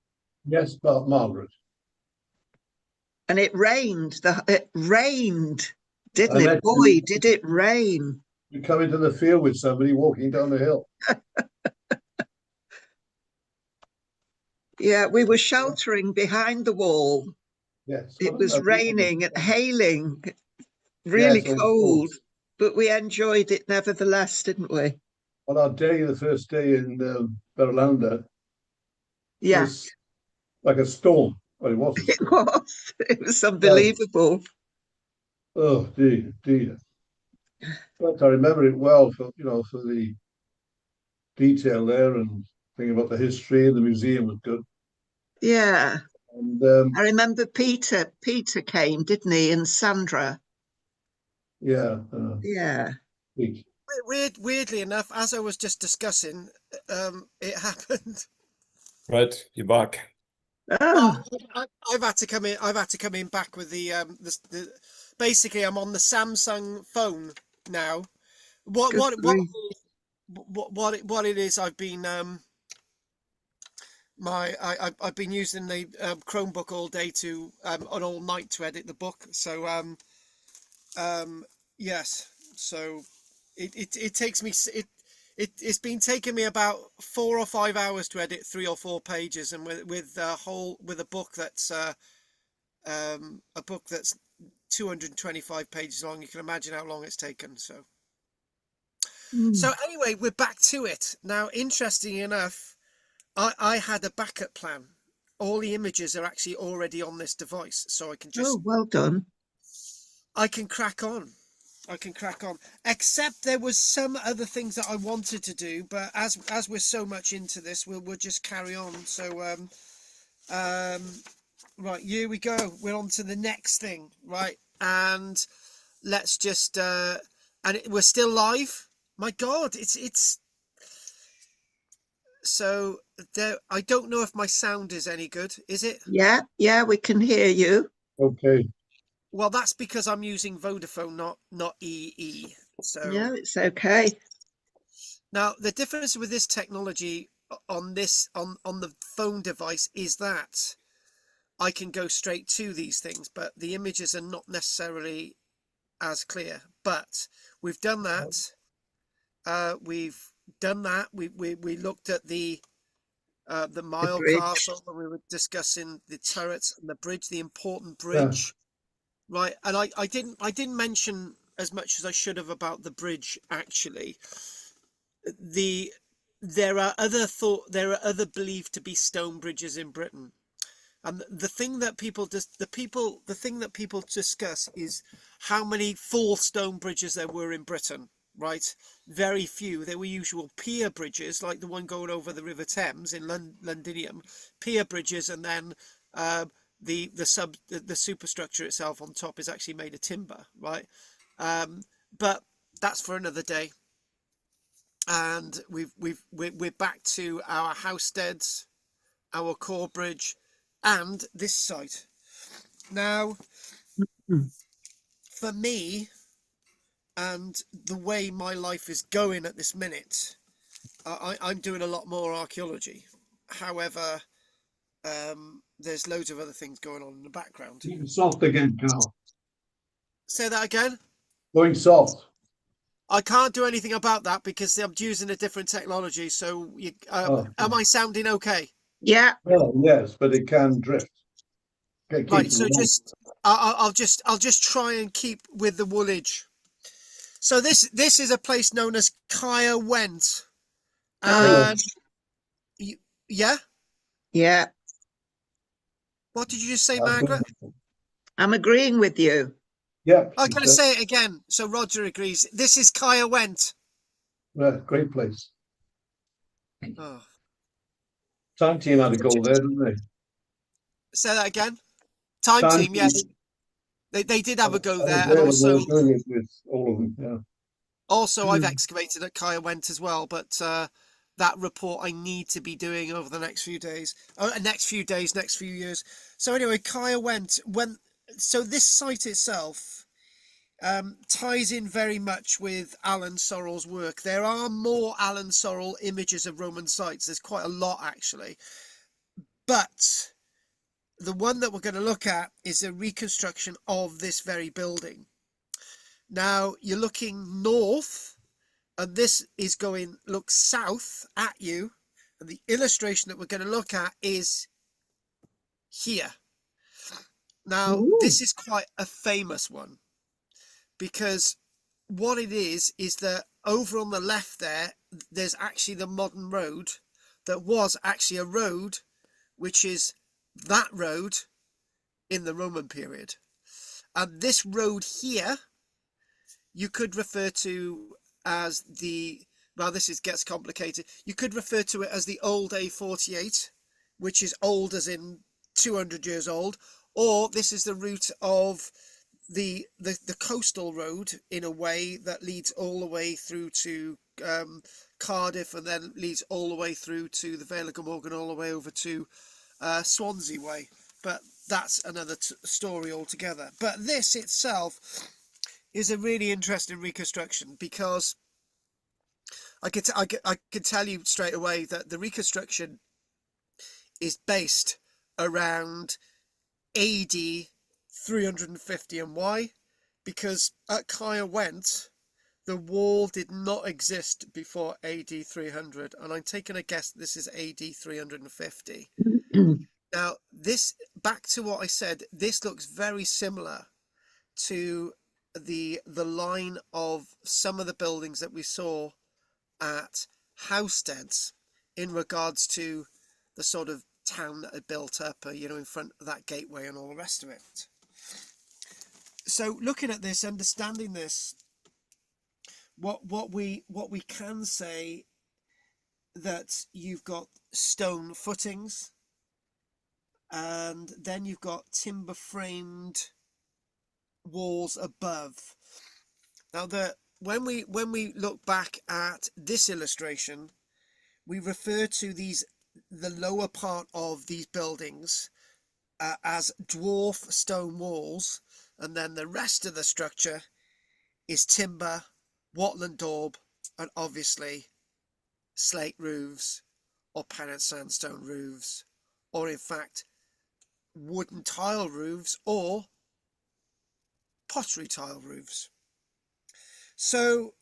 yes, Margaret. And it rained. It rained, I didn't it? met Boy, you. did it rain. You come into the field with somebody walking down the hill. Yeah, we were sheltering behind the wall. Yes. It was raining and hailing, really Yes, of cold, course. but we enjoyed it nevertheless, didn't we? On our day, the first day in Berlanda, Yeah, was like a storm. Well, it was a it storm. was. It was Well, unbelievable. oh dear, dear. But I remember it well for for the detail there and thinking about the history and the museum was good. Yeah. And I remember Peter. Peter came, didn't he? And Sandra. yeah, Yeah. Pete. Weirdly enough, as I was just discussing, it happened. Right, you're back. Oh, Well, I've had to come in. I've had to come in back with the. Basically, I'm on the Samsung phone now. What good what what grief. what it is? I've been I've been using the Chromebook all day to and all night to edit the book. So yes. So it takes me it's been taking me about 4 or 5 hours to edit 3 or 4 pages, and with a book that's a book that's 225 pages long, you can imagine how long it's taken. So Mm. anyway, we're back to it now. Interesting enough, I had a backup plan. All the images are actually already on this device, so I can just Oh, well done. I can crack on. I can crack on. Except there was some other things that I wanted to do, but as we're so much into this, we'll just carry on. So right, here we go. We're on to the next thing, right? And let's just we're still live. My God, it's so there. I don't know if my sound is any good. Is it? Yeah, yeah, we can hear you. Okay. Well, that's because I'm using Vodafone, not EE. So Yeah, it's okay. now the difference with this technology on the phone device is that I can go straight to these things, but the images are not necessarily as clear. But we've done that. We've done that. We looked at the The Mile bridge. Castle, and we were discussing the turrets and the bridge, the important Yeah. bridge. Right, and I didn't mention as much as I should have about the bridge. Actually, there are other believed to be stone bridges in Britain, and the thing that people discuss is how many full stone bridges there were in Britain. Right, very few. There were usual pier bridges, like the one going over the River Thames in Londinium, pier bridges, and then the superstructure itself on top is actually made of timber, right? But that's for another day. And we're back to our Housesteads, our core bridge, and this site. Now, Mm. for me, and the way my life is going at this minute, I'm doing a lot more archaeology. However, there's loads of other things going on in the background. Going soft again, Carl. Say that again. Going soft. I can't do anything about that because I'm using a different technology. So, am I sounding okay? Yeah, Well, yes, but it can drift. It Right. keeps So it I'll just try and keep with the woolage. So this is a place known as Kaya-Went. oh, And yeah, yeah. what did you just say, I've Margaret? been, I'm agreeing with you. Yeah, I'm going to say it again. So Roger agrees. This is Kaya Went. great place. Oh. Time team had a goal there, didn't they? Say that again. Time Time team, team. yes. They did have a go I was there. And there when they also, were doing it with all of them. Yeah. I've excavated at Kaya Went as well. But that report I need to be doing over the next few days. Next few days, next few years. So anyway, Kaya Went. So this site itself ties in very much with Alan Sorrell's work. There are more Alan Sorrell images of Roman sites. There's quite a lot, actually. But the one that we're going to look at is a reconstruction of this very building. Now, you're looking north, and this is looks south at you. And the illustration that we're going to look at is here. Now, this is quite a famous one, because what it is that over on the left there's actually the modern road that was actually a road, which is that road in the Roman period. And this road here, you could refer to as gets complicated. You could refer to it as the old A48, which is old as in 200 years old, or this is the route of the coastal road, in a way, that leads all the way through to Cardiff, and then leads all the way through to the Vale of Glamorgan, all the way over to Swansea way. But that's another story altogether. But this itself is a really interesting reconstruction, because I could tell you straight away that the reconstruction is based around AD 350. And why? Because at Kaya Went, the wall did not exist before AD 300, and I'm taking a guess this is AD 350. Now, this, back to what I said, this looks very similar to the line of some of the buildings that we saw at Housesteads in regards to the sort of town that had built up, in front of that gateway and all the rest of it. So looking at this, understanding this, what we can say, that you've got stone footings, and then you've got timber framed walls above. Now, when we look back at this illustration, we refer to the lower part of these buildings as dwarf stone walls, and then the rest of the structure is timber, wattle daub, and obviously slate roofs or Pennant sandstone roofs, or in fact wooden tile roofs or pottery tile roofs. So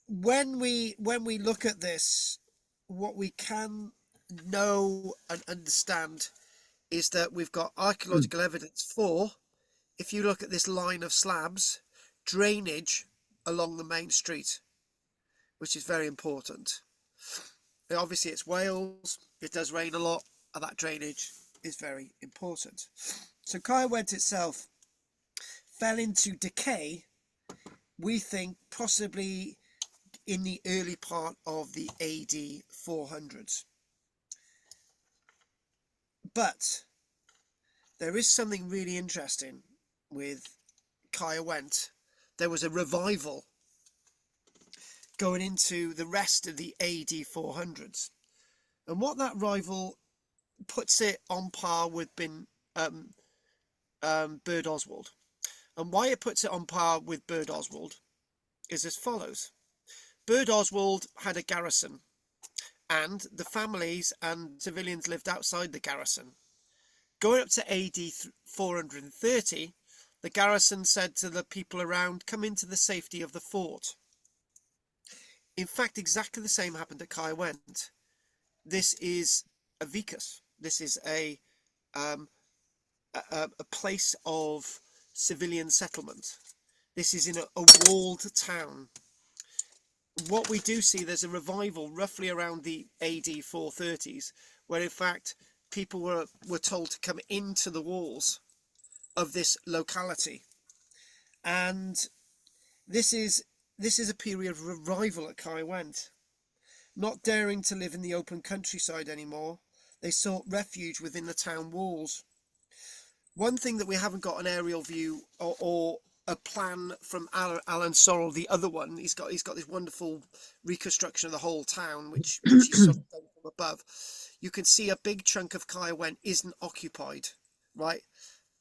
when we look at this, what we can know and understand is that we've got archaeological evidence for, if you look at this line of slabs, drainage along the main street, which is very important. Obviously, it's Wales, it does rain a lot, and that drainage is very important. So Kaya Went itself fell into decay, we think, possibly in the early part of the AD 400s. But there is something really interesting with Kaya Went. There was a revival going into the rest of the AD 400s. And what that rival puts it on par with Byrd Oswald. And why it puts it on par with Byrd Oswald is as follows. Byrd Oswald had a garrison, and the families and civilians lived outside the garrison. Going up to AD 430, the garrison said to the people around, come into the safety of the fort. In fact, exactly the same happened at Kaya Went. This is a vicus. This is a place of civilian settlement. This is in a walled town. What we do see, there's a revival roughly around the AD 430s, where in fact people were told to come into the walls of this locality. And this is a period of revival at Caerwent. Not daring to live in the open countryside anymore, they sought refuge within the town walls. One thing that we haven't got an aerial view or a plan from Alan Sorrell, the other one, he's got this wonderful reconstruction of the whole town, which he's sort of done from above. You can see a big chunk of Caerwent isn't occupied, right?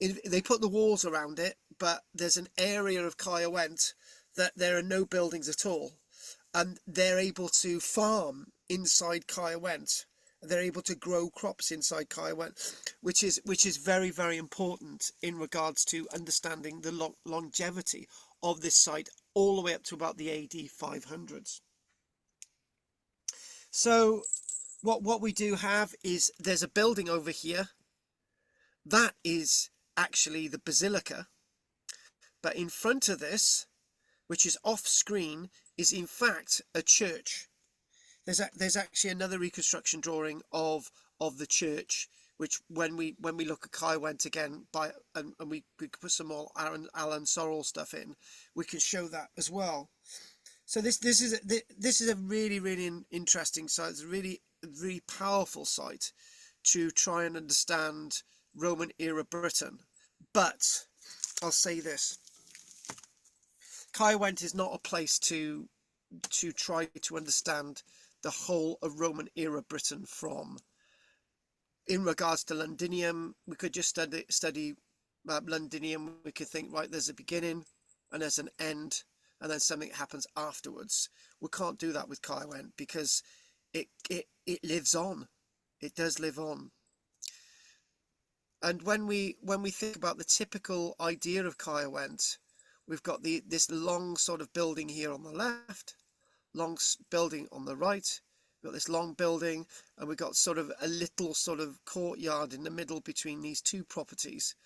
They put the walls around it, but there's an area of Caerwent that there are no buildings at all, and they're able to farm inside Caerwent. They're able to grow crops inside Caerwent, which is very, very important in regards to understanding the longevity of this site all the way up to about the AD 500s. So what we do have is there's a building over here that is actually the basilica, but in front of this, which is off screen, is in fact a church. There's actually another reconstruction drawing of the church, which when we look at Caerwent again and we put some more Alan Sorrell stuff in, we can show that as well. So this is a really, really interesting site. It's a really, really powerful site to try and understand Roman era Britain. But I'll say this: Caerwent is not a place to try to understand the whole of Roman era Britain from. In regards to Londinium, we could just study Londinium. We could think, right, there's a beginning and there's an end, and then something happens afterwards. We can't do that with Caerwent because it lives on. It does live on. And when we think about the typical idea of Caerwent, we've got this long sort of building here on the left, long building on the right. We've got this long building, and we've got sort of a little sort of courtyard in the middle between these two properties.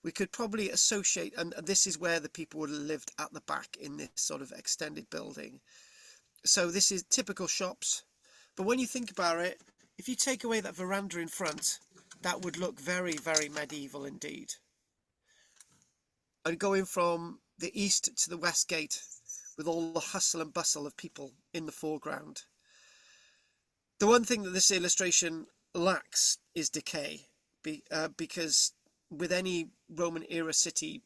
We could probably associate, and this is where the people would have lived at the back in this sort of extended building. So this is typical shops. But when you think about it, if you take away that veranda in front, that would look very, very medieval indeed. And going from the east to the west gate with all the hustle and bustle of people in the foreground. The one thing that this illustration lacks is decay, because with any Roman era city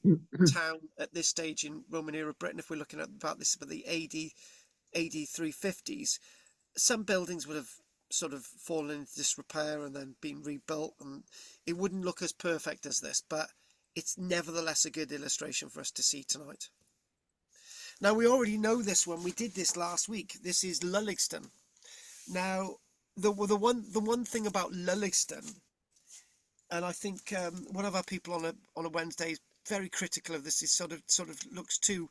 town at this stage in Roman era Britain, if we're looking at about the AD 350s, some buildings would have sort of fallen into disrepair and then been rebuilt, and it wouldn't look as perfect as this, but it's nevertheless a good illustration for us to see tonight. Now, we already know this when we did this last week. This is Lulligston. Now, the one thing about Lulligston, and I think one of our people on a Wednesday is very critical of this, is sort of looks too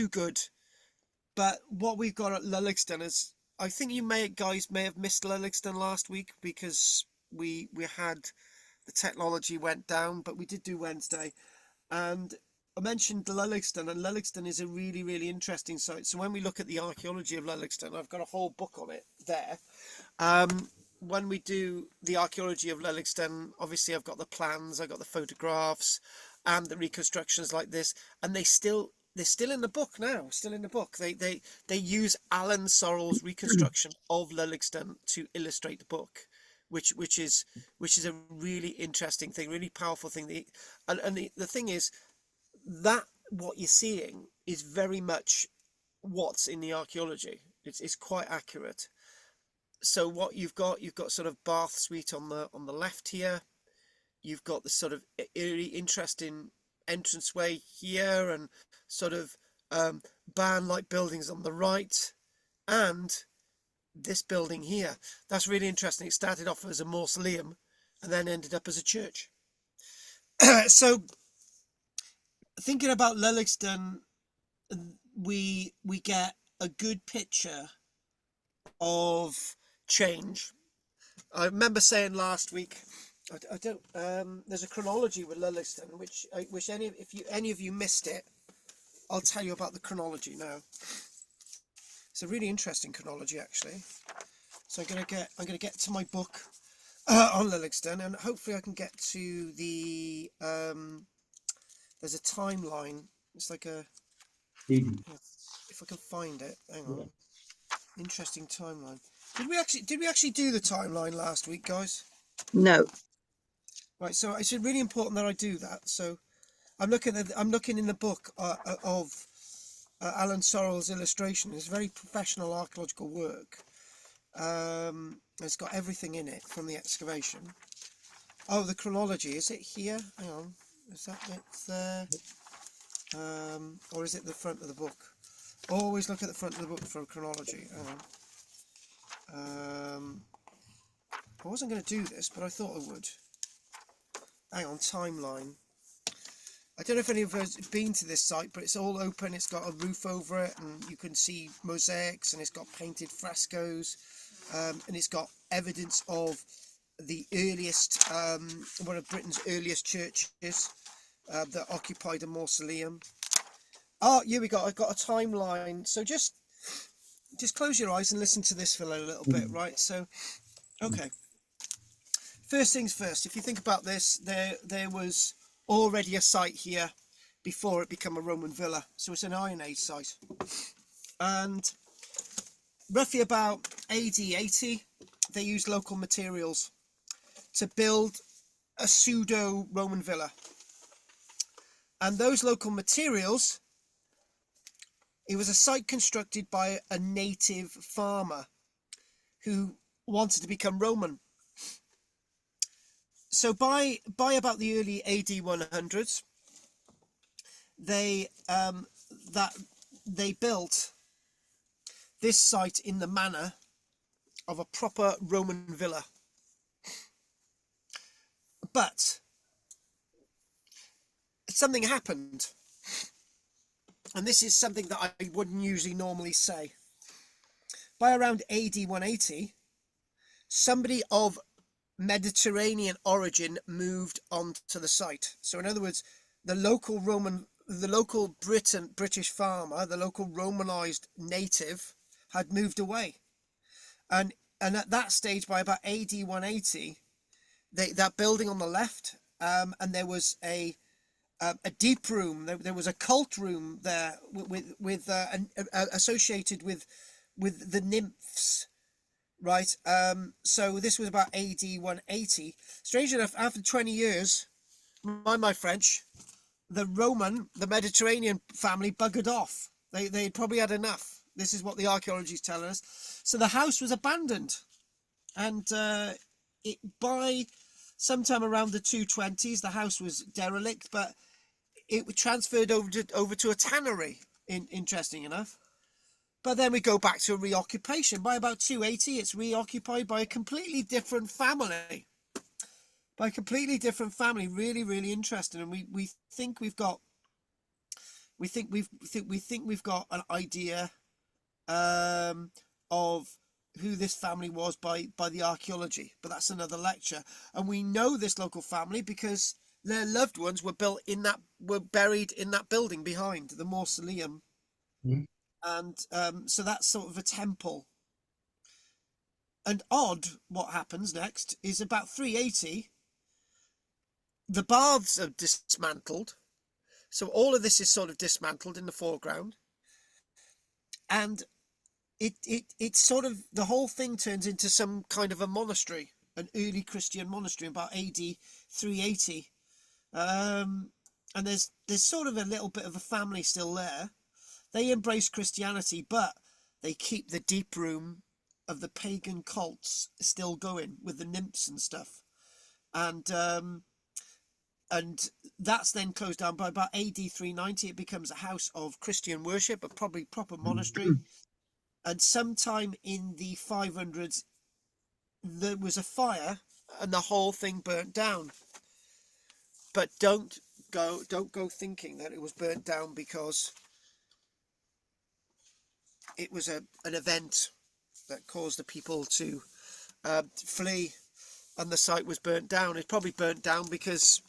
good. But what we've got at Lulligston is, I think you guys may have missed Lulligston last week because we had the technology went down, but we did do Wednesday, and I mentioned Lulligston, and Lulligston is a really, really interesting site. So when we look at the archaeology of Lulligston, I've got a whole book on it there. When we do the archaeology of Lulligston, obviously I've got the plans, I've got the photographs and the reconstructions like this, and they're still in the book now, still in the book. They use Alan Sorrell's reconstruction of Lulligston to illustrate the book, which is a really interesting thing, really powerful thing. And the thing is that what you're seeing is very much what's in the archaeology. It's quite accurate. So what you've got sort of Bath Suite on the left here. You've got this sort of really interesting entranceway here, and sort of barn-like buildings on the right, and this building here. That's really interesting. It started off as a mausoleum and then ended up as a church. So thinking about Lulligston, we get a good picture of change. I remember saying last week, I don't. There's a chronology with Lulligston, which if any of you missed it, I'll tell you about the chronology now. It's a really interesting chronology, actually. So I'm gonna get to my book on Lulligston, and hopefully I can get to the there's a timeline. It's like a, Eden. if I can find it, hang on. Interesting timeline. Did we actually do the timeline last week, guys? No. Right, so it's really important that I do that. So I'm looking in the book of Alan Sorrell's illustration. It's very professional archaeological work. It's got everything in it from the excavation. Oh, the chronology, is it here? Hang on, is that it there? Or is it the front of the book? Always look at the front of the book for chronology. Hang on. I wasn't going to do this, but I thought I would. Hang on, timeline. I don't know if any of us have been to this site, but it's all open. It's got a roof over it, and you can see mosaics, and it's got painted frescoes, and it's got evidence of the earliest, one of Britain's earliest churches that occupied a mausoleum. Oh, here we go. I've got a timeline. So just close your eyes and listen to this for a little bit, right? So, okay. First things first. If you think about this, there was already a site here before it became a Roman villa. So it's an Iron Age site. And roughly about AD 80, they used local materials to build a pseudo Roman villa. And those local materials, it was a site constructed by a native farmer who wanted to become Roman. So by about the early AD 100s, they built this site in the manner of a proper Roman villa. But something happened, and this is something that I wouldn't usually normally say. By around AD 180, somebody of Mediterranean origin moved onto the site. So in other words, the local British farmer, the local Romanized native, had moved away, and at that stage, by about AD 180, that building on the left, and there was a deep room. There was a cult room there with associated with the nymphs. Right, so this was about AD 180. Strange enough, after 20 years, my French, the Mediterranean family buggered off. They probably had enough. This is what the archaeology is telling us. So the house was abandoned, and by sometime around the 220s, the house was derelict, but it was transferred over to a tannery. Interesting enough. But then we go back to a reoccupation. By about 280, it's reoccupied by a completely different family. Really, really interesting. And we think we've got an idea of who this family was by the archaeology. But that's another lecture. And we know this local family because their loved ones were buried in that building behind the mausoleum. Mm. And so that's sort of a temple. And odd, what happens next is about 380, the baths are dismantled. So all of this is sort of dismantled in the foreground. And it sort of, the whole thing turns into some kind of a monastery, an early Christian monastery, about AD 380. And there's sort of a little bit of a family still there. They embrace Christianity, but they keep the deep room of the pagan cults still going with the nymphs and stuff. And that's then closed down. By about AD 390, it becomes a house of Christian worship, but probably proper monastery. And sometime in the 500s, there was a fire and the whole thing burnt down. But don't go thinking that it was burnt down because it was an event that caused the people to flee, and the site was burnt down. It probably burnt down because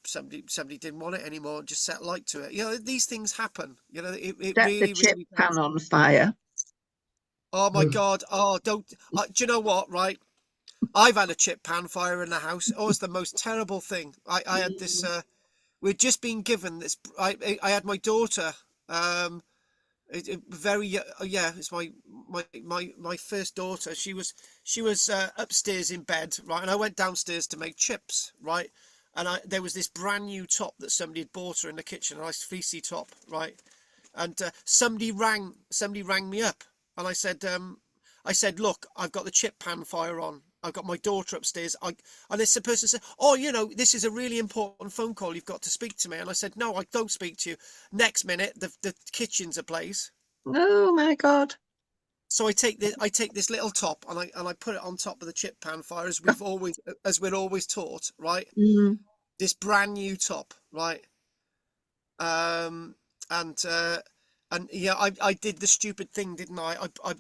somebody didn't want it anymore and just set light to it. These things happen. It Set really, the chip really pan does. on fire. Oh my God! Oh, don't! Do you know what? Right, I've had a chip pan fire in the house. Oh, it's the most terrible thing. I had this we'd just been given this. I had my daughter. Yeah, it's my first daughter. She was upstairs in bed, right, and I went downstairs to make chips, right, and there was this brand new top that somebody had bought her in the kitchen, a nice fleecy top, right, and somebody rang me up, and I said, look, I've got the chip pan fire on. I've got my daughter upstairs. And this person said, oh, this is a really important phone call. You've got to speak to me. And I said, no, I don't speak to you. Next minute, the kitchen's ablaze. Oh my God. So I take this little top and I put it on top of the chip pan fire as we're always taught, right? Mm. This brand new top, right? And yeah, I did the stupid thing, didn't I? I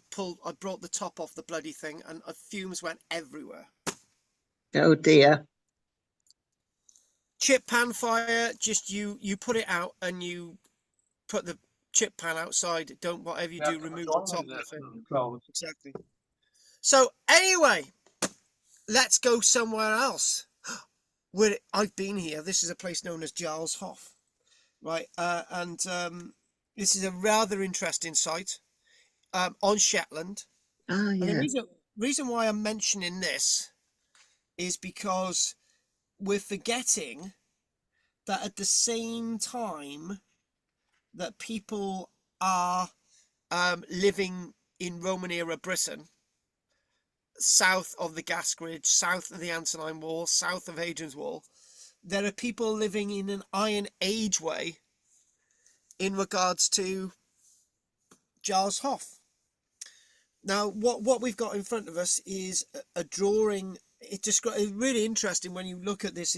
brought the top off the bloody thing, and fumes went everywhere. Oh dear. Chip pan fire, just you put it out and you put the chip pan outside. Don't, whatever you do, remove the top of the thing. Exactly. So anyway, let's go somewhere else. Where I've been here. This is a place known as Giles Hoff, right? And this is a rather interesting site on Shetland. Ah, And yeah. the reason why I'm mentioning this is because we're forgetting that at the same time that people are living in Roman era Britain, south of the Gascoigne, south of the Antonine Wall, south of Hadrian's Wall, there are people living in an Iron Age way in regards to Giles Hoff. Now, what we've got in front of us is a drawing. It's really interesting when you look at this.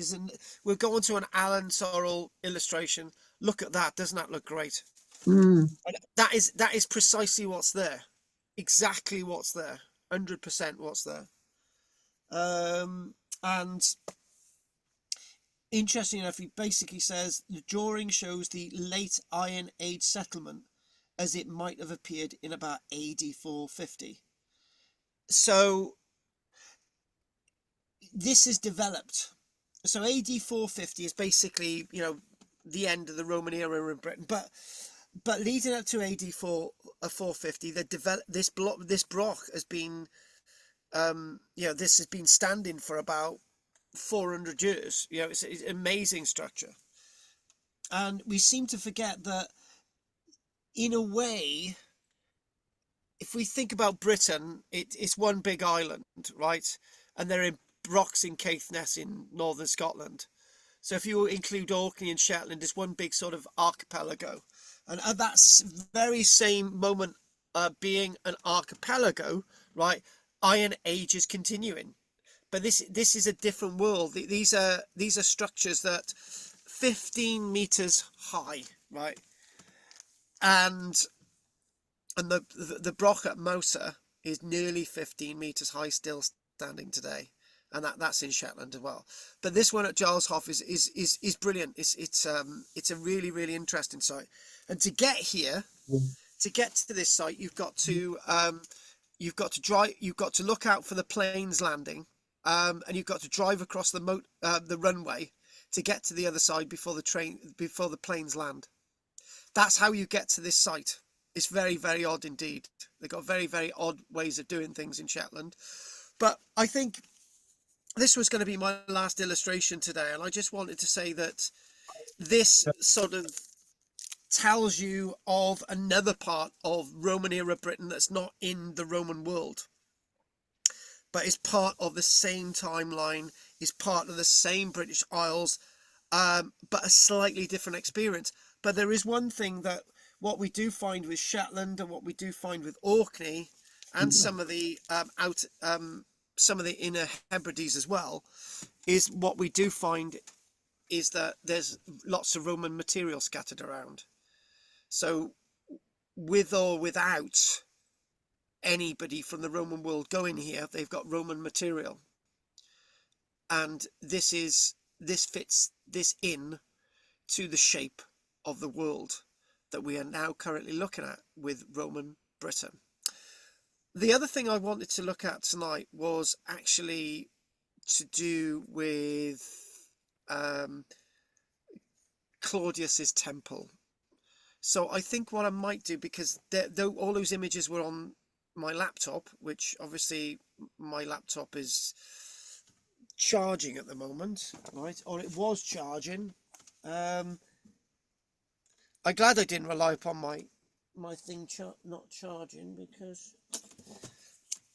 We'll go on to an Alan Sorrell illustration. Look at that. Doesn't that look great? Mm. And that is precisely what's there. Exactly what's there. 100% what's there. And interesting enough, he basically says the drawing shows the late Iron Age settlement as it might have appeared in about AD 450. So this is developed. So AD 450 is basically, the end of the Roman era in Britain. But leading up to AD 450, this block has been, this has been standing for about 400 years. It's an amazing structure. And we seem to forget that, in a way, if we think about Britain, it's one big island, right? And there are rocks in Caithness in northern Scotland. So if you include Orkney and Shetland, it's one big sort of archipelago. And at that very same moment, being an archipelago, right, Iron Age is continuing. But this is a different world. These are structures that 15 meters high, right? And the Broch at Mosa is nearly 15 meters high, still standing today, and that's in Shetland as well. But this one at Giles Hoff is brilliant. It's a really, really interesting site. And to get here, to get to this site, you've got to look out for the planes landing, and you've got to drive across the runway to get to the other side before the planes land. That's how you get to this site. It's very, very odd indeed. They've got very, very odd ways of doing things in Shetland. But I think this was going to be my last illustration today. And I just wanted to say that this sort of tells you of another part of Roman era Britain that's not in the Roman world, but is part of the same timeline, is part of the same British Isles, but a slightly different experience. But there is one thing that what we do find with Shetland and what we do find with Orkney and some of the inner Hebrides as well, is what we do find is that there's lots of Roman material scattered around. So with or without anybody from the Roman world going here, they've got Roman material. And this fits this in to the shape of the world that we are now currently looking at with Roman Britain. The other thing I wanted to look at tonight was actually to do with Claudius's temple. So I think what I might do, because though all those images were on my laptop, which obviously my laptop is charging at the moment, right? Or it was charging. I'm glad I didn't rely upon my thing not charging, because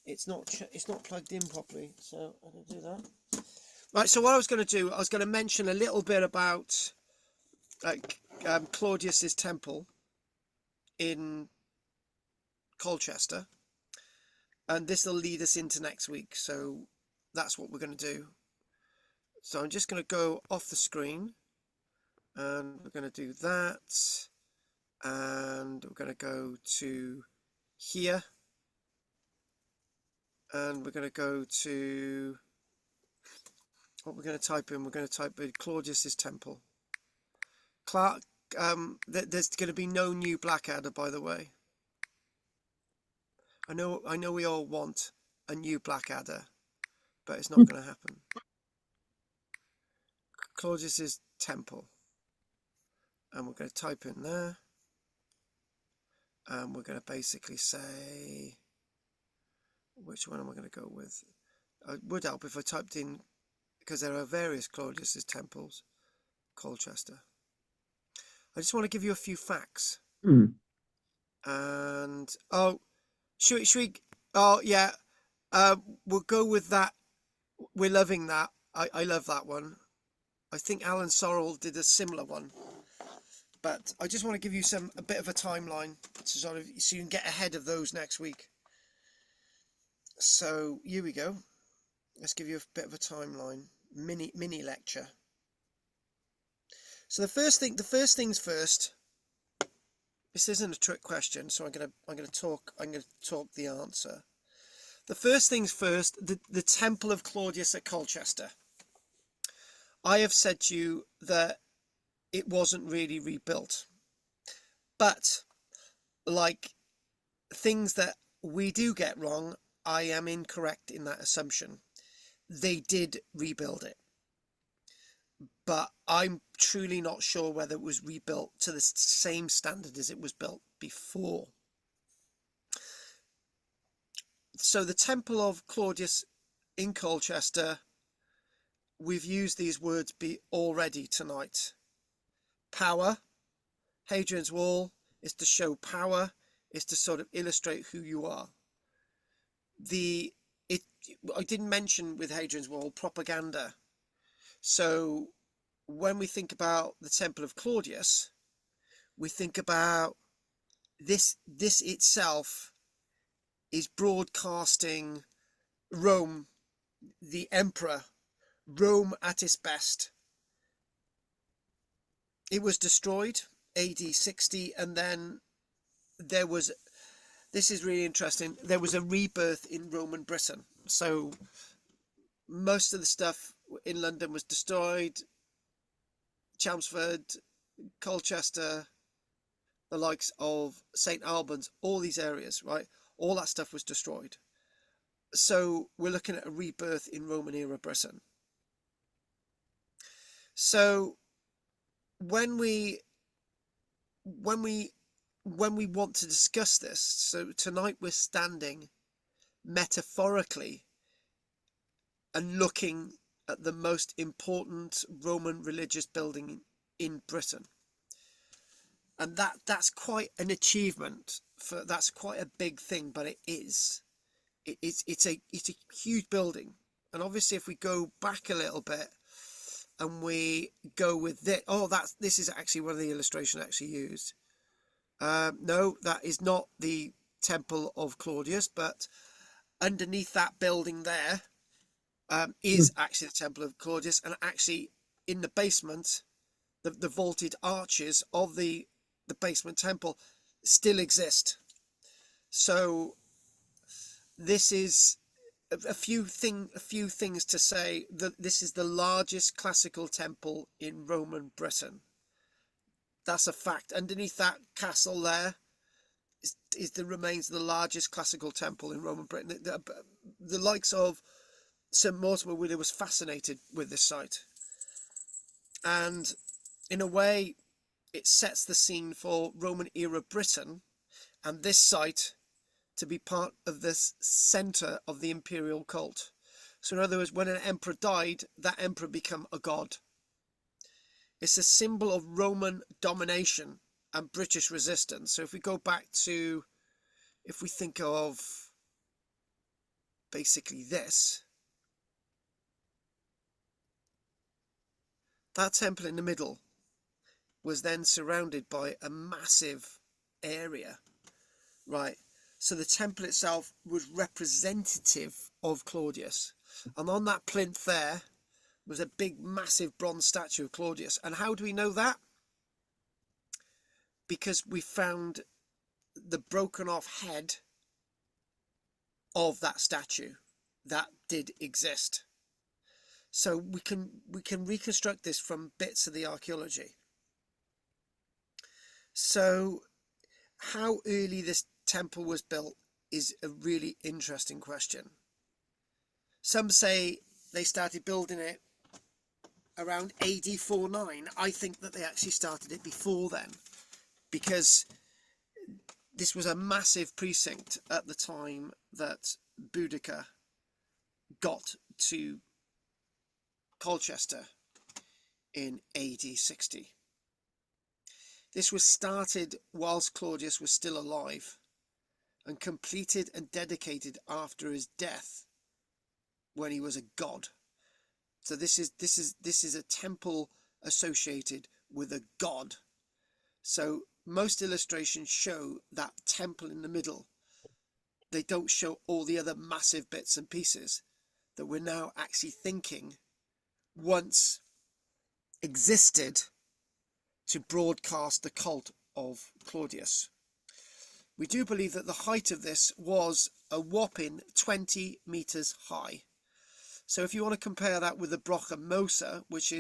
it's not plugged in properly. So I can do that. Right. So what I was going to do, I was going to mention a little bit about Claudius's temple in Colchester, and this will lead us into next week. So that's what we're going to do. So I'm just going to go off the screen, and we're going to do that, and we're going to go to here, and we're going to go to what we're going to type in. We're going to type in Claudius's temple. Clark, there's going to be no new Blackadder, by the way. I know we all want a new Blackadder, but it's not going to happen. Claudius's temple, and we're going to type in there, and we're going to basically say, which one am I going to go with? It would help if I typed in, because there are various Claudius's temples, Colchester. I just want to give you a few facts. And should we? Oh yeah, we'll go with that. We're loving that. I love that one. I think Alan Sorrell did a similar one, but I just want to give you a bit of a timeline to so you can get ahead of those next week. So here we go. Let's give you a bit of a timeline, mini lecture. So the first things first. This isn't a trick question, so I'm gonna talk the answer. The first things first, the Temple of Claudius at Colchester. I have said to you that it wasn't really rebuilt, but like things that we do get wrong, I am incorrect in that assumption. They did rebuild it, but I'm truly not sure whether it was rebuilt to the same standard as it was built before. So the Temple of Claudius in Colchester, we've used these words already tonight. Power. Hadrian's Wall is to show power, is to sort of illustrate who you are. I didn't mention with Hadrian's Wall propaganda. So when we think about the Temple of Claudius, we think about this itself is broadcasting Rome, the emperor, Rome at its best. It was destroyed AD 60, and then there was, this is really interesting, there was a rebirth in Roman Britain. So most of the stuff in London was destroyed. Chelmsford, Colchester, the likes of St. Albans, all these areas, right? All that stuff was destroyed. So we're looking at a rebirth in Roman era Britain. So when we want to discuss this, so tonight we're standing metaphorically and looking at the most important Roman religious building in Britain. And that's quite an achievement. That's quite a big thing, but it's a huge building. And obviously, if we go back a little bit and we go with this, this is actually one of the illustrations actually used. No, that is not the Temple of Claudius, but underneath that building there is actually the Temple of Claudius, and actually in the basement, the vaulted arches of the basement temple still exist. So this is a few things to say that this is the largest classical temple in Roman Britain. That's a fact. Underneath that castle there is the remains of the largest classical temple in Roman Britain. The likes of St. Mortimer Widow was fascinated with this site. And in a way, it sets the scene for Roman era Britain and this site to be part of this center of the imperial cult. So in other words, when an emperor died, that emperor became a god. It's a symbol of Roman domination and British resistance. So if we go back to, if we think of basically this, that temple in the middle was then surrounded by a massive area, right? So the temple itself was representative of Claudius. And on that plinth there was a big, massive bronze statue of Claudius. And how do we know that? Because we found the broken off head of that statue that did exist. So we can reconstruct this from bits of the archaeology. So how early this temple was built is a really interesting question. Some say they started building it around AD 49. I think that they actually started it before then, because this was a massive precinct at the time that Boudicca got to Colchester in AD 60. This was started whilst Claudius was still alive and completed and dedicated after his death when he was a god. So this is a temple associated with a god. So most illustrations show that temple in the middle. They don't show all the other massive bits and pieces that we're now actually thinking once existed to broadcast the cult of Claudius. We do believe that the height of this was a whopping 20 meters high. So if you want to compare that with the Brocha Mosa, which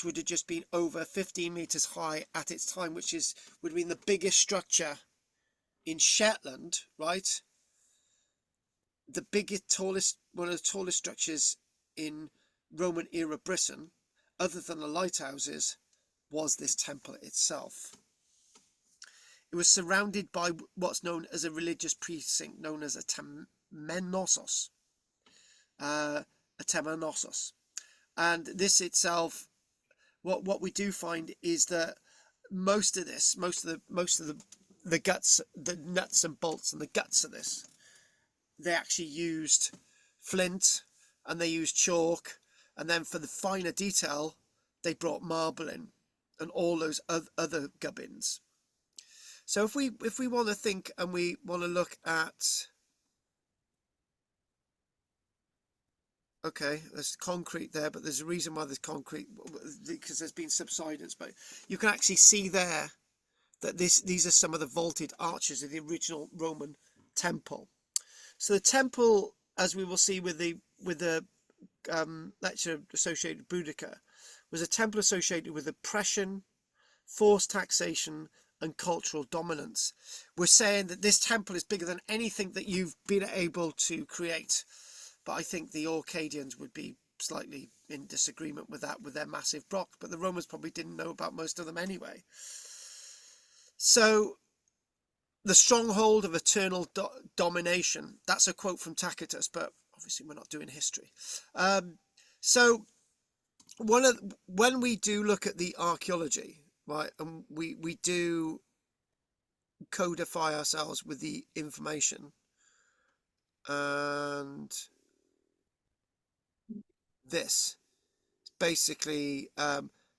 would have just been over 15 meters high at its time, would have been the biggest structure in Shetland, right? The biggest, one of the tallest structures in Roman era Britain, other than the lighthouses, was this temple itself. It was surrounded by what's known as a religious precinct, known as a temenos. And this itself, what we do find is that most of the guts, the nuts and bolts and the guts of this, they actually used flint and they used chalk, and then for the finer detail they brought marble in and all those other gubbins. So if we want to think and we want to look at, okay, there's concrete there, but there's a reason why there's concrete, because there's been subsidence. But you can actually see there that these are some of the vaulted arches of the original Roman temple. So the temple, as we will see with the lecture associated with Boudicca, was a temple associated with oppression, forced taxation, and cultural dominance. We're saying that this temple is bigger than anything that you've been able to create. But I think the Orcadians would be slightly in disagreement with that, with their massive block. But the Romans probably didn't know about most of them anyway. So the stronghold of eternal domination, that's a quote from Tacitus, but obviously we're not doing history. So when we do look at the archaeology, right, and we do codify ourselves with the information, and this basically,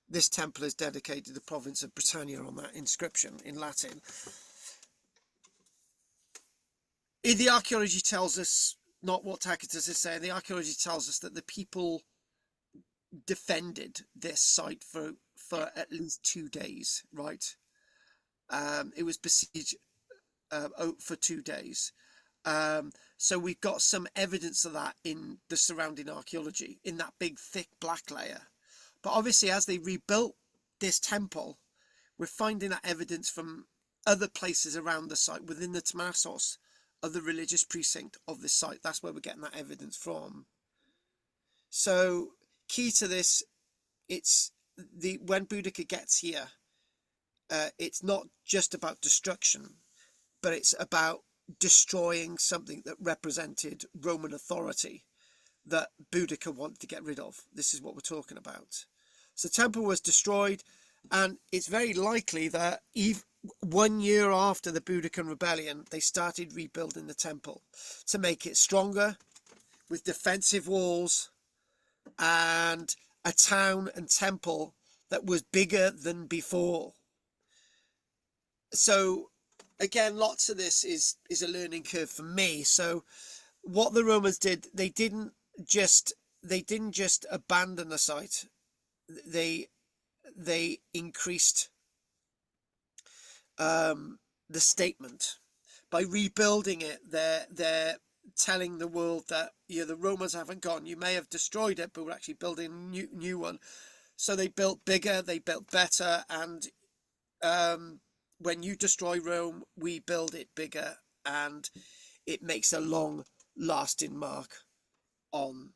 this temple is dedicated to the province of Britannia on that inscription in Latin. The archaeology tells us, not what Tacitus is saying, the archaeology tells us that the people defended this site for at least 2 days, right? It was besieged for 2 days. So we've got some evidence of that in the surrounding archaeology, in that big thick black layer. But obviously as they rebuilt this temple, we're finding that evidence from other places around the site within the temenos of the religious precinct of this site. That's where we're getting that evidence from. So key to this, it's when Boudica gets here, it's not just about destruction, but it's about destroying something that represented Roman authority that Boudica wanted to get rid of. This is what we're talking about. So the temple was destroyed, and it's very likely that 1 year after the Boudican rebellion, they started rebuilding the temple to make it stronger, with defensive walls and a town and temple that was bigger than before. So again, lots of this is a learning curve for me. So what the Romans did, they didn't just abandon the site. They increased the statement by rebuilding it. They're telling the world that the Romans haven't gone. You may have destroyed it, but we're actually building a new one. So they built bigger, they built better, and when you destroy Rome, we build it bigger, and it makes a long lasting mark on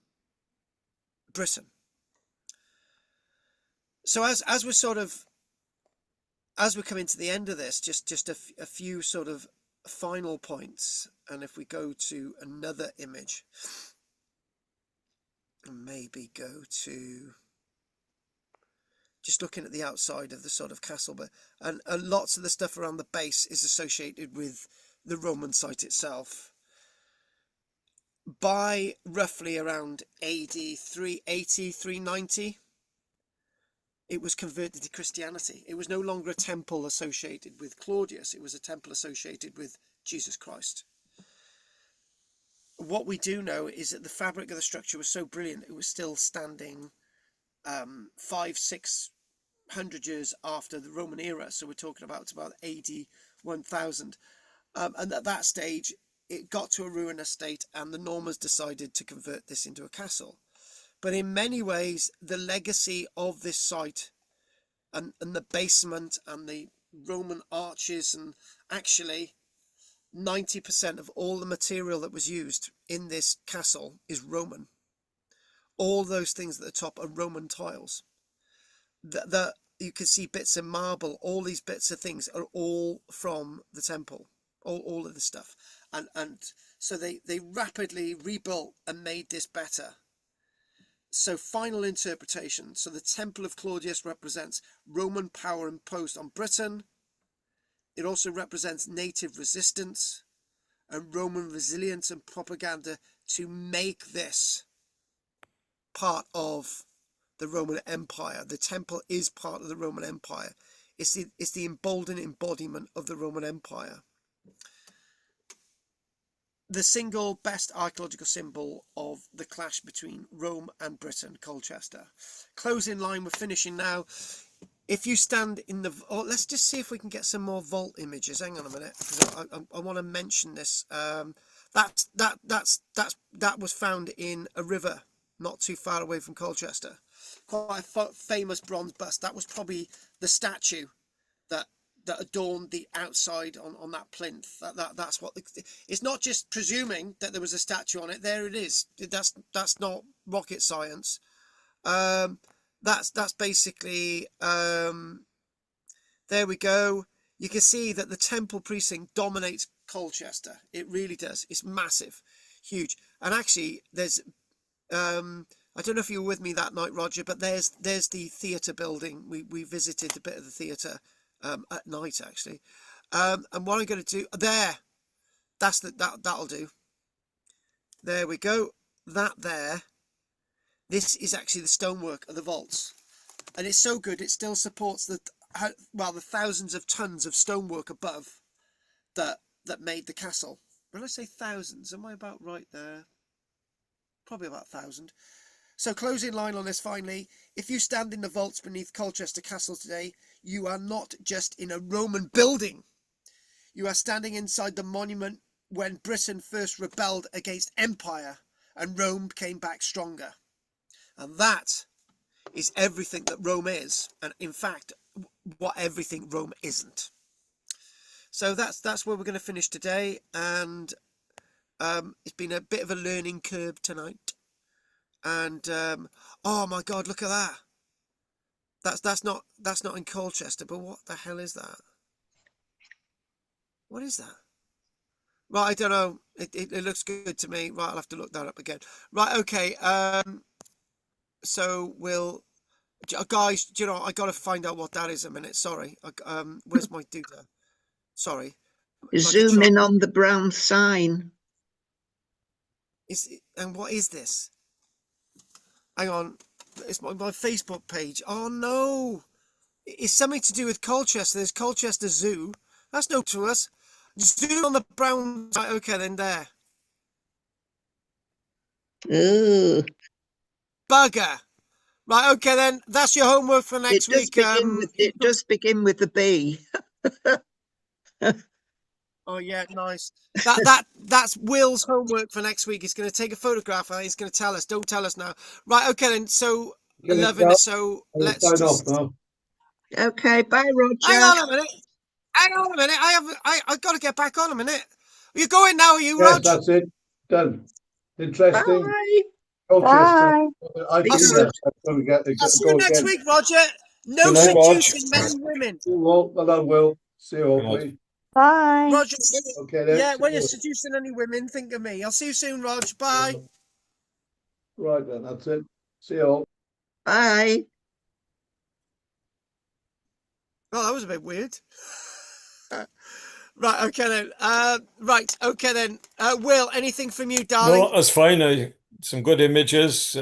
Britain. So as we're coming to the end of this, just a few sort of final points, and if we go to another image, and maybe go to just looking at the outside of the sort of castle, but and lots of the stuff around the base is associated with the Roman site itself. By roughly around AD 380, 390, it was converted to Christianity. It was no longer a temple associated with Claudius. It was a temple associated with Jesus Christ. What we do know is that the fabric of the structure was so brilliant, it was still standing 500-600 years after the Roman era. So we're talking about AD 1000. And at that stage, it got to a ruinous state, and the Normans decided to convert this into a castle. But in many ways, the legacy of this site and the basement and the Roman arches, and actually 90% of all the material that was used in this castle is Roman. All those things at the top are Roman tiles. You can see bits of marble. All these bits of things are all from the temple. All of the stuff. And so they rapidly rebuilt and made this better. So final interpretation. So the Temple of Claudius represents Roman power imposed on Britain. It also represents native resistance and Roman resilience and propaganda to make this part of the Roman Empire. The temple is part of the Roman Empire. It's the emboldened embodiment of the Roman Empire. The single best archaeological symbol of the clash between Rome and Britain, Colchester. Closing line, we're finishing now. If you stand in the... let's just see if we can get some more vault images. Hang on a minute, because I want to mention this. That was found in a river not too far away from Colchester. Quite a famous bronze bust. That was probably the statue that adorned the outside on that plinth. That's what it's not just presuming that there was a statue on it. There it is. That's not rocket science. That's basically there we go. You can see that the temple precinct dominates Colchester. It really does. It's massive, huge. And actually there's I don't know if you were with me that night, Roger, but there's the theatre building. We visited a bit of the theatre at night, actually. And what I'm going to do there, that'll do. There we go. That there. This is actually the stonework of the vaults, and it's so good it still supports the thousands of tons of stonework above that made the castle. When I say thousands, am I about right there? Probably about 1,000. So closing line on this finally, if you stand in the vaults beneath Colchester Castle today, you are not just in a Roman building. You are standing inside the monument when Britain first rebelled against empire and Rome came back stronger. And that is everything that Rome is, and in fact, what everything Rome isn't. So that's where we're going to finish today, and it's been a bit of a learning curve tonight. And oh my God, look at that! That's not in Colchester, but what the hell is that? What is that? Right, I don't know. It looks good to me. Right, I'll have to look that up again. Right, okay. So guys, do you know, I got to find out what that is a minute. Sorry. Where's my doodah? Sorry. My Zoom control in on the brown sign. and what is this? Hang on. It's my Facebook page. Oh no. It's something to do with Colchester. There's Colchester Zoo. That's no to us. Zoom on the brown sign. Okay, then there. Oh, Bugger. Right, okay then. That's your homework for next week. it does begin with the B. Oh yeah, nice. That's Will's homework for next week. He's going to take a photograph and he's going to tell us. Don't tell us now. Right, okay then. So loving it. So let's sign off just now. Okay, bye, hang Roger. on a minute. Hang on a minute. I've got to get back on a minute. Are you going now? Are you, Yes, Rog? that's it. Done. Interesting. Bye. Colchester. Bye. I've Be been I'll there. good. I'm going to I'll see you go next again. week, Roger. No Good night, Rog. seducing many women. See you all. Well done, Will. See you Good night. hopefully. Bye. Roger. Okay then. Yeah, See when you're you. seducing any women, think of me. I'll see you soon, Rog. Bye. Right then, that's it. See you all. Bye. Oh, that was a bit weird. Right, okay then. Right, okay then. Will, anything from you, darling? No, that's fine. Some good images,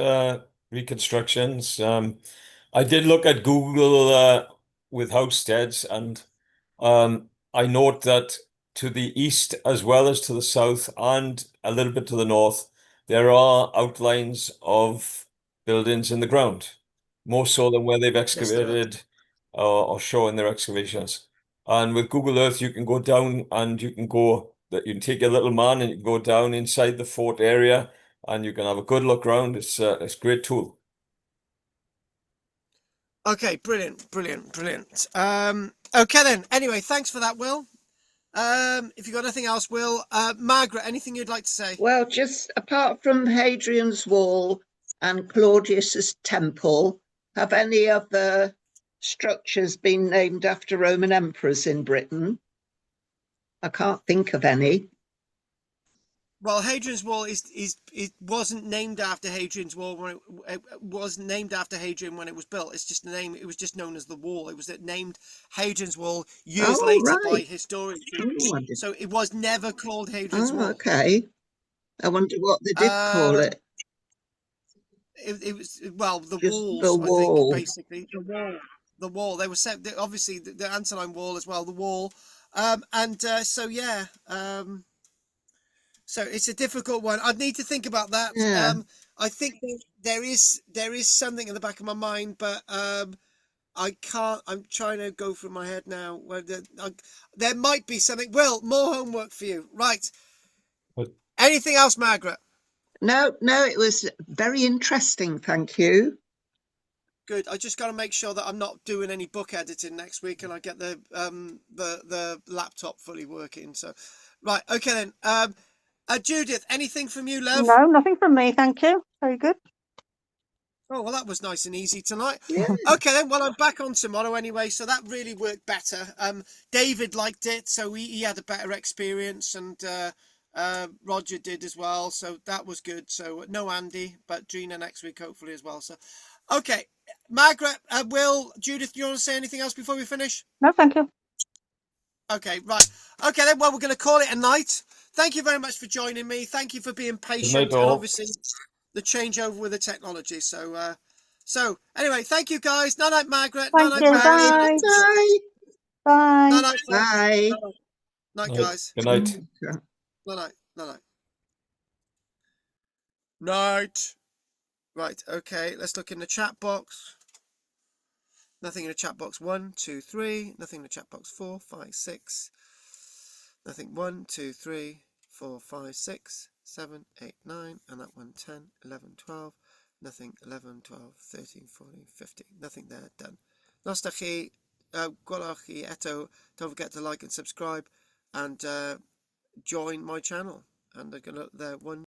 reconstructions. I did look at Google with homesteads, and I note that to the east as well as to the south and a little bit to the north, there are outlines of buildings in the ground, more so than where they've Yes, there are. excavated or showing their excavations. And with Google Earth, you can go down and you can take your little man and you can go down inside the fort area and you can have a good look around. It's a great tool. Okay, brilliant, brilliant, brilliant. Okay then. Anyway, thanks for that, Will. If you got anything else, Will, Margaret, anything you'd like to say? Well, just apart from Hadrian's Wall and Claudius's temple, have any other structures been named after Roman emperors in Britain? I can't think of any. Well, Hadrian's Wall it wasn't named after Hadrian's Wall when it wasn't named after Hadrian when it was built. It's just the name. It was just known as the wall. It was named Hadrian's Wall years Oh, later by right. historians. Oh, So it was never called Hadrian's Wall. okay. I wonder what they did call it. It was, well, the Just walls, the I wall. think, basically the wall. They were set, obviously the Antonine Wall as well, the wall, so yeah, so it's a difficult one. I'd need to think about that. Yeah. I think there is something in the back of my mind, but I can't. I'm trying to go through my head now. There might be something. Well, more homework for you, right? But Anything else, Margaret? No, it was very interesting. Thank you. Good. I just got to make sure that I'm not doing any book editing next week, and I get the laptop fully working. So, right. Okay then. Judith, anything from you, love? No, nothing from me, thank you. Very good. Oh, well, that was nice and easy tonight. Yeah. Okay then. Well, I'm back on tomorrow anyway, so that really worked better. David liked it, so he had a better experience, and Roger did as well, so that was good. So no Andy, but Gina next week hopefully as well. So, okay. Margaret, Will, Judith, do you want to say anything else before we finish? No, thank you. Okay, right. Okay, then, well, we're going to call it a night. Thank you very much for joining me. Thank you for being patient night, and all. obviously the changeover with the technology. So, anyway, thank you, guys. Night-night, Margaret. Thank Night-night, you. Will. Bye. Bye. Bye. Night-night, folks. Bye. Night, Night. guys. Good night. Night-night. Night-night. Night. Right, okay. Let's look in the chat box. Nothing in the chat box. 1, 2, 3. Nothing in the chat box. 4, 5, 6. Nothing. 1, 2, 3, 4, 5, 6, 7, 8, 9. And that one 10, 11, 12. Nothing. 11, 12, 13, 14, 15. Nothing there. Done. Nostachi. Gwelwch eto. Don't forget to like and subscribe and join my channel. And they're going to there 1